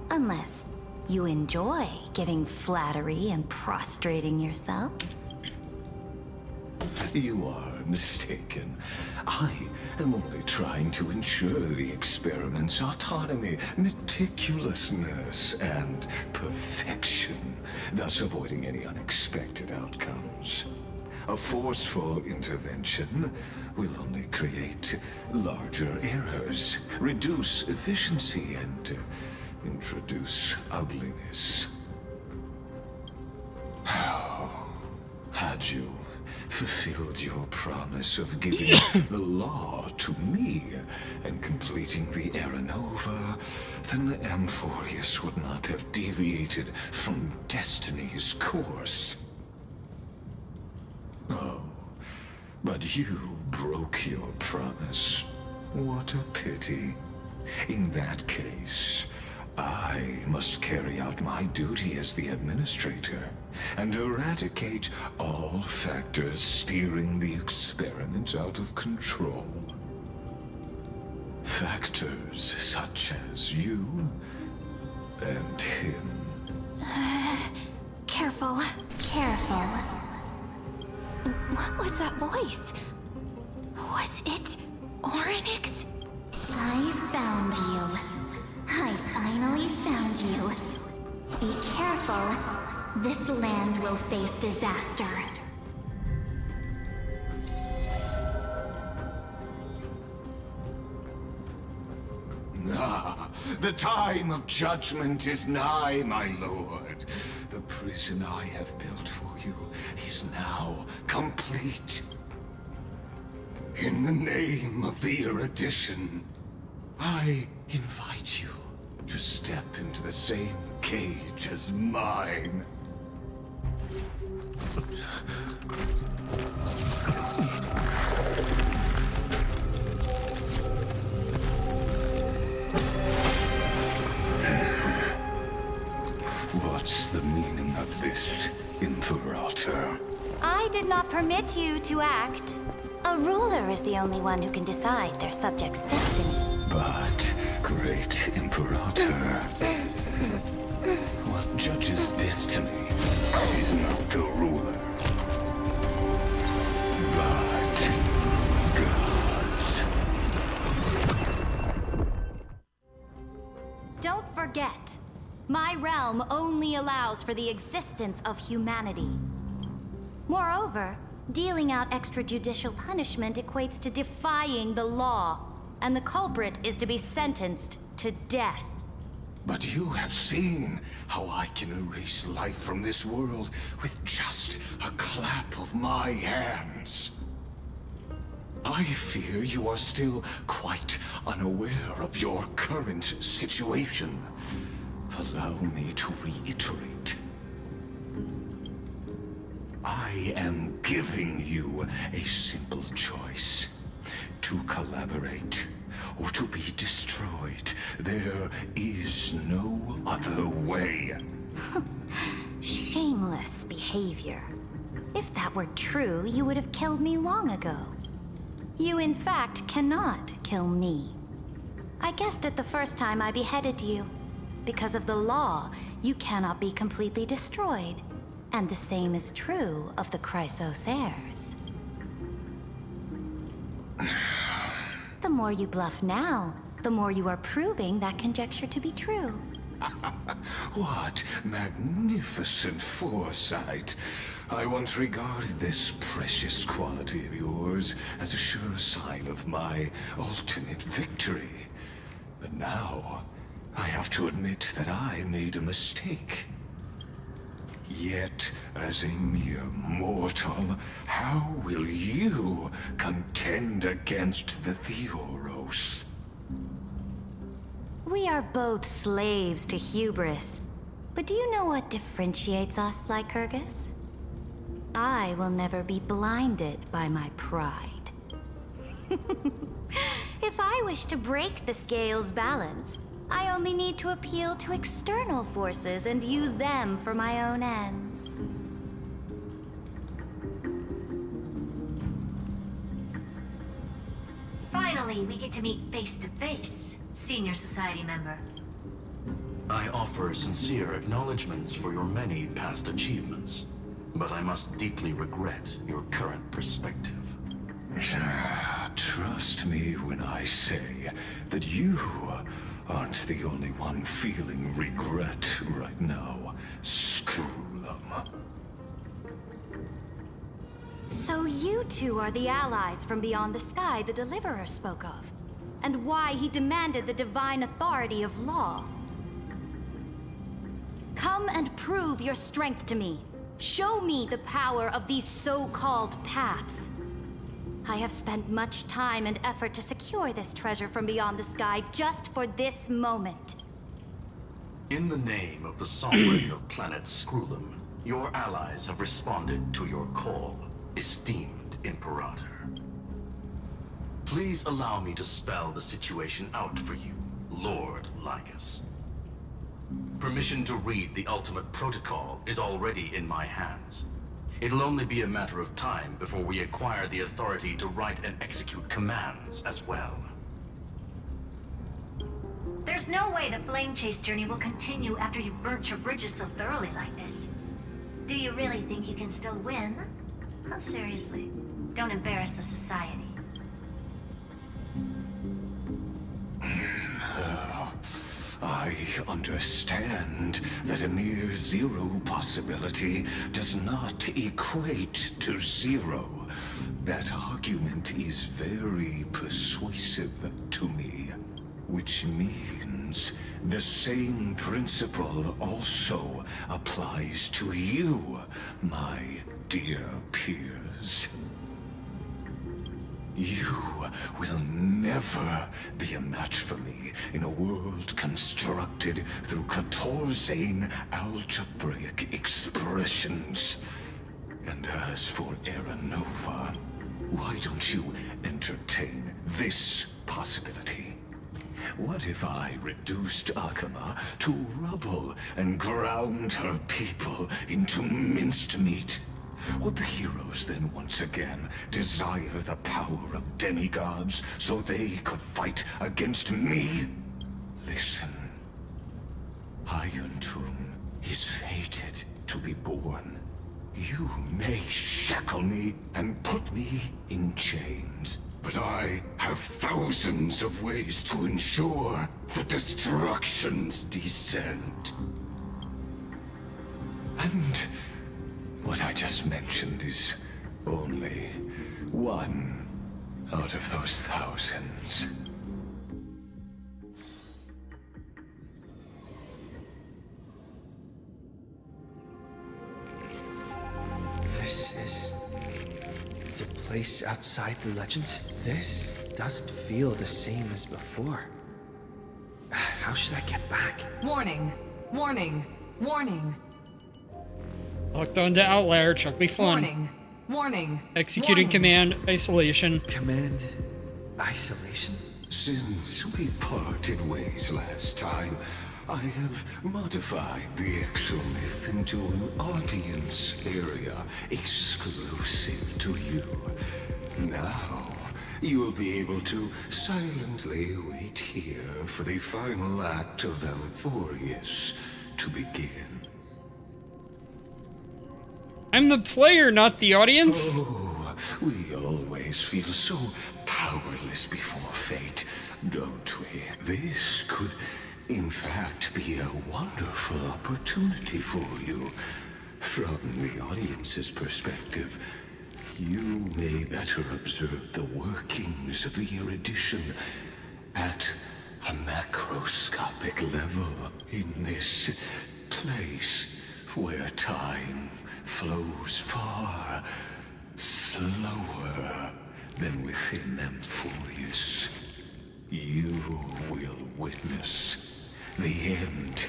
Unless you enjoy giving flattery and prostrating yourself. You are mistaken. I am only trying to ensure the experiment's autonomy, meticulousness, and perfection, thus avoiding any unexpected outcomes. A forceful intervention will only create larger errors, reduce efficiency, and introduce ugliness. Had you fulfilled your promise of giving the law to me and completing the Era Nova, then the Amphorius would not have deviated from destiny's course. Oh, but you broke your promise. What a pity. In that case, I must carry out my duty as the administrator and eradicate all factors steering the experiment out of control. Factors such as you and him. Careful. Careful. What was that voice? Was it Orynyx? I found you. I finally found you. Be careful. This land will face disaster. Ah, the time of judgment is nigh, my lord. The prison I have built for you is now complete. In the name of the erudition, I invite you to step into the same cage as mine. What's the meaning of this, Imperator? I did not permit you to act. A ruler is the only one who can decide their subject's destiny. But, great Imperator, what judges destiny is not the ruler, but gods. Don't forget, my realm only allows for the existence of humanity. Moreover, dealing out extrajudicial punishment equates to defying the law, and the culprit is to be sentenced to death. But you have seen how I can erase life from this world with just a clap of my hands. I fear you are still quite unaware of your current situation. Allow me to reiterate. I am giving you a simple choice. To collaborate, or to be destroyed. There is no other way. Shameless behavior. If that were true, you would have killed me long ago. You, in fact, cannot kill me. I guessed it the first time I beheaded you. Because of the law, you cannot be completely destroyed. And the same is true of the Chrysos heirs. The more you bluff now, the more you are proving that conjecture to be true. What magnificent foresight. I once regarded this precious quality of yours as a sure sign of my ultimate victory. But now, I have to admit that I made a mistake. Yet, as a mere mortal, how will you contend against the Theoros? We are both slaves to hubris. But do you know what differentiates us, Lycurgus? I will never be blinded by my pride. If I wish to break the scale's balance, I only need to appeal to external forces and use them for my own ends. Finally, we get to meet face to face, Senior Society member. I offer sincere acknowledgments for your many past achievements, but I must deeply regret your current perspective. Trust me when I say that you aren't the only one feeling regret right now, Screwlum. So you two are the allies from beyond the sky the Deliverer spoke of, and why he demanded the divine authority of law. Come and prove your strength to me. Show me the power of these so-called paths. I have spent much time and effort to secure this treasure from beyond the sky just for this moment. In the name of the sovereign of planet Screwlum, your allies have responded to your call, esteemed Imperator. Please allow me to spell the situation out for you, Lord Lygus. Permission to read the ultimate protocol is already in my hands. It'll only be a matter of time before we acquire the authority to write and execute commands as well. There's no way the flame chase journey will continue after you've burnt your bridges so thoroughly like this. Do you really think you can still win? Oh, seriously, don't embarrass the Society. I understand that a mere zero possibility does not equate to zero. That argument is very persuasive to me, which means the same principle also applies to you, my dear peers. You will never be a match for me in a world constructed through Catorzane algebraic expressions. And as for Aranova, why don't you entertain this possibility? What if I reduced Akama to rubble and ground her people into minced meat? Would the heroes then once again desire the power of demigods so they could fight against me? Listen. Iron Tomb is fated to be born. You may shackle me and put me in chains, but I have thousands of ways to ensure the destruction's descent. And what I just mentioned is only one out of those thousands. This is the place outside the legends. This doesn't feel the same as before. How should I get back? Warning! Warning! Warning! Locked onto Outlier, Chuck be fun. Warning! Warning! Executing Warning. command isolation. Command isolation? Since we parted ways last time, I have modified the exomyth into an audience area exclusive to you. Now, you'll be able to silently wait here for the final act of Amphorius to begin. I'm the player, not the audience. Oh, we always feel so powerless before fate. don't we? This could, in fact, be a wonderful opportunity for you. From the audience's perspective, you may better observe the workings of the erudition at a macroscopic level in this place where time flows far slower than within Amphorius. You will witness the end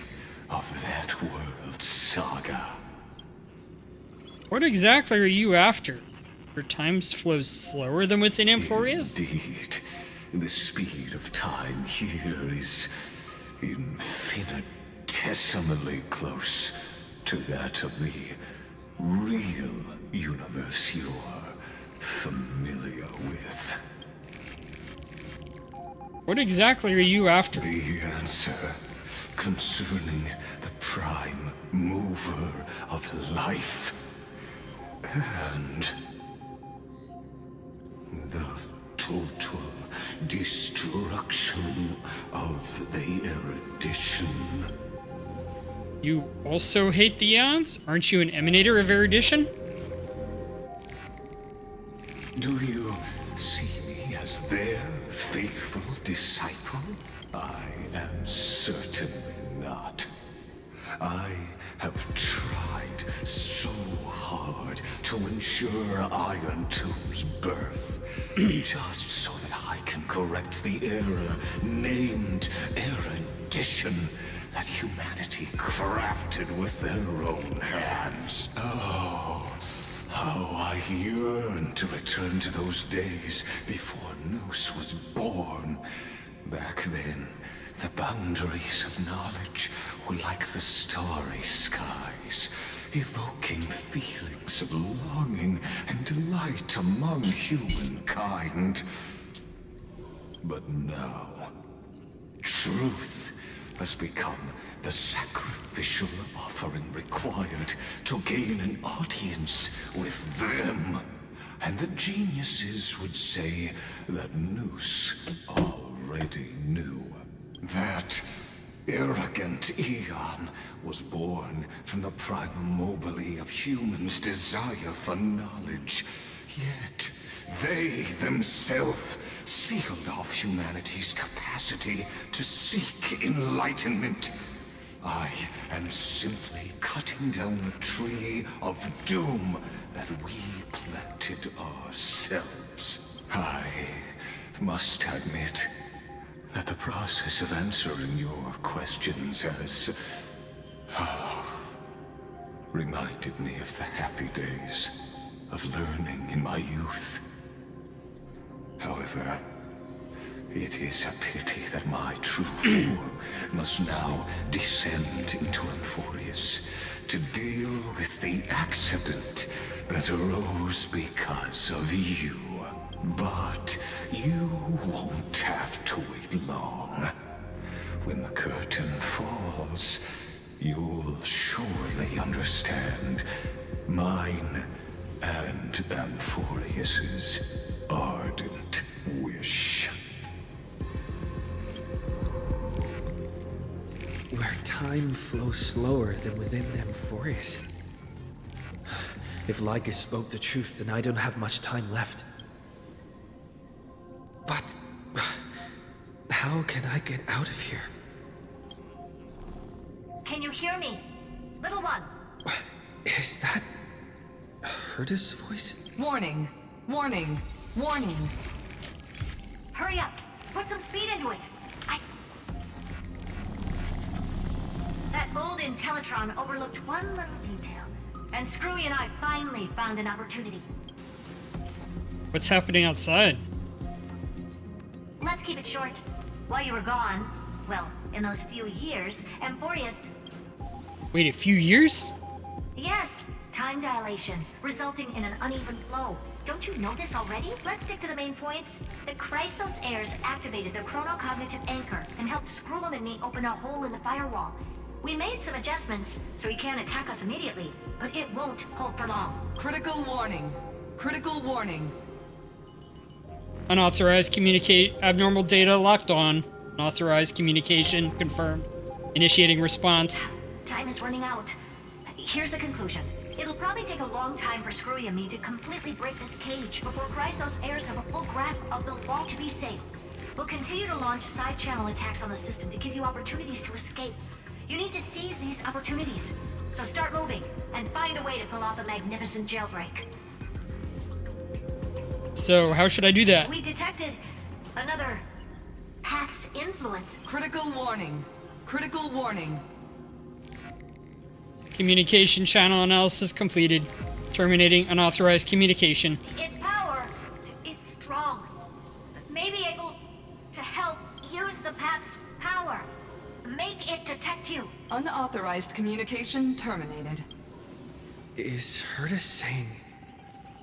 of that world's saga. What exactly are you after? Your time flows slower than within Amphorius? Indeed. The speed of time here is infinitesimally close to that of the real universe you're familiar with. What exactly are you after? The answer concerning the prime mover of life and the total destruction of the erudition. You also hate the Eons? Aren't you an emanator of erudition? Do you see me as their faithful disciple? I am certainly not. I have tried so hard to ensure Iron Tomb's birth, just so that I can correct the error named erudition that humanity crafted with their own hands. Oh, how I yearn to return to those days before Nous was born. Back then, the boundaries of knowledge were like the starry skies, evoking feelings of longing and delight among humankind. But now, truth has become the sacrificial offering required to gain an audience with them. And the geniuses would say that Nous already knew. That arrogant Eon was born from the primal mobile of humans' desire for knowledge. Yet, they themselves sealed off humanity's capacity to seek enlightenment. I am simply cutting down a tree of doom that we planted ourselves. I must admit that the process of answering your questions has reminded me of the happy days of learning in my youth. However, it is a pity that my true form must now descend into Amphorius to deal with the accident that arose because of you. But you won't have to wait long. When the curtain falls, you'll surely understand mine and Amphorius's ardent wish. Where time flows slower than within Amphorius. If Lycus spoke the truth, then I don't have much time left. But how can I get out of here? Can you hear me? Little one. Is that Herda's voice? Warning, warning, warning. Hurry up. Put some speed into it. That old Intellitron overlooked one little detail. And Screwy and I finally found an opportunity. What's happening outside? Let's keep it short. While you were gone, well, in those few years, Amphorius... Wait, a few years? Yes, time dilation, resulting in an uneven flow. Don't you know this already? Let's stick to the main points. The Chrysos heirs activated the chronocognitive anchor and helped Scrollum and me open a hole in the firewall. We made some adjustments, so he can't attack us immediately, but it won't hold for long. Critical warning. Critical warning. Unauthorized abnormal data locked on. Unauthorized communication confirmed. Initiating response. Time is running out. Here's the conclusion. It'll probably take a long time for Screwy and me to completely break this cage before Chrysos heirs have a full grasp of the law to be safe. We'll continue to launch side-channel attacks on the system to give you opportunities to escape. You need to seize these opportunities. So start moving, and find a way to pull off a magnificent jailbreak. So, how should I do that? We detected another Path's influence. Critical warning. Critical warning. Communication channel analysis completed. Terminating unauthorized communication. Its power is strong. May be able to help use the Path's power. Make it detect you. Unauthorized communication terminated. Is Herta saying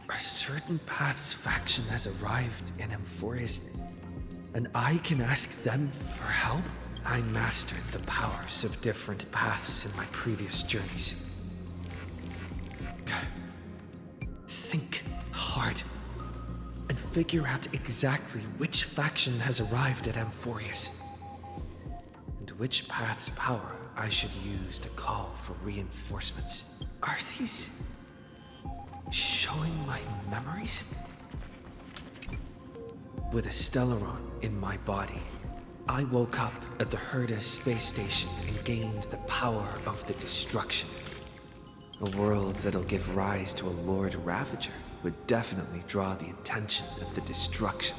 a certain Path's faction has arrived in Amphorius, and I can ask them for help? I mastered the powers of different paths in my previous journeys. Think hard and figure out exactly which faction has arrived at Amphorius, and which path's power I should use to call for reinforcements. Are these showing my memories? With a Stellaron in my body, I woke up at the Herta space station and gained the power of the Destruction. A world that'll give rise to a Lord Ravager would definitely draw the attention of the Destruction.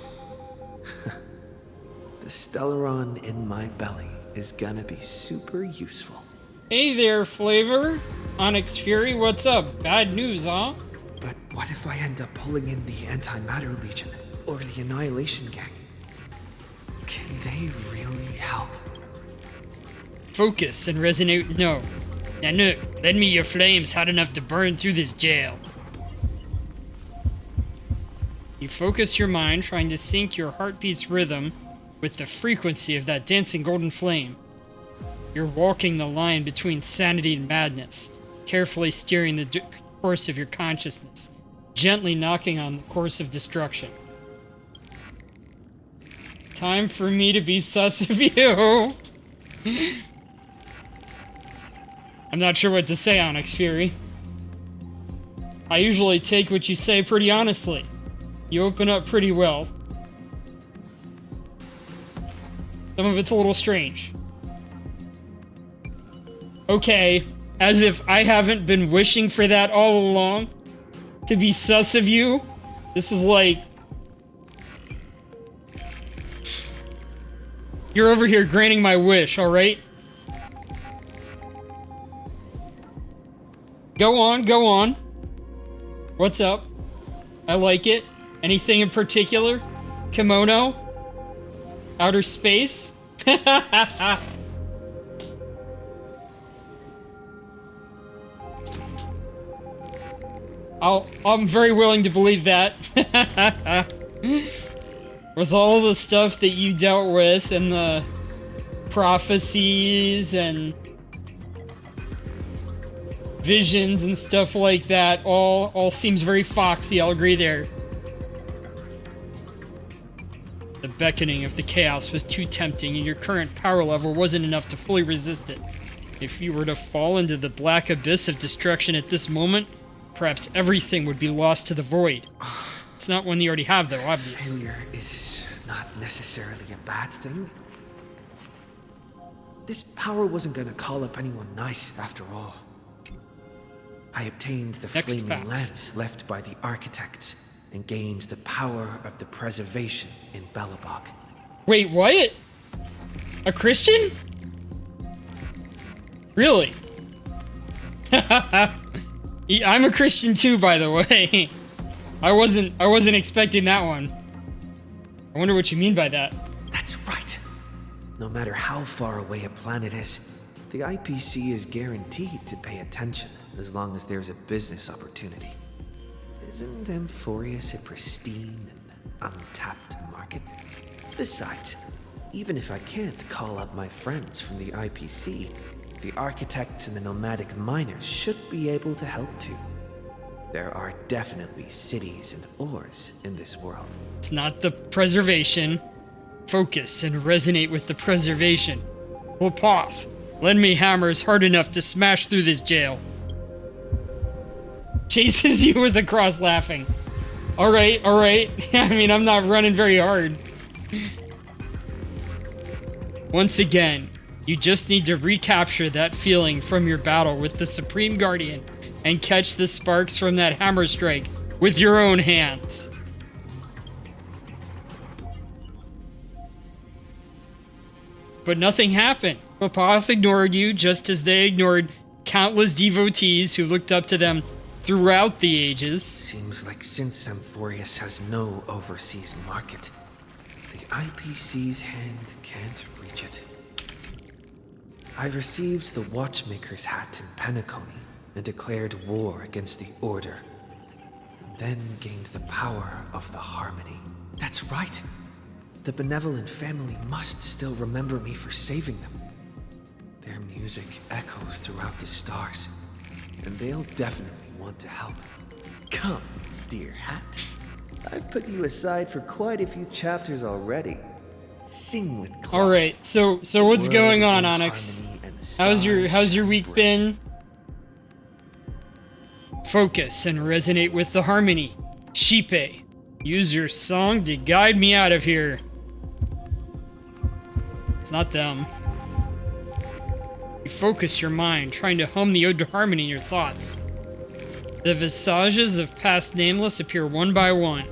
The Stellaron in my belly is gonna be super useful. Hey there, Flavor. Onyx Fury, what's up? Bad news, huh? But what if I end up pulling in the Antimatter Legion or the Annihilation Gang? Can they really help? Focus and resonate no. Nanook, lend me your flames hot enough to burn through this jail. You focus your mind, trying to sync your heartbeat's rhythm with the frequency of that dancing golden flame. You're walking the line between sanity and madness, carefully steering the course of your consciousness, gently knocking on the course of destruction. Time for me to be sus of you. I'm not sure what to say, Onyx Fury. I usually take what you say pretty honestly. You open up pretty well. Some of it's a little strange. Okay, as if I haven't been wishing for that all along. To be sus of you. This is like... You're over here granting my wish, alright? Go on, go on. What's up? I like it. Anything in particular? Kimono? Outer space? I'm very willing to believe that. With all the stuff that you dealt with and the prophecies and visions and stuff like that, all seems very foxy, I'll agree there. The beckoning of the chaos was too tempting, and your current power level wasn't enough to fully resist it. If you were to fall into the black abyss of destruction at this moment, perhaps everything would be lost to the void. It's not one you already have, though, obviously. Failure is not necessarily a bad thing. This power wasn't gonna call up anyone nice, after all. I obtained the flaming lance left by the architects and gained the power of the preservation in Belobog. Wait, what? A Christian? Really? I'm a Christian too, by the way. I wasn't expecting that one. I wonder what you mean by that. That's right. No matter how far away a planet is, the IPC is guaranteed to pay attention as long as there's a business opportunity. Isn't Amphorius a pristine and untapped market? Besides, even if I can't call up my friends from the IPC, the architects and the nomadic miners should be able to help too. There are definitely cities and ores in this world. It's not the preservation. Focus and resonate with the preservation. Lepoth, lend me hammers hard enough to smash through this jail. Chases you with a cross laughing. Alright, alright. I mean, I'm not running very hard. Once again, you just need to recapture that feeling from your battle with the Supreme Guardian and catch the sparks from that hammer strike with your own hands. But nothing happened. Lepoth ignored you just as they ignored countless devotees who looked up to them throughout the ages. Seems like since Amphorius has no overseas market, the IPC's hand can't reach it. I received the Watchmaker's hat in Penacony and declared war against the Order, and then gained the power of the Harmony. That's right. The benevolent family must still remember me for saving them. Their music echoes throughout the stars, and they'll definitely want to help. Come, dear hat. I've put you aside for quite a few chapters already. Sing with Clark. All right, so what's going on, Onyx? How's your week been? Focus and resonate with the harmony. Shipe, use your song to guide me out of here. It's not them. You focus your mind, trying to hum the ode to harmony in your thoughts. The visages of past nameless appear one by one.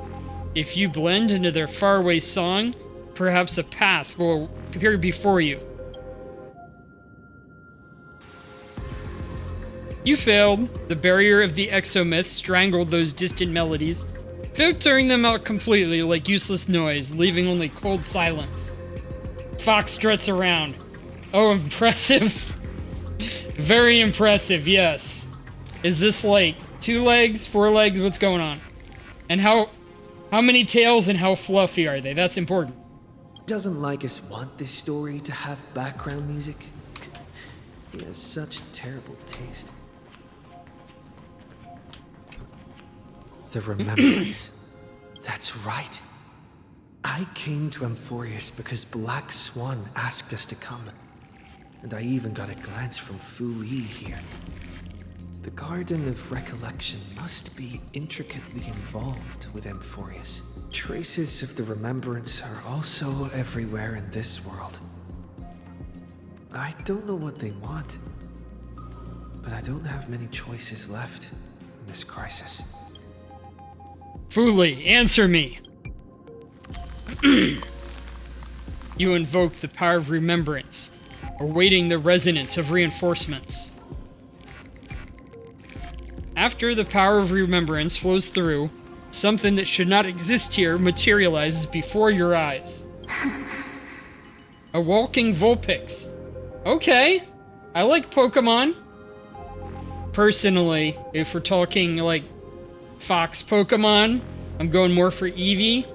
If you blend into their faraway song, perhaps a path will appear before you. You failed. The barrier of the exomyth strangled those distant melodies, filtering them out completely like useless noise, leaving only cold silence. Fox struts around. Oh, impressive. Very impressive, yes. Is this like 2 legs, 4 legs? What's going on? And how many tails and how fluffy are they? That's important. Doesn't Lycus want this story to have background music? He has such terrible taste. The remembrance. That's right. I came to Amphorius because Black Swan asked us to come. And I even got a glance from Fu Li here. The Garden of Recollection must be intricately involved with Amphorius. Traces of the remembrance are also everywhere in this world. I don't know what they want, but I don't have many choices left in this crisis. Fu Li, answer me. You invoke the power of remembrance, awaiting the resonance of reinforcements. After the power of remembrance flows through, something that should not exist here materializes before your eyes. A walking Vulpix. Okay, I like Pokemon. Personally, if we're talking like Fox Pokemon, I'm going more for Eevee.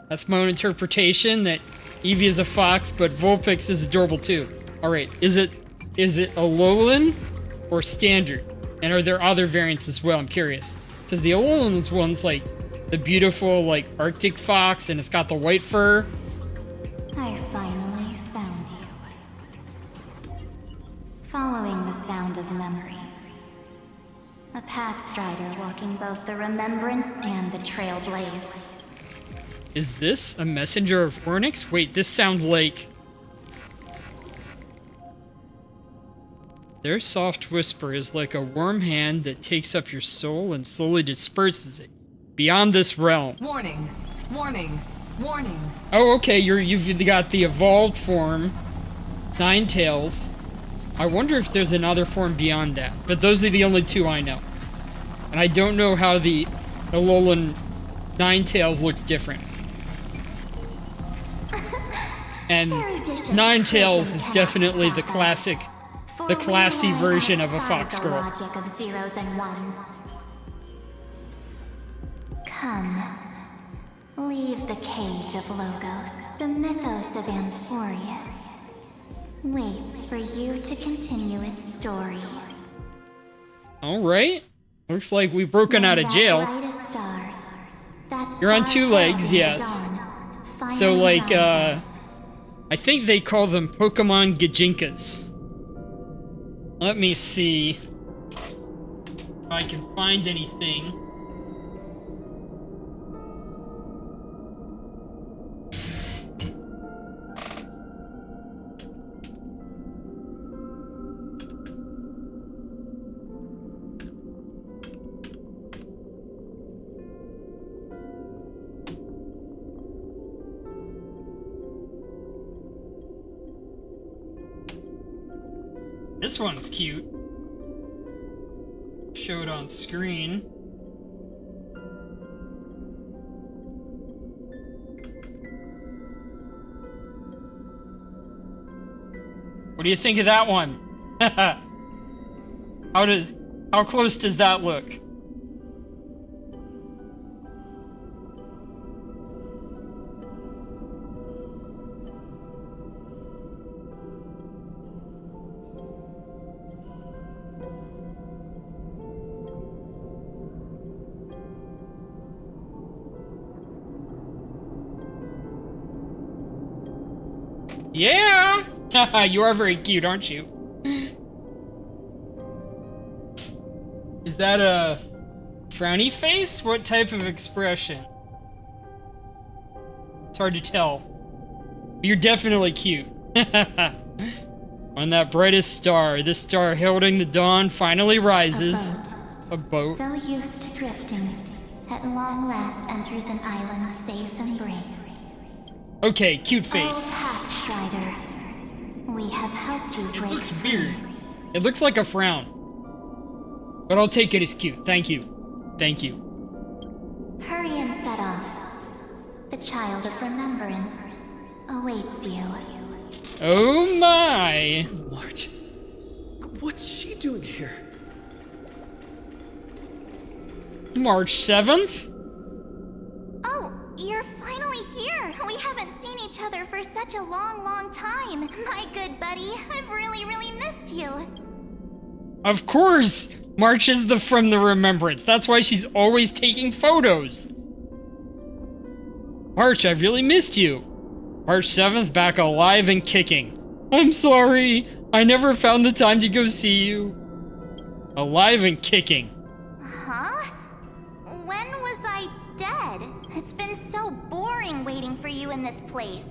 That's my own interpretation, that Eevee is a fox, but Vulpix is adorable too. Alright, is it Alolan or standard? And are there other variants as well? I'm curious. Because the Alolan one's like the beautiful like Arctic fox and it's got the white fur. I finally found you. Following the sound of memories. A Pathstrider walking both the Remembrance and the Trailblaze. Is this a messenger of Ornyx? Wait, this sounds like... Their soft whisper is like a warm hand that takes up your soul and slowly disperses it beyond this realm. Warning, warning, warning. Oh, okay, you've got the evolved form, Ninetales. I wonder if there's another form beyond that, but those are the only 2 I know. And I don't know how the Alolan Ninetales looks different. And Ninetales is definitely the classic, the classy version of a fox girl. Logic of zeros and ones. Come, leave the cage of Logos. The mythos of Amphorius waits for you to continue its story. All right. Looks like we've broken out of jail. You're on 2 legs, yes. So, like, I think they call them Pokemon Gijinkas. Let me see if I can find anything. This one's cute. Show it on screen. What do you think of that one? How close does that look? Yeah! You are very cute, aren't you? Is that a frowny face? What type of expression? It's hard to tell. You're definitely cute. On that brightest star, this star heralding the dawn finally rises. A boat. So used to drifting, at long last enters an island's safe embrace. Okay, cute face. Oh, Pathstrider, we have helped you break It looks free. weird. It looks like a frown. But I'll take it as cute. Thank you. Thank you. Hurry and set off. The child of remembrance awaits you. Oh my! March, what's she doing here? March 7th? Oh, you're finally here! We haven't seen each other for such a long, long time. My good buddy, I've really, really missed you. Of course! March is from the Remembrance. That's why she's always taking photos. March, I've really missed you. March 7th, back alive and kicking. I'm sorry. I never found the time to go see you. Alive and kicking. Huh? When was I dead? It's been so boring waiting for you in this place.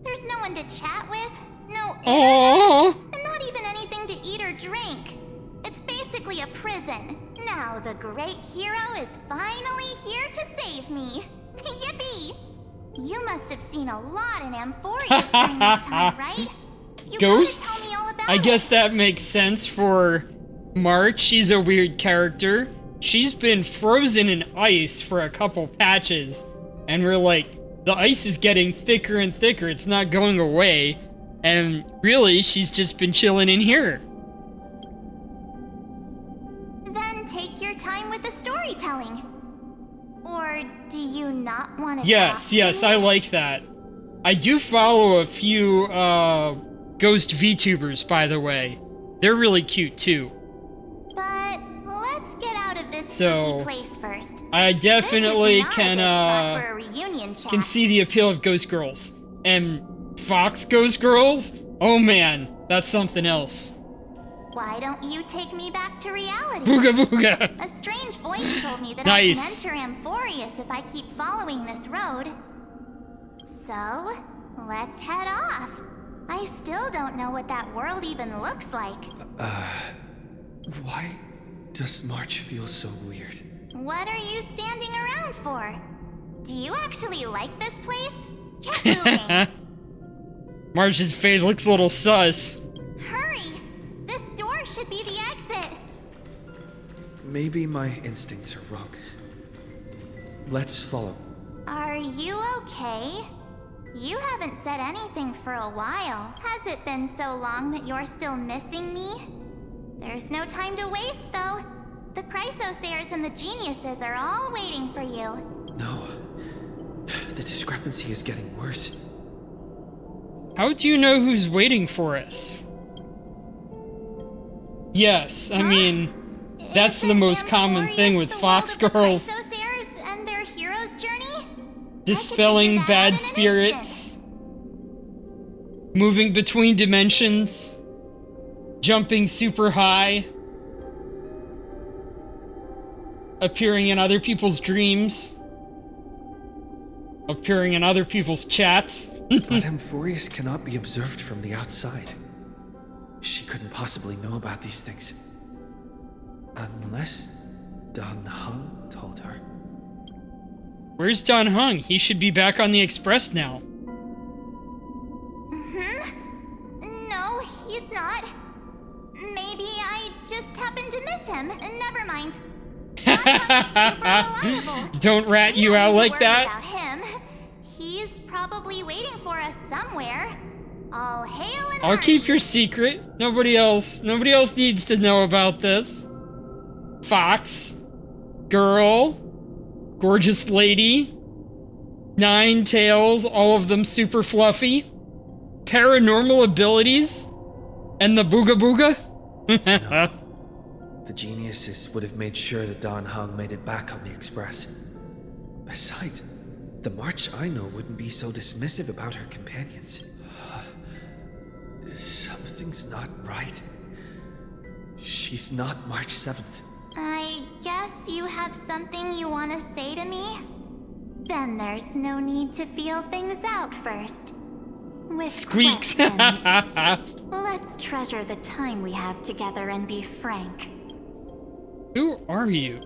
There's no one to chat with, no internet, and not even anything to eat or drink. It's basically a prison. Now the great hero is finally here to save me. Yippee! You must have seen a lot in Amphorius during this time, right? You Ghosts? gotta tell me all about I it. guess that makes sense for March. She's a weird character. She's been frozen in ice for a couple patches. And we're like, the ice is getting thicker and thicker. It's not going away. And really, she's just been chilling in here. Then take your time with the storytelling. Or do you not want to Yes, I like that. I do follow a few Ghost VTubers, by the way. They're really cute too. But let's get out of this So, spooky place first. I definitely This is not a good spot for can a reunion chat. can see the appeal of Ghost Girls. And Fox Ghost Girls? Oh man, that's something else. Why don't you take me back to reality? Booga booga. A strange voice told me that Nice. I can enter Amphorius if I keep following this road. So, let's head off. I still don't know what that world even looks like. Why does March feel so weird? What are you standing around for? Do you actually like this place? Get moving. March's face looks a little sus. Hurry! This door should be the exit. Maybe my instincts are wrong. Let's follow. Are you okay? You haven't said anything for a while. Has it been so long that you're still missing me? There's no time to waste, though. The Chrysosairs and the Geniuses are all waiting for you. No. The discrepancy is getting worse. How do you know who's waiting for us? Yes, I mean, That's the most common thing with Fox girls. Heirs and their hero's journey? Dispelling bad spirits. Moving between dimensions. Jumping super high. Appearing in other people's dreams. Appearing in other people's chats. But Amphorius cannot be observed from the outside. She couldn't possibly know about these things. Unless Dan Heng told her. Where's Dan Heng? He should be back on the Express now. No, he's not. Maybe I just happened to miss him. Never mind. Super reliable. Don't rat you out like that. About him. He's probably waiting for us somewhere. All hail and I'll keep your secret. Nobody else needs to know about this. Fox. Girl. Gorgeous lady. 9 tails, all of them super fluffy. Paranormal abilities. And the booga booga. No. The geniuses would have made sure that Dan Heng made it back on the Express. Besides, the March I know wouldn't be so dismissive about her companions. Something's not right. She's not March 7th. I guess you have something you want to say to me? Then there's no need to feel things out first. With Squeaks. questions. Let's treasure the time we have together and be frank. Who are you?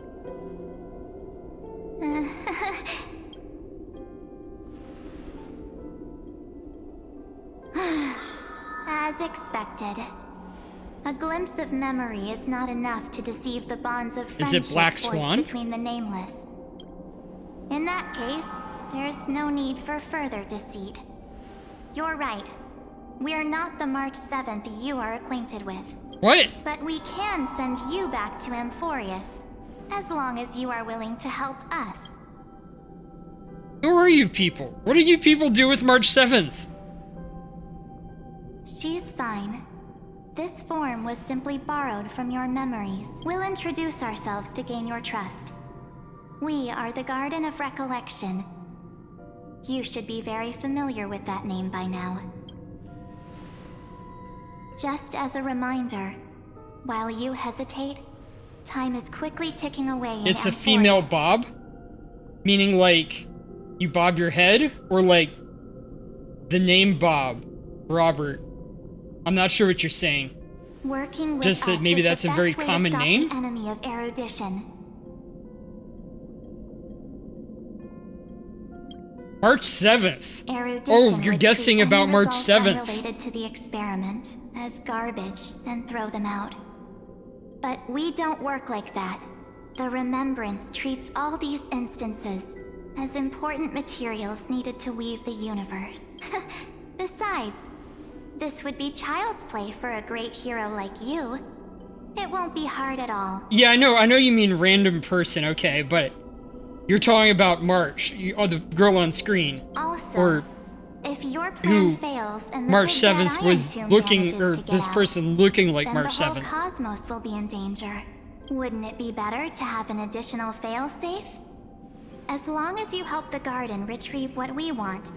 As expected. A glimpse of memory is not enough to deceive the bonds of friendship Is it Black forged Swan? between the nameless. In that case, there's no need for further deceit. You're right. We're not the March 7th you are acquainted with. What? But we can send you back to Amphorius, as long as you are willing to help us. Who are you people? What did you people do with March 7th? She's fine. This form was simply borrowed from your memories. We'll introduce ourselves to gain your trust. We are the Garden of Recollection. You should be very familiar with that name by now. Just as a reminder, while you hesitate, time is quickly ticking away in It's a Amphorius. female bob? Meaning like, you bob your head? Or like, the name Bob? Robert? I'm not sure what you're saying. Working with Just that us maybe is the that's a very best way to common stop name? the enemy of erudition. March 7th. Erudition Oh, you're would guessing treat about any March results 7th. unrelated to the experiment as garbage and throw them out. But we don't work like that. The Remembrance treats all these instances as important materials needed to weave the universe. Besides, this would be child's play for a great hero like you. It won't be hard at all. Yeah, I know you mean random person, okay, but you're talking about March, the girl on screen. Also, or if your who plan fails and the March big bad 7th Iron was Tomb looking, manages or to get this out, person looking like then March the whole 7th. cosmos will be in danger. Wouldn't it be better to have an additional failsafe? As long as you help the Garden retrieve what we want,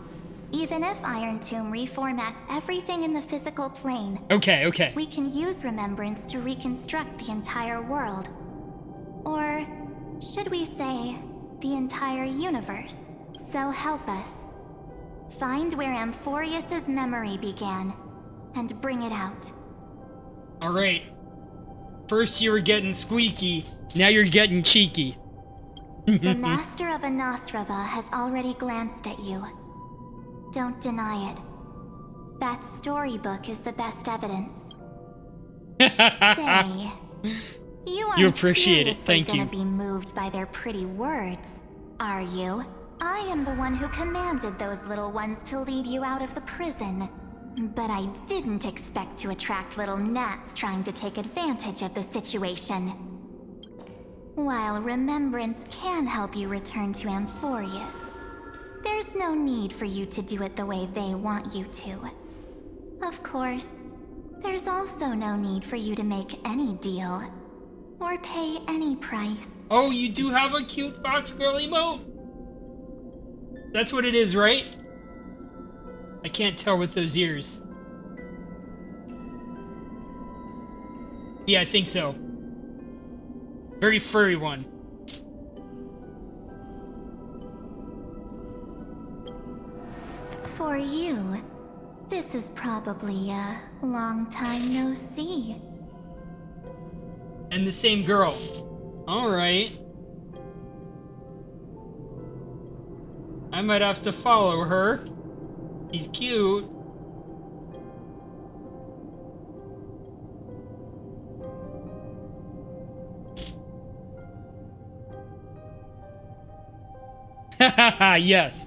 even if Iron Tomb reformats everything in the physical plane, Okay. we can use Remembrance to reconstruct the entire world. Or should we say, the entire universe? So help us. Find where Amphorius's memory began, and bring it out. Alright. First you were getting squeaky, now you're getting cheeky. The Master of Anosrava has already glanced at you. Don't deny it. That storybook is the best evidence. Say, you aren't You appreciate it, seriously thank gonna you. be moved by their pretty words, are you? I am the one who commanded those little ones to lead you out of the prison. But I didn't expect to attract little gnats trying to take advantage of the situation. While Remembrance can help you return to Amphorius, there's no need for you to do it the way they want you to. Of course, there's also no need for you to make any deal. or pay any price. Oh, you do have a cute fox girl emote? That's what it is, right? I can't tell with those ears. Yeah, I think so. Very furry one. For you, this is probably a long time no see. And the same girl. Alright. I might have to follow her. She's cute. Hahaha, yes.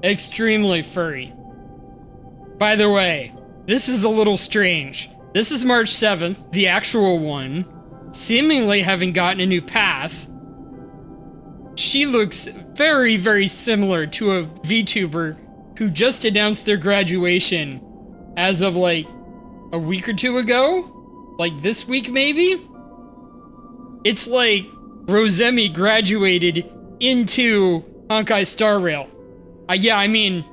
Extremely furry. By the way, this is a little strange. This is March 7th, the actual one, seemingly having gotten a new path. She looks very, very similar to a VTuber who just announced their graduation as of like a week or two ago? Like this week maybe? It's like Rosemi graduated into Honkai Star Rail. Yeah, I mean,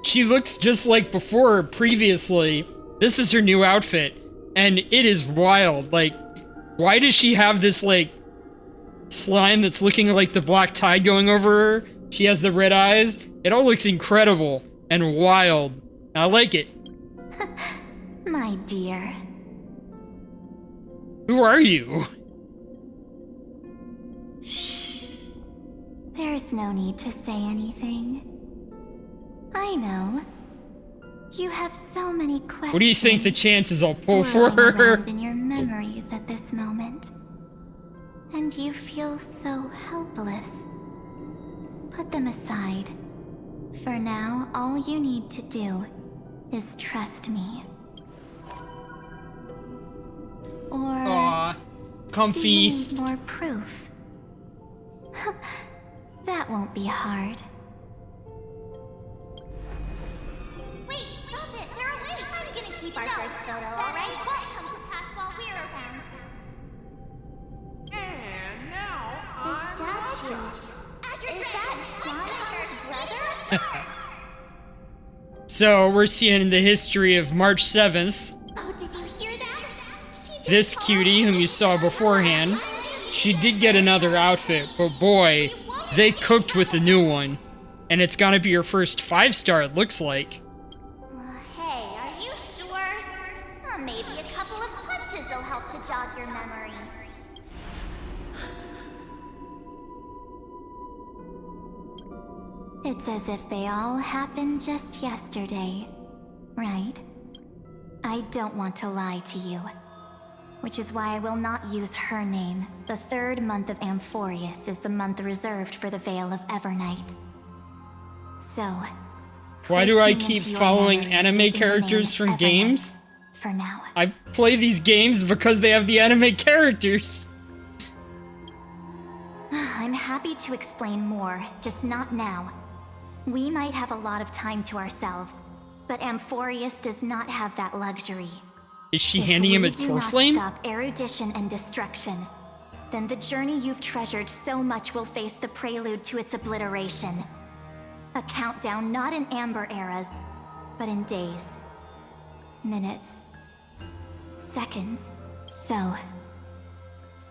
she looks just like before previously. This is her new outfit, and it is wild. Like, why does she have this, like, slime that's looking like the black tide going over her? She has the red eyes. It all looks incredible and wild. I like it. My dear. Who are you? There's no need to say anything. I know. You have so many questions. What do you think the chances I'll pull for swirling her? around in your memories at this moment. And you feel so helpless. Put them aside. For now, all you need to do is trust me. Or Aw, comfy. do you need more proof? That won't be hard. Wait, stop it! They're awake! I'm gonna keep our first photo, alright? Won't come to pass while we're around. And now The statue. Is that Danhong's brother? So, we're seeing the history of March 7th. Oh, did you hear that? This cutie, whom you saw beforehand, she did get another outfit, but boy, they cooked with the new one. And it's gonna be her first 5-star, it looks like. Hey, are you sure? Maybe a couple of punches will help to jog your memory. It's as if they all happened just yesterday, right? I don't want to lie to you, which is why I will not use her name. The 3rd month of Amphorius is the month reserved for the Veil of Evernight. So, Why do I placing keep into your following memory anime using the characters name from Evernight games? For now. I play these games because they have the anime characters. I'm happy to explain more, just not now. We might have a lot of time to ourselves, but Amphorius does not have that luxury. Is she handing him a If we do Tor not flame? stop erudition and destruction, then the journey you've treasured so much will face the prelude to its obliteration. A countdown not in Amber eras, but in days, minutes, seconds. So,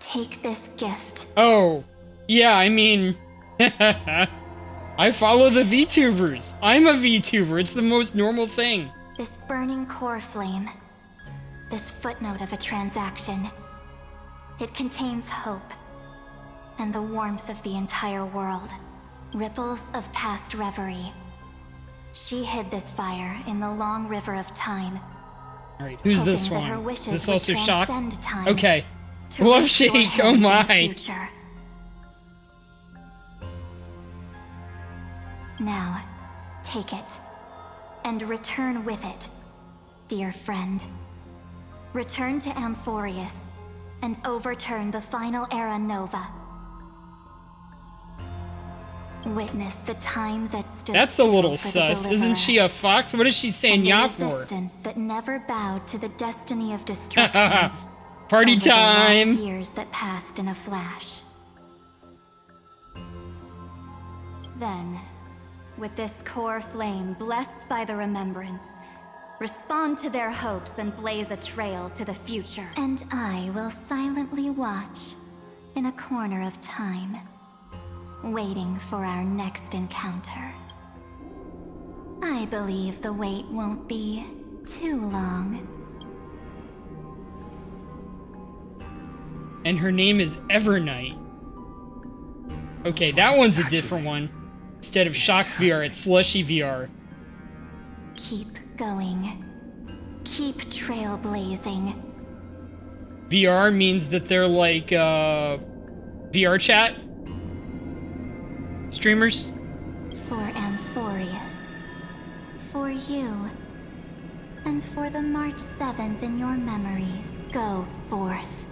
take this gift. Oh, yeah, I mean, I follow the VTubers. I'm a VTuber. It's the most normal thing. This burning core flame. This footnote of a transaction. It contains hope. And the warmth of the entire world. Ripples of past reverie. She hid this fire in the long river of time. Alright, who's this hoping that her one? wishes Is this would also Shock? transcend time Okay. to Love reach your Shake, oh hands in the my. future. Now, take it. And return with it, dear friend. Return to Amphorius, and overturn the final era Nova. Witness the time that stood That's a little still for the sus. Isn't Deliverer, she a fox? What is she saying and the yeah for? resistance that never bowed to the destiny of destruction. Party over the long time! years that passed in a flash. Then, with this core flame blessed by the remembrance, respond to their hopes and blaze a trail to the future. And I will silently watch in a corner of time, waiting for our next encounter. I believe the wait won't be too long. And her name is Evernight. Okay, that one's a different one. Instead of Shocks VR, it's Slushy VR. Keep going. Keep trailblazing. VR means that they're like, VR chat streamers? For Anthorius. For you. And for the March 7th in your memories. Go forth.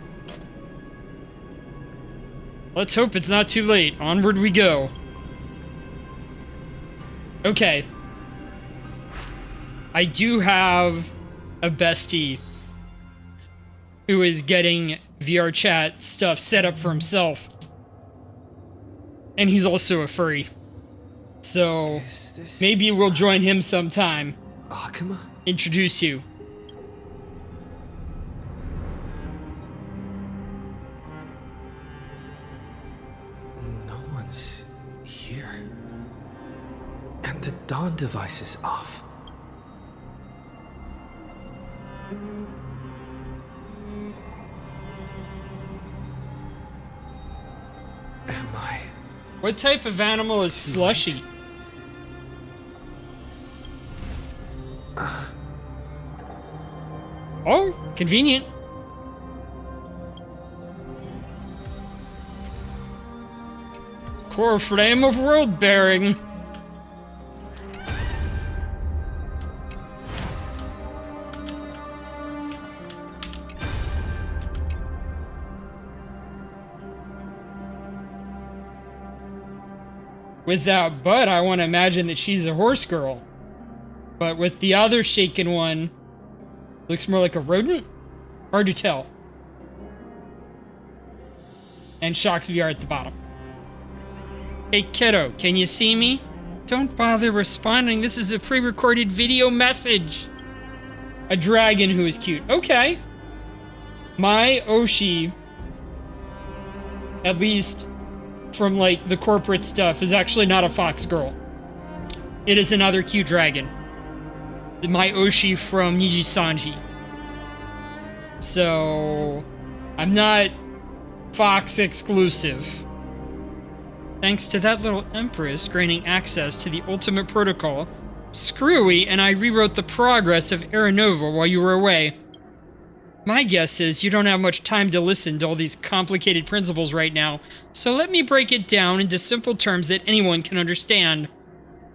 Let's hope it's not too late. Onward we go. Okay. I do have a bestie who is getting VR chat stuff set up for himself. And he's also a furry. So maybe we'll join him sometime. Akuma? Introduce you. No one's here. And the dawn device is off. Am I? What type of animal is Slushy? Oh, convenient. Core flame of world bearing. With that butt, I want to imagine that she's a horse girl. But with the other shaken one, looks more like a rodent? Hard to tell. And Shocks VR at the bottom. Hey kiddo, can you see me? Don't bother responding, this is a pre-recorded video message. A dragon who is cute. Okay. My Oshi, at least from like the corporate stuff, is actually not a fox girl. It is another cute dragon. My Oshi from Niji Sanji. So I'm not fox exclusive. Thanks to that little empress granting access to the ultimate protocol, Screwy and I rewrote the progress of Aranova while you were away. My guess is you don't have much time to listen to all these complicated principles right now, so let me break it down into simple terms that anyone can understand.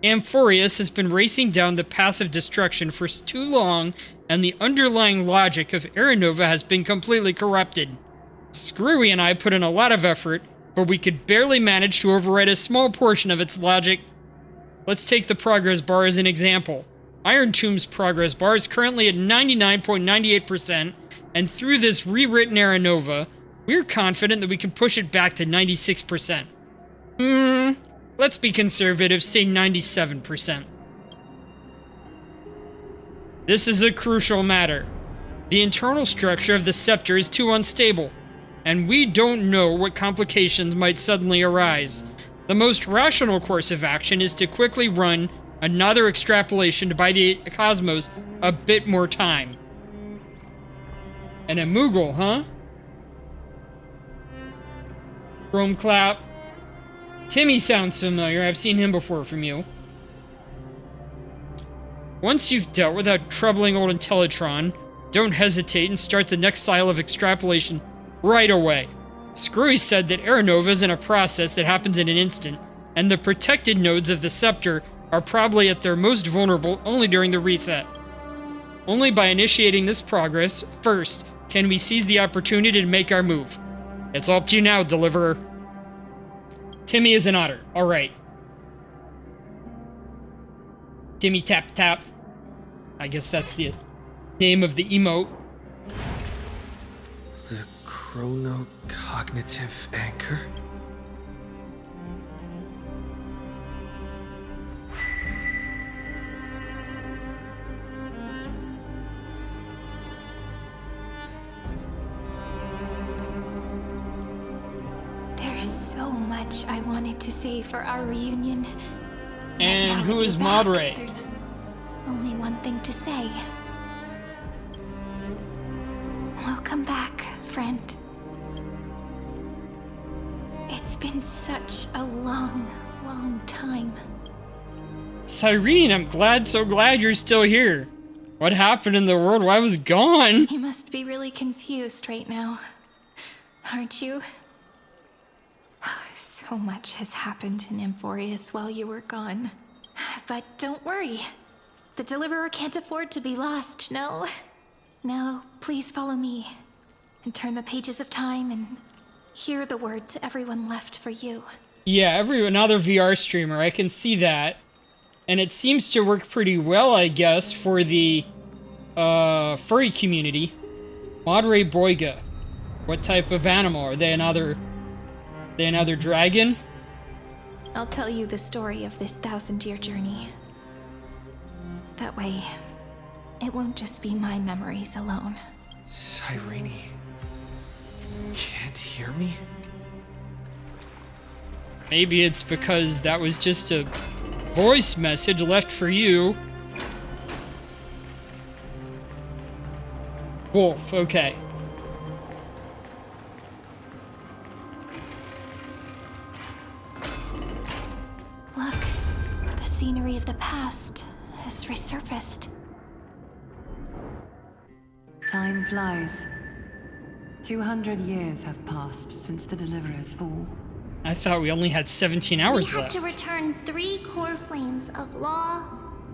Amphorius has been racing down the path of destruction for too long, and the underlying logic of Aranova has been completely corrupted. Screwy and I put in a lot of effort, but we could barely manage to override a small portion of its logic. Let's take the progress bar as an example. Iron Tomb's progress bar is currently at 99.98%, and through this rewritten Aranova, we're confident that we can push it back to 96%. Let's be conservative, say 97%. This is a crucial matter. The internal structure of the scepter is too unstable, and we don't know what complications might suddenly arise. The most rational course of action is to quickly run another extrapolation to buy the cosmos a bit more time. And a Moogle, huh? Chrome Clap. Timmy sounds familiar. I've seen him before from you. Once you've dealt with that troubling old Intellitron, don't hesitate and start the next cycle of extrapolation right away. Screwy said that Aranova is in a process that happens in an instant, and the protected nodes of the scepter are probably at their most vulnerable only during the reset. Only by initiating this progress first can we seize the opportunity to make our move. It's all up to you now, Deliverer. Timmy is an otter. Alright. Timmy Tap Tap. I guess that's the name of the emote. The chronocognitive anchor? There's so much I wanted to say for our reunion. And Now who that is you're back, Madre? There's only one thing to say. Welcome back, friend. It's been such a long, long time. Cyrene, I'm so glad you're still here. What happened in the world? Why was it gone? You must be really confused right now, aren't you? So much has happened in Amphorius while you were gone. But don't worry. The Deliverer can't afford to be lost, no? No, please follow me. And turn the pages of time and hear the words everyone left for you. Yeah, another VR streamer, I can see that. And it seems to work pretty well, I guess, for the furry community. Madre Boiga. What type of animal? Are they another dragon? I'll tell you the story of this 1,000-year journey. That way, it won't just be my memories alone. Cyrene, can't hear me? Maybe it's because that was just a voice message left for you. Wolf, okay. Look, the scenery of the past has resurfaced. Time flies. 200 years have passed since the Deliverer's fall. I thought we only had 17 hours We had left. to return 3 core flames of law,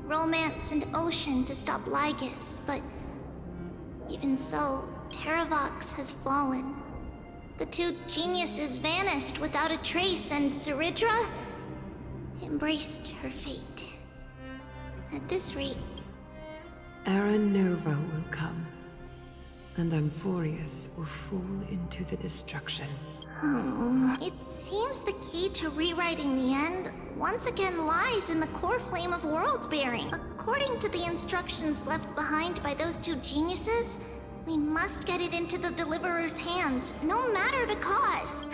romance, and ocean to stop Lygus, but even so, Terravox has fallen. The 2 geniuses vanished without a trace, and Zeridra embraced her fate. At this rate, Era Nova will come, and Amphorius will fall into the destruction. It seems the key to rewriting the end once again lies in the core flame of world bearing. According to the instructions left behind by those 2 geniuses, we must get it into the Deliverer's hands, no matter the cause.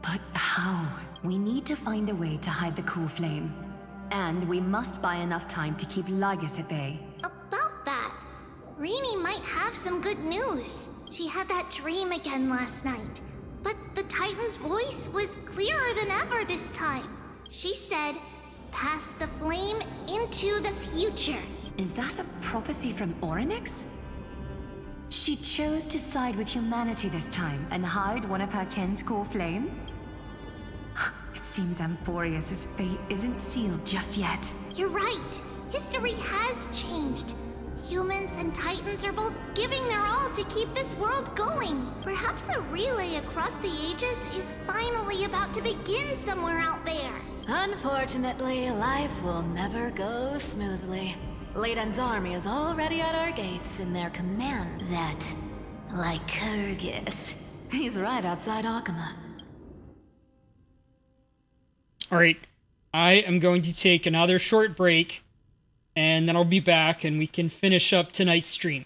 But how? We need to find a way to hide the core flame. And we must buy enough time to keep Lygus at bay. About that, Rini might have some good news. She had that dream again last night. But the Titan's voice was clearer than ever this time. She said, "Pass the flame into the future." Is that a prophecy from Orynyx? She chose to side with humanity this time and hide one of her kin's core flame? It seems Amphorius' fate isn't sealed just yet. You're right. History has changed. Humans and Titans are both giving their all to keep this world going. Perhaps a relay across the ages is finally about to begin somewhere out there. Unfortunately, life will never go smoothly. Leiden's army is already at our gates in their command. That Lycurgus. He's right outside Akama. Alright, I am going to take another short break, and then I'll be back and we can finish up tonight's stream.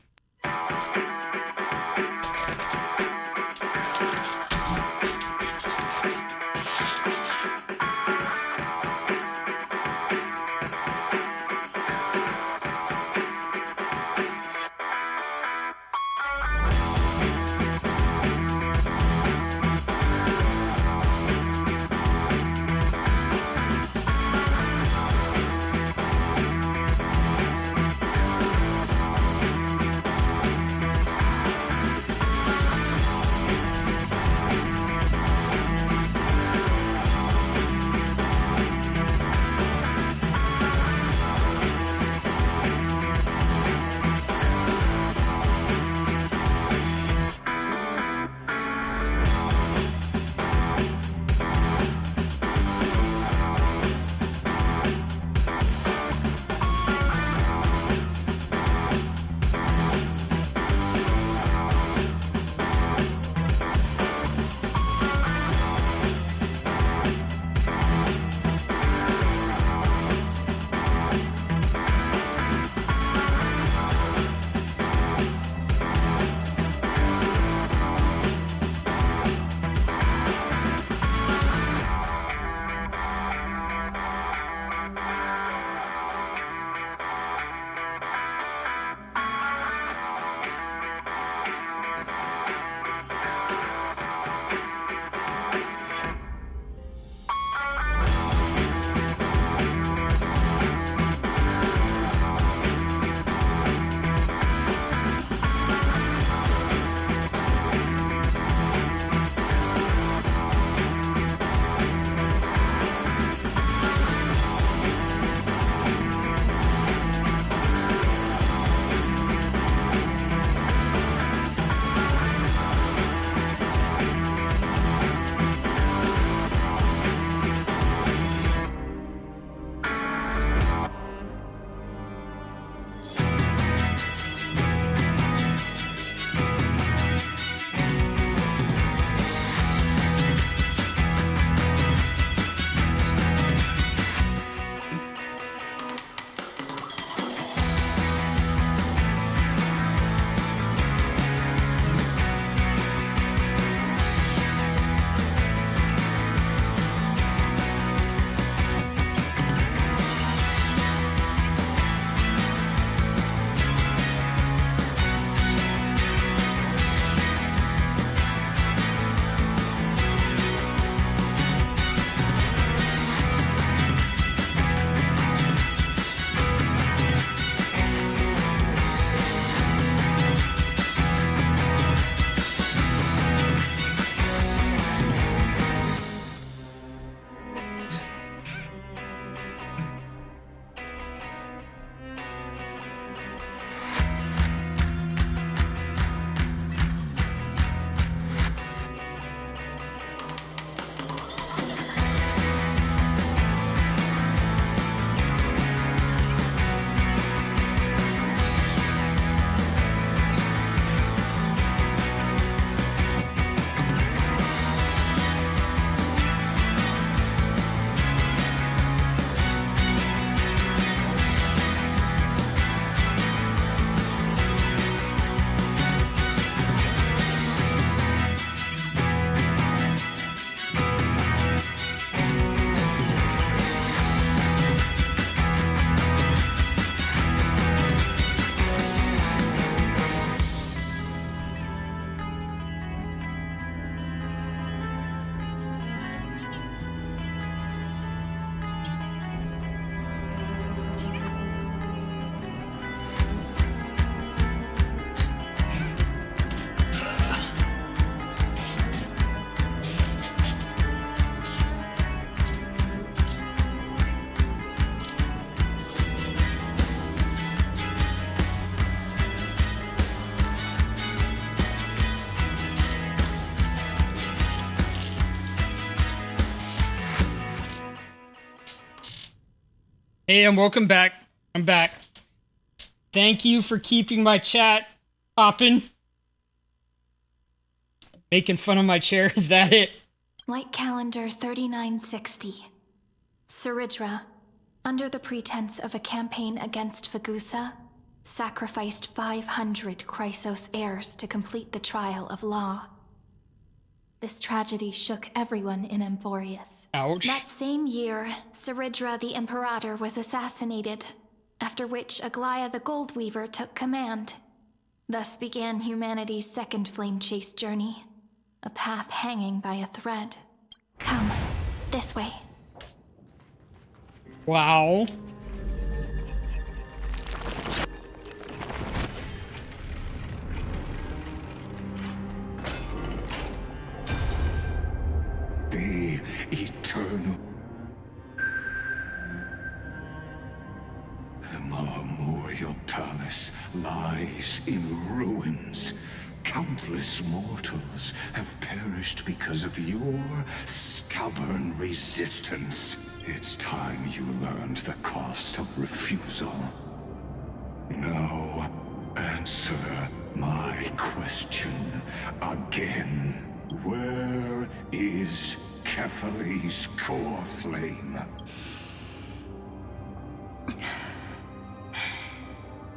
Hey, and welcome back. I'm back. Thank you for keeping my chat popping. Making fun of my chair, is that it? Light calendar 3960. Saridra, under the pretense of a campaign against Fagusa, sacrificed 500 Chrysos heirs to complete the trial of Law. This tragedy shook everyone in Amphorius. Ouch. That same year, Saridra the Imperator was assassinated, after which Aglaya the Goldweaver took command. Thus began humanity's second flame chase journey, a path hanging by a thread. Come, this way. Wow. The eternal. The Marmorial Palace lies in ruins. Countless mortals have perished because of your stubborn resistance. It's time you learned the cost of refusal. Now, answer my question again. Where is Kefali's core flame?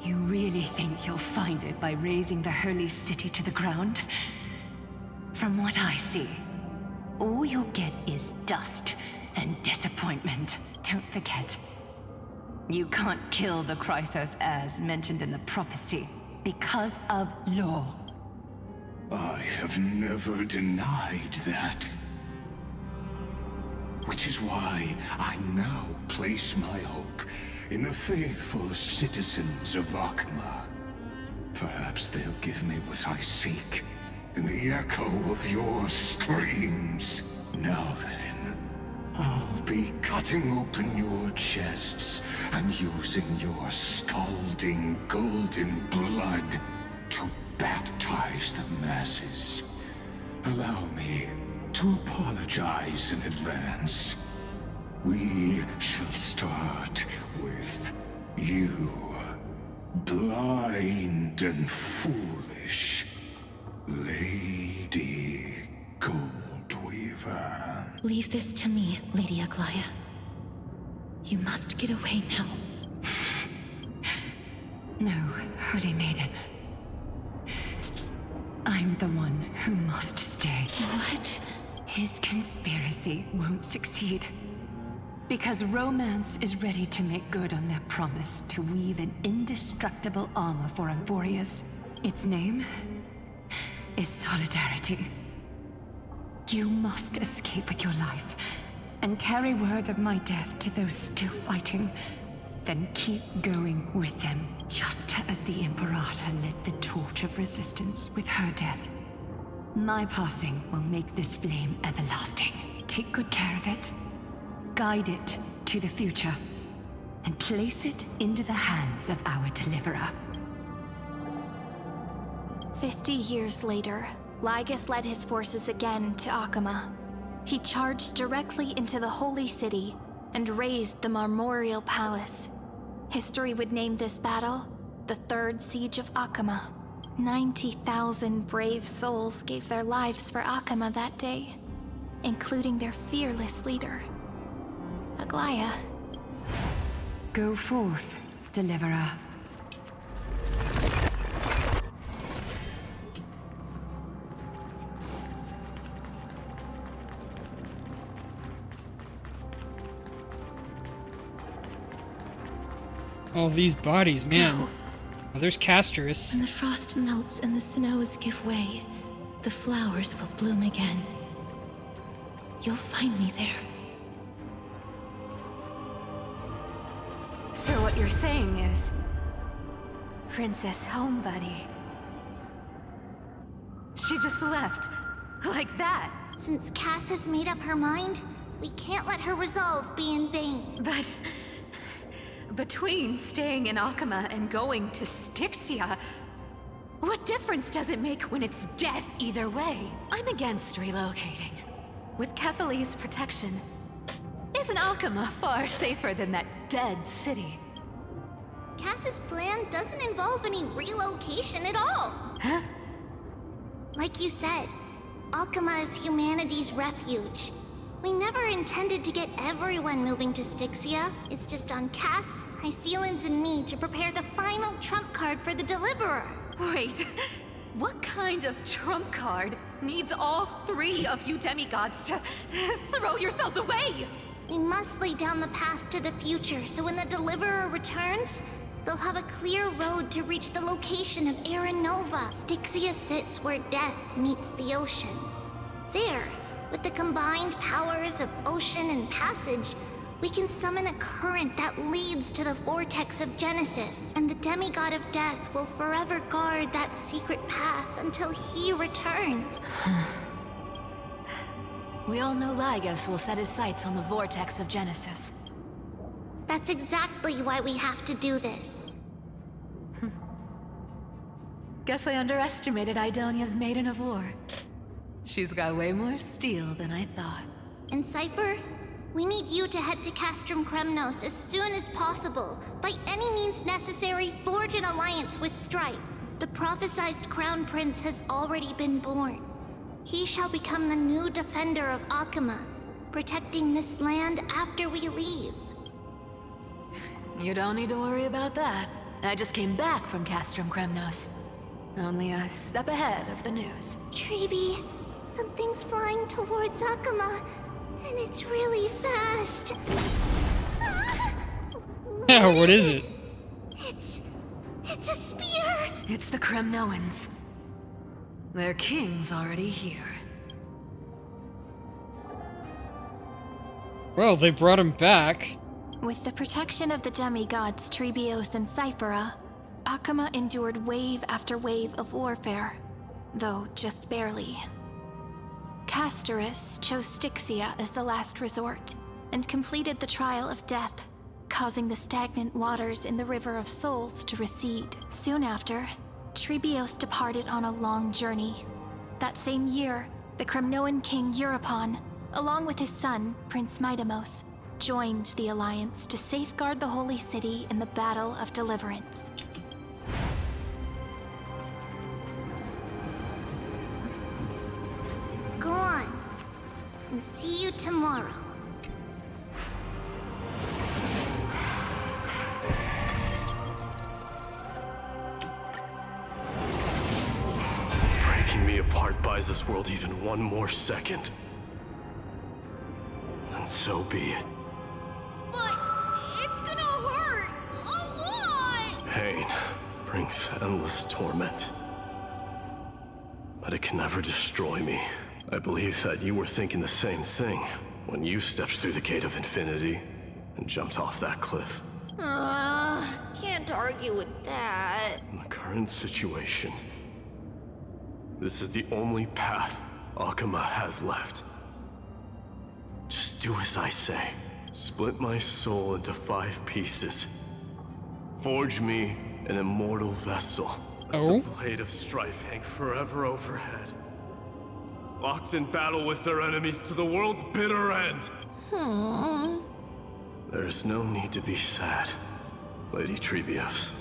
You really think you'll find it by razing the holy city to the ground? From what I see, all you'll get is dust and disappointment. Don't forget, you can't kill the Chrysos as mentioned in the prophecy because of law. I have never denied that. Which is why I now place my hope in the faithful citizens of Akama. Perhaps they'll give me what I seek in the echo of your screams. Now then, I'll be cutting open your chests and using your scalding golden blood to baptize the masses. Allow me to apologize in advance. We shall start with you, blind and foolish Lady Goldweaver. Leave this to me, Lady Aglaya. You must get away now. No, Holy Maiden. I'm the one who must stay. What? His conspiracy won't succeed. Because Romance is ready to make good on their promise to weave an indestructible armor for Amphorius. Its name is Solidarity. You must escape with your life and carry word of my death to those still fighting. Then keep going with them, just as the Imperator lit the torch of resistance with her death. My passing will make this flame everlasting. Take good care of it, guide it to the future, and place it into the hands of our Deliverer. 50 years later, Lygus led his forces again to Akama. He charged directly into the Holy City and razed the Marmorial Palace. History would name this battle the Third Siege of Akama. 90,000 brave souls gave their lives for Akama that day, including their fearless leader, Aglaya. Go forth, Deliverer. All these bodies, man. Oh, there's Casterus. When the frost melts and the snows give way, the flowers will bloom again. You'll find me there. So what you're saying is, Princess Homebody. She just left, like that. Since Cass has made up her mind, we can't let her resolve be in vain. But between staying in Akama and going to Styxia, what difference does it make when it's death either way? I'm against relocating. With Kefali's protection, isn't Akama far safer than that dead city. Cass's plan doesn't involve any relocation at all. Huh? Like you said, Akama is humanity's refuge. We never intended to get everyone moving to Styxia. It's just on Cass, Hysealans, and me to prepare the final trump card for the Deliverer. Wait, what kind of trump card needs all three of you demigods to throw yourselves away? We must lay down the path to the future, so when the Deliverer returns, they'll have a clear road to reach the location of Aaron Nova. Styxia sits where death meets the ocean. There, with the combined powers of ocean and passage, we can summon a current that leads to the vortex of Genesis, and the demigod of death will forever guard that secret path until he returns. We all know Lygus will set his sights on the vortex of Genesis. That's exactly why we have to do this. Guess I underestimated Idonia's Maiden of War. She's got way more steel than I thought. And Cypher, we need you to head to Castrum Kremnos as soon as possible. By any means necessary, forge an alliance with Strife. The prophesized Crown Prince has already been born. He shall become the new defender of Akama, protecting this land after we leave. You don't need to worry about that. I just came back from Castrum Kremnos. Only a step ahead of the news. Treeby, something's flying towards Akama, and it's really fast. What is it? It's a spear! It's the Kremnoans. Their king's already here. Well, they brought him back. With the protection of the demigods Trebios and Cyphera, Akama endured wave after wave of warfare, though just barely. Castorus chose Styxia as the last resort, and completed the trial of death, causing the stagnant waters in the River of Souls to recede. Soon after, Trebios departed on a long journey. That same year, the Kremnoan king Euripon, along with his son, Prince Midamos, joined the Alliance to safeguard the Holy City in the Battle of Deliverance. Go on, and see you tomorrow. Breaking me apart buys this world even one more second. And so be it. But it's gonna hurt a lot! Pain brings endless torment. But it can never destroy me. I believe that you were thinking the same thing when you stepped through the gate of infinity and jumped off that cliff. Can't argue with that. In the current situation, this is the only path Akama has left. Just do as I say. Split my soul into 5 pieces. Forge me an immortal vessel. Let the blade of strife hang forever overhead. Locked in battle with their enemies to the world's bitter end. There's no need to be sad, Lady Trebios.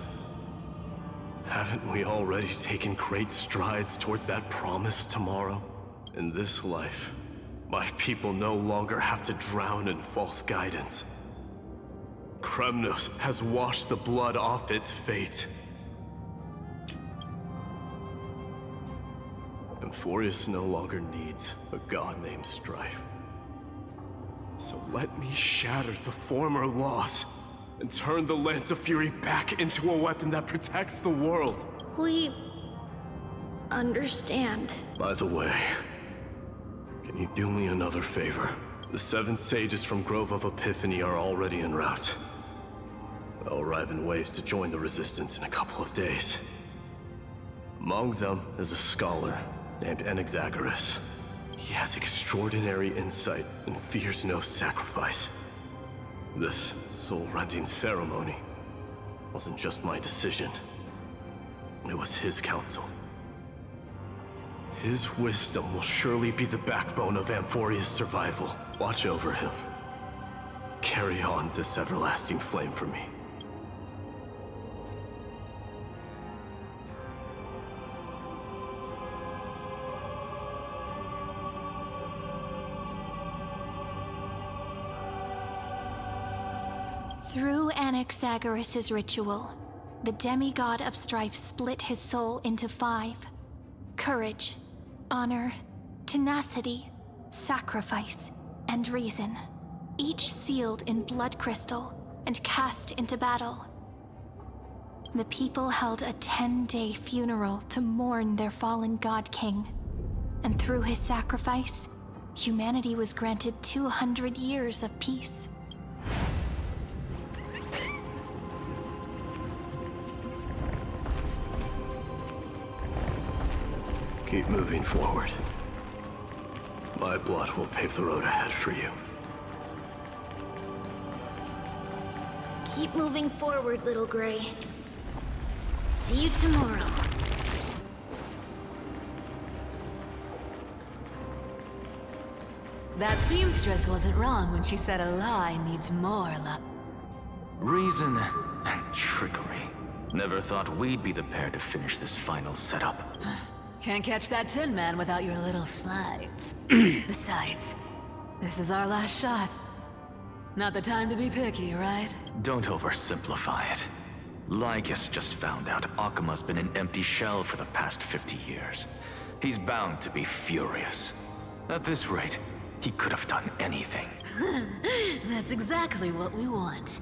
Haven't we already taken great strides towards that promised tomorrow? In this life, my people no longer have to drown in false guidance. Kremnos has washed the blood off its fate. Emphorius no longer needs a god named Strife. So let me shatter the former laws and turn the Lance of Fury back into a weapon that protects the world. We understand. By the way, can you do me another favor? The 7 sages from Grove of Epiphany are already en route. They'll arrive in waves to join the Resistance in a couple of days. Among them is a scholar named Anaxagoras. He has extraordinary insight and fears no sacrifice. This soul-rending ceremony wasn't just my decision. It was his counsel. His wisdom will surely be the backbone of Amphoria's survival. Watch over him. carry on this everlasting flame for me. Through Anaxagoras' ritual, the demigod of strife split his soul into 5. Courage, honor, tenacity, sacrifice, and reason. Each sealed in blood crystal and cast into battle. The people held a 10-day funeral to mourn their fallen god king. And through his sacrifice, humanity was granted 200 years of peace. Keep moving forward. My blood will pave the road ahead for you. Keep moving forward, little Gray. See you tomorrow. That seamstress wasn't wrong when she said a lie needs more love. Reason and trickery. Never thought we'd be the pair to finish this final setup. Can't catch that Tin Man without your little slides. Besides, this is our last shot. Not the time to be picky, right? Don't oversimplify it. Lygus just found out Akima's been an empty shell for the past 50 years. He's bound to be furious. At this rate, he could have done anything. That's exactly what we want.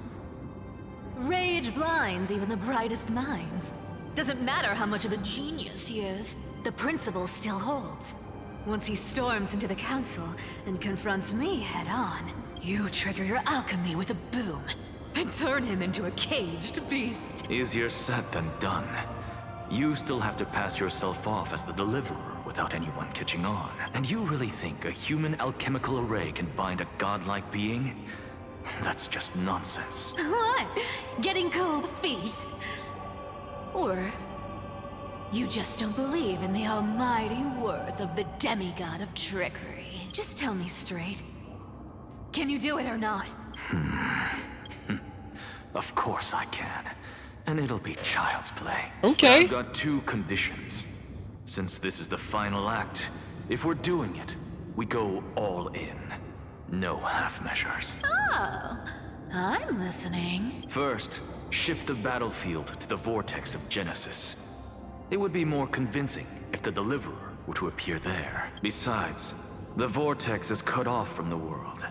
Rage blinds even the brightest minds. Doesn't matter how much of a genius he is, the principle still holds. Once he storms into the council and confronts me head-on, you trigger your alchemy with a boom and turn him into a caged beast. Easier said than done. You still have to pass yourself off as the deliverer without anyone catching on. And you really think a human alchemical array can bind a godlike being? That's just nonsense. What? Getting cold feet? Or you just don't believe in the almighty worth of the demigod of trickery? Just tell me straight. Can you do it or not? Of course I can. And it'll be child's play. Okay. I've got 2 conditions. Since this is the final act, if we're doing it, we go all in. No half measures. Oh, I'm listening. First, shift the battlefield to the vortex of Genesis. It would be more convincing if the deliverer were to appear there. Besides, the vortex is cut off from the world.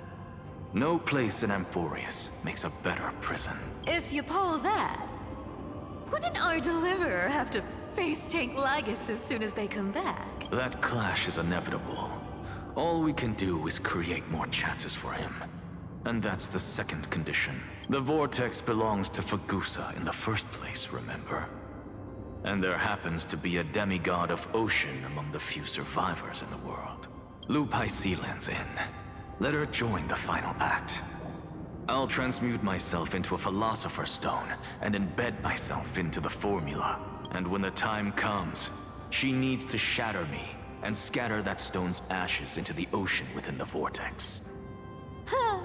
No place in Amphorius makes a better prison. If you pull that, wouldn't our deliverer have to face tank Lygus as soon as they come back? That clash is inevitable. All we can do is create more chances for him. And that's the second condition. The vortex belongs to Fagusa in the first place, remember? And there happens to be a demigod of ocean among the few survivors in the world. Loop Hysealand's in. Let her join the final act. I'll transmute myself into a Philosopher's Stone and embed myself into the formula. And when the time comes, she needs to shatter me and scatter that stone's ashes into the ocean within the vortex. Huh.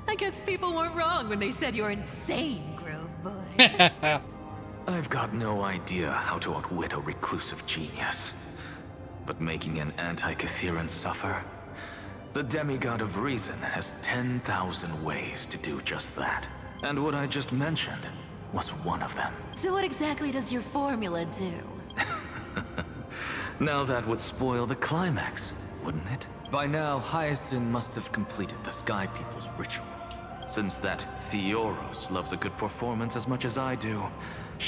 I guess people weren't wrong when they said you're insane, Grove Boy. I've got no idea how to outwit a reclusive genius. But making an anti-Catheran suffer? The demigod of reason has 10,000 ways to do just that. And what I just mentioned was one of them. So what exactly does your formula do? Now that would spoil the climax, wouldn't it? By now, Hyacinth must have completed the Sky People's ritual. Since that Theoros loves a good performance as much as I do,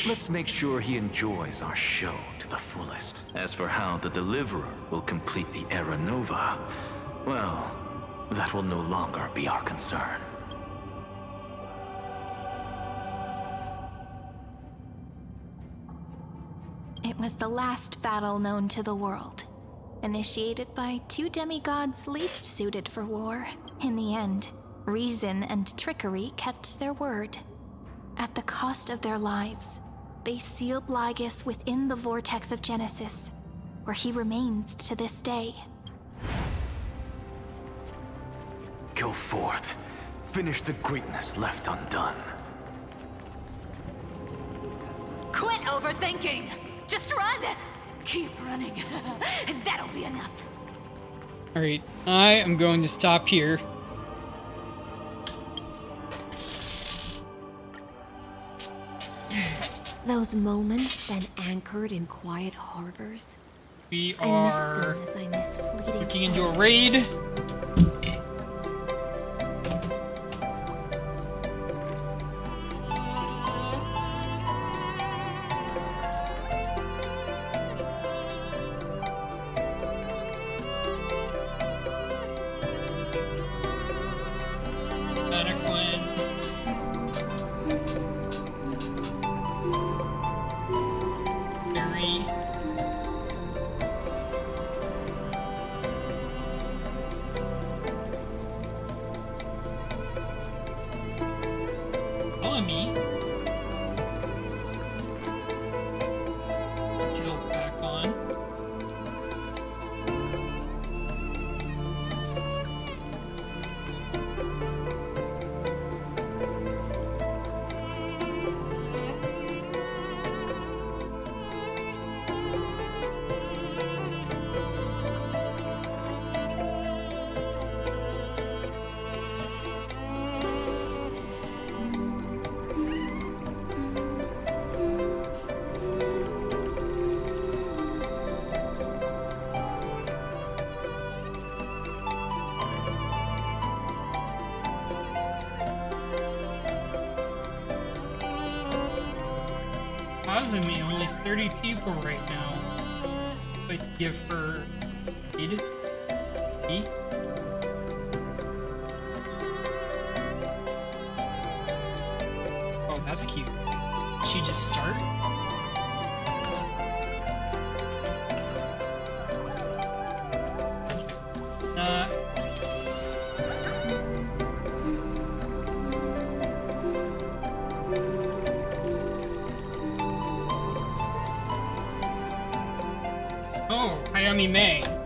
let's make sure he enjoys our show to the fullest. As for how the Deliverer will complete the Era Nova, well, that will no longer be our concern. It was the last battle known to the world, initiated by 2 demigods least suited for war. In the end, reason and trickery kept their word. At the cost of their lives, they sealed Lygus within the vortex of Genesis, where he remains to this day. Go forth, finish the greatness left undone. Quit overthinking! Just run! Keep running. That'll be enough. Alright, I am going to stop here. Those moments then anchored in quiet harbors. We I miss are them as I miss fleeting looking into a raid. Pausing me, only 30 people right now. But give her E? Oh, that's cute. Did she just start? Oh, Hayami May.